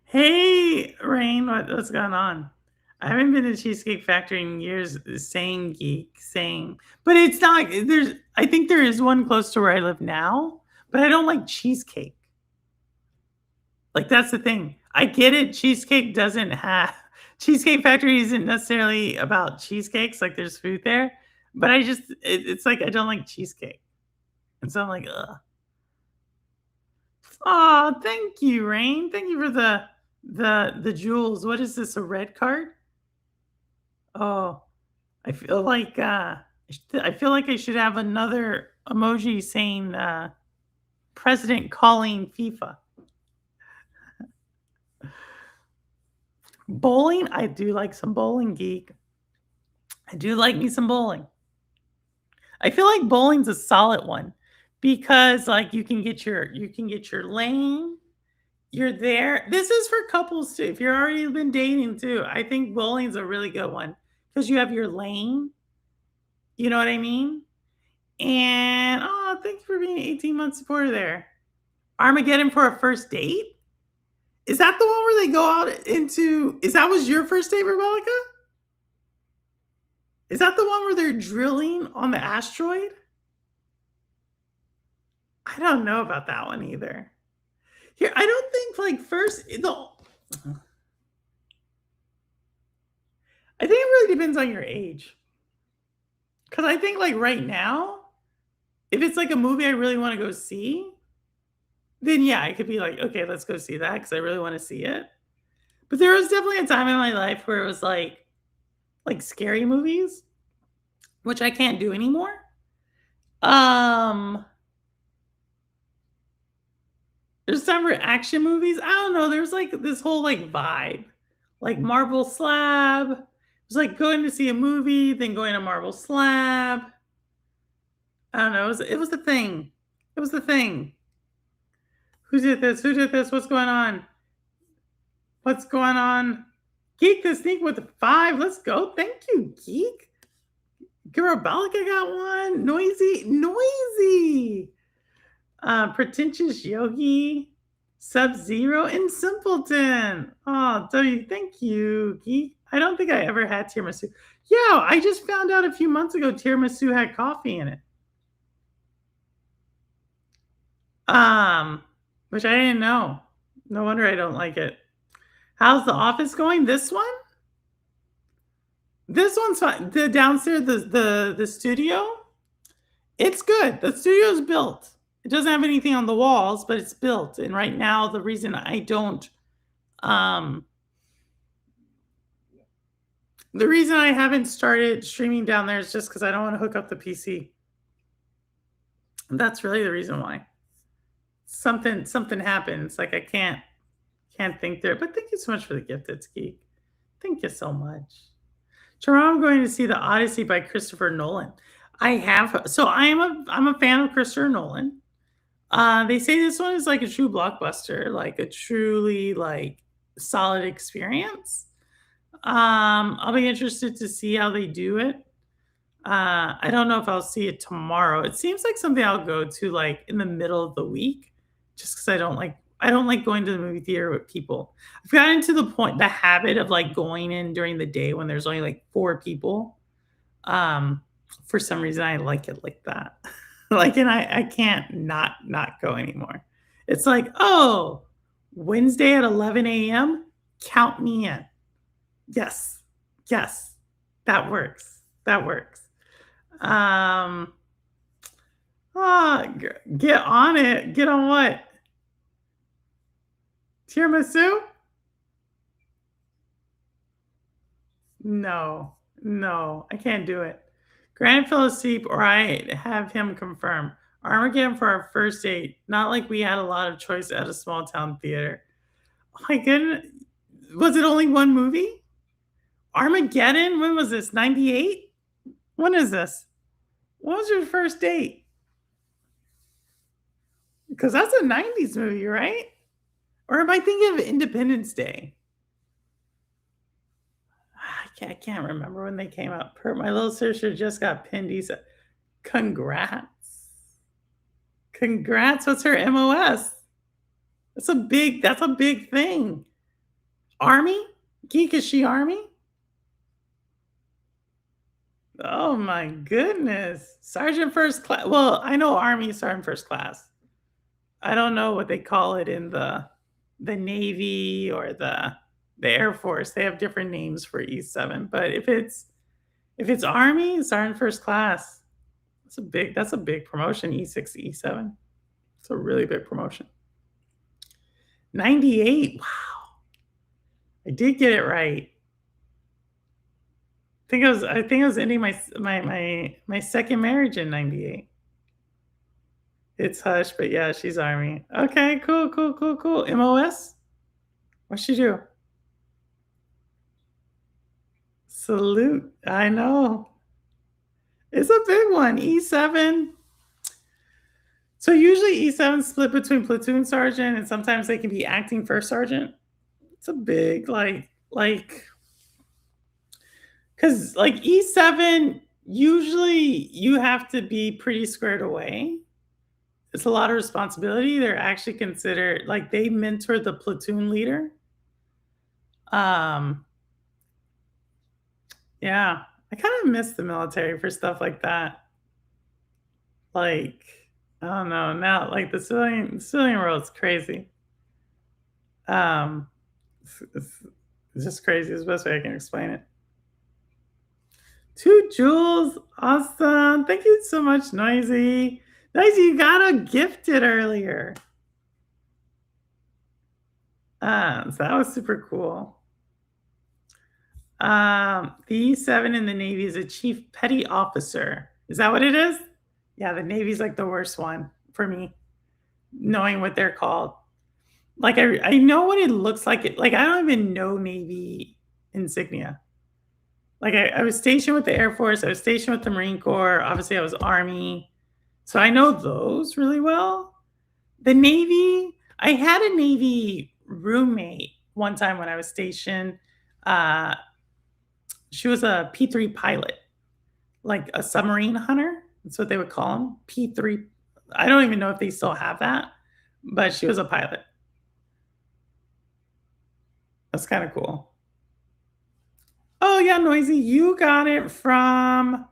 Hey, Rain, what's going on? I haven't been to Cheesecake Factory in years. Same geek, same. But it's not, I think there is one close to where I live now, but I don't like cheesecake. Like, that's the thing. I get it. Cheesecake Factory isn't necessarily about cheesecakes. Like, there's food there. But it's like, I don't like cheesecake. And so I'm like, ugh. Oh, thank you, Rain. Thank you for the jewels. What is this? A red card? Oh, I feel like I feel like I should have another emoji saying president calling FIFA. Bowling, I do like some bowling, geek. I do like me some bowling. I feel like bowling's a solid one because like you can get your lane. You're there. This is for couples too. If you're already been dating too, I think bowling's a really good one because you have your lane. You know what I mean? And oh, thank you for being 18 month supporter there. Armageddon for a first date? Is that the one where they go out into? Is that was your first date, Rebecca? Is that the one where they're drilling on the asteroid? I don't know about that one either. Here, I don't think like first the I think it really depends on your age. Cause I think like right now, if it's like a movie I really want to go see, then yeah, I could be like, okay, let's go see that because I really want to see it. But there was definitely a time in my life where it was like scary movies, which I can't do anymore. Um, there's time for action movies. I don't know. There's like this whole like vibe, like Marble Slab. It was like going to see a movie, then going to Marble Slab. I don't know. It was the thing. It was the thing. Who did this? Who did this? What's going on? What's going on? Geek the Sneak with the 5. Let's go. Thank you, Geek. Garabalica got one. Noisy. Pretentious Yogi, Sub Zero, and Simpleton. Oh, W, thank you, Geek. I don't think I ever had tiramisu. Yeah, I just found out a few months ago tiramisu had coffee in it. Which I didn't know. No wonder I don't like it. How's the office going? This one? This one's fine. The downstairs, the studio, it's good. The studio's built. It doesn't have anything on the walls, but it's built. And right now, the reason I don't, um, the reason I haven't started streaming down there is just because I don't want to hook up the PC. That's really the reason why. Something happens. Like I can't think there. But thank you so much for the gift, it's geek. Thank you so much. Tomorrow I'm going to see The Odyssey by Christopher Nolan. I'm a fan of Christopher Nolan. They say this one is like a true blockbuster, like a truly like solid experience. I'll be interested to see how they do it. I don't know if I'll see it tomorrow. It seems like something I'll go to like in the middle of the week, just because I don't like going to the movie theater with people. I've gotten to the habit of like going in during the day when there's only like 4 people. For some reason, I like it like that. Like, and I can't not go anymore. It's like, oh, Wednesday at 11 a.m. Count me in. Yes, yes, that works. That works. Um, get on it. Get on what? Tiramisu? No, I can't do it. Grant fell asleep, or I have him confirm. Armageddon for our first date. Not like we had a lot of choice at a small town theater. Oh my goodness. Was it only one movie? Armageddon? When was this? 98? When is this? When was your first date? Because that's a 90s movie, right? Or am I thinking of Independence Day? I can't remember when they came out. My little sister just got pinned. He said, congrats. Congrats. What's her MOS? That's a big thing. Army? Geek, is she Army? Oh my goodness. Sergeant First Class. Well, I know Army Sergeant First Class. I don't know what they call it in the Navy or the Air Force. They have different names for E7. But if it's Army, Sergeant First Class, that's a big promotion, E6, E7. It's a really big promotion. 98. Wow. I did get it right. I think I was ending my second marriage in 98. It's Hush, but yeah, she's Army. Okay, cool, cool, cool, cool. MOS? What'd she do? Salute. I know. It's a big one. E7. So usually E7 split between platoon sergeant and sometimes they can be acting first sergeant. It's a big because like E7 usually you have to be pretty squared away. It's a lot of responsibility. They're actually considered like they mentor the platoon leader. Um yeah, I kind of miss the military for stuff like that. Like I don't know, now like the civilian world's crazy. Um it's just crazy is the best way I can explain it. 2 Jules, awesome. Thank you so much, Noisy. Noisy, you got a gifted earlier. So that was super cool. The E7 in the Navy is a chief petty officer. Is that what it is? Yeah, the Navy's like the worst one for me, knowing what they're called. Like I know what it looks like. Like I don't even know Navy insignia. Like I was stationed with the Air Force, I was stationed with the Marine Corps, obviously I was Army. So I know those really well. The Navy, I had a Navy roommate one time when I was stationed. Uh, she was a P3 pilot, like a submarine hunter. That's what they would call them. P3. I don't even know if they still have that, but she was a pilot. That's kind of cool. Oh yeah, Noisy, you got it from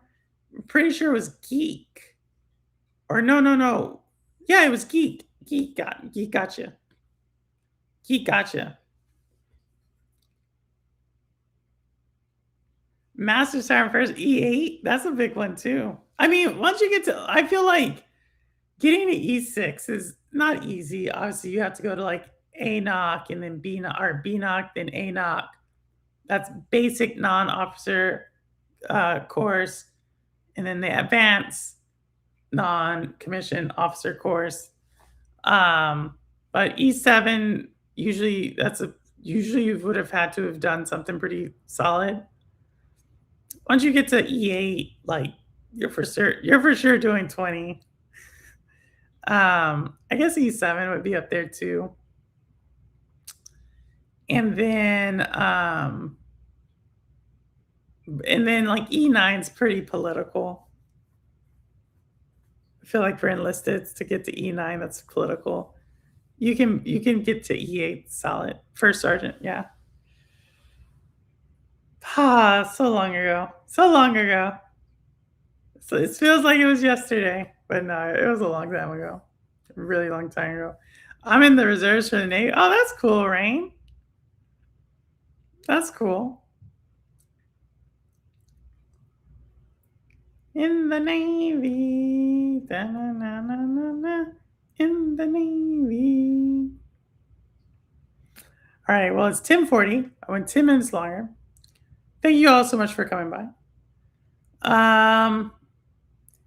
pretty sure it was Geek. Or no. Yeah, it was Geek. Geek gotcha. Geek gotcha. Master Sergeant first E8. That's a big one too. I mean, once you get to, I feel like getting to E6 is not easy. Obviously, you have to go to like ANOC and then BNOC or BNOC, then ANOC. That's basic non-officer course, and then the advanced non-commissioned officer course. But E7 usually usually you would have had to have done something pretty solid. Once you get to E8, like you're for sure doing 20. I guess E7 would be up there too. And then like E9 is pretty political. I feel like for enlisted to get to E9, that's political. You can get to E8 solid. First sergeant, yeah. Ah, so long ago. So long ago. So it feels like it was yesterday, but no, it was a long time ago. A really long time ago. I'm in the reserves for the Navy. Oh, that's cool, Rain. That's cool. In the Navy. Da-na-na-na-na-na. In the Navy. All right, well, it's 10:40. I went 10 minutes longer. Thank you all so much for coming by.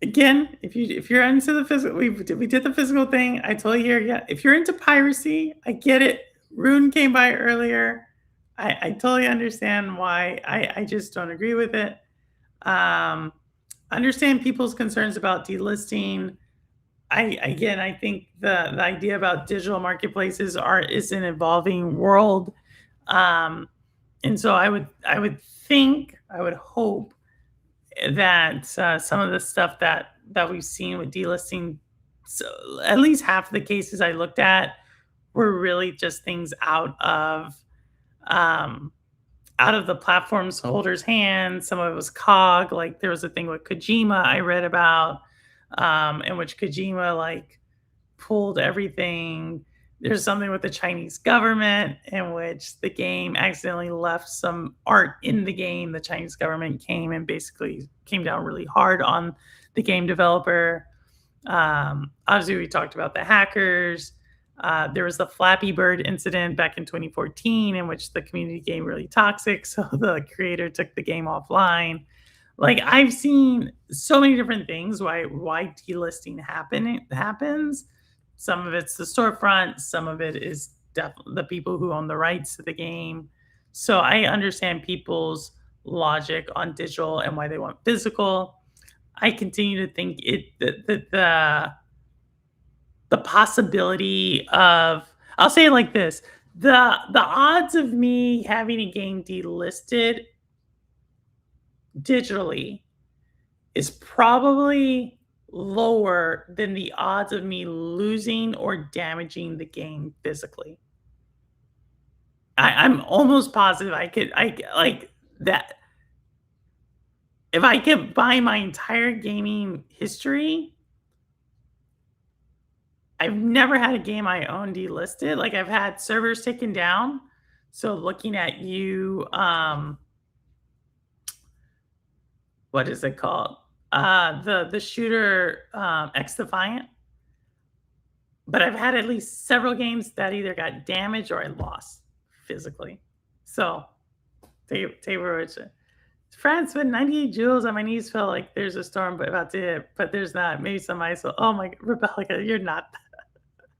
Again, if you're into the physical, we did the physical thing. I told you here, yeah. If you're into piracy, I get it. Rune came by earlier. I totally understand why. I just don't agree with it. Understand people's concerns about delisting. I think the idea about digital marketplaces is an evolving world. And so I would hope that some of the stuff that we've seen with delisting, so at least half of the cases I looked at were really just things out of the platform's holders' hands. Some of it was COG. Like there was a thing with Kojima I read about, in which Kojima like pulled everything. There's something with the Chinese government in which the game accidentally left some art in the game. The Chinese government came and basically came down really hard on the game developer. Obviously, we talked about the hackers. There was the Flappy Bird incident back in 2014 in which the community became really toxic, so the creator took the game offline. Like, I've seen so many different things why delisting happens. Some of it's the storefront, some of it is definitely the people who own the rights to the game. So I understand people's logic on digital and why they want physical. I continue to think the possibility of, I'll say it like this, the odds of me having a game delisted digitally is probably lower than the odds of me losing or damaging the game physically. I'm almost positive like that. If I could buy my entire gaming history, I've never had a game I own delisted. Like, I've had servers taken down. So looking at you, what is it called? The shooter, X Defiant. But I've had at least several games that either got damaged or I lost physically. So Tabor, which France spent 98 joules on my knees. Felt like there's a storm, but there's not. Maybe some ice. Oh my, Rebecca, you're not.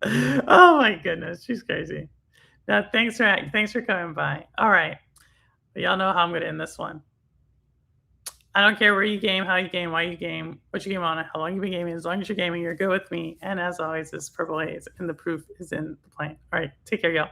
Oh my goodness, she's crazy. Now, thanks for coming by. All right, y'all know how I'm gonna end this one. I don't care where you game, how you game, why you game, what you game on, how long you've been gaming. As long as you're gaming, you're good with me. And as always, this is Purple Haze, and the proof is in the plane. All right, take care, y'all.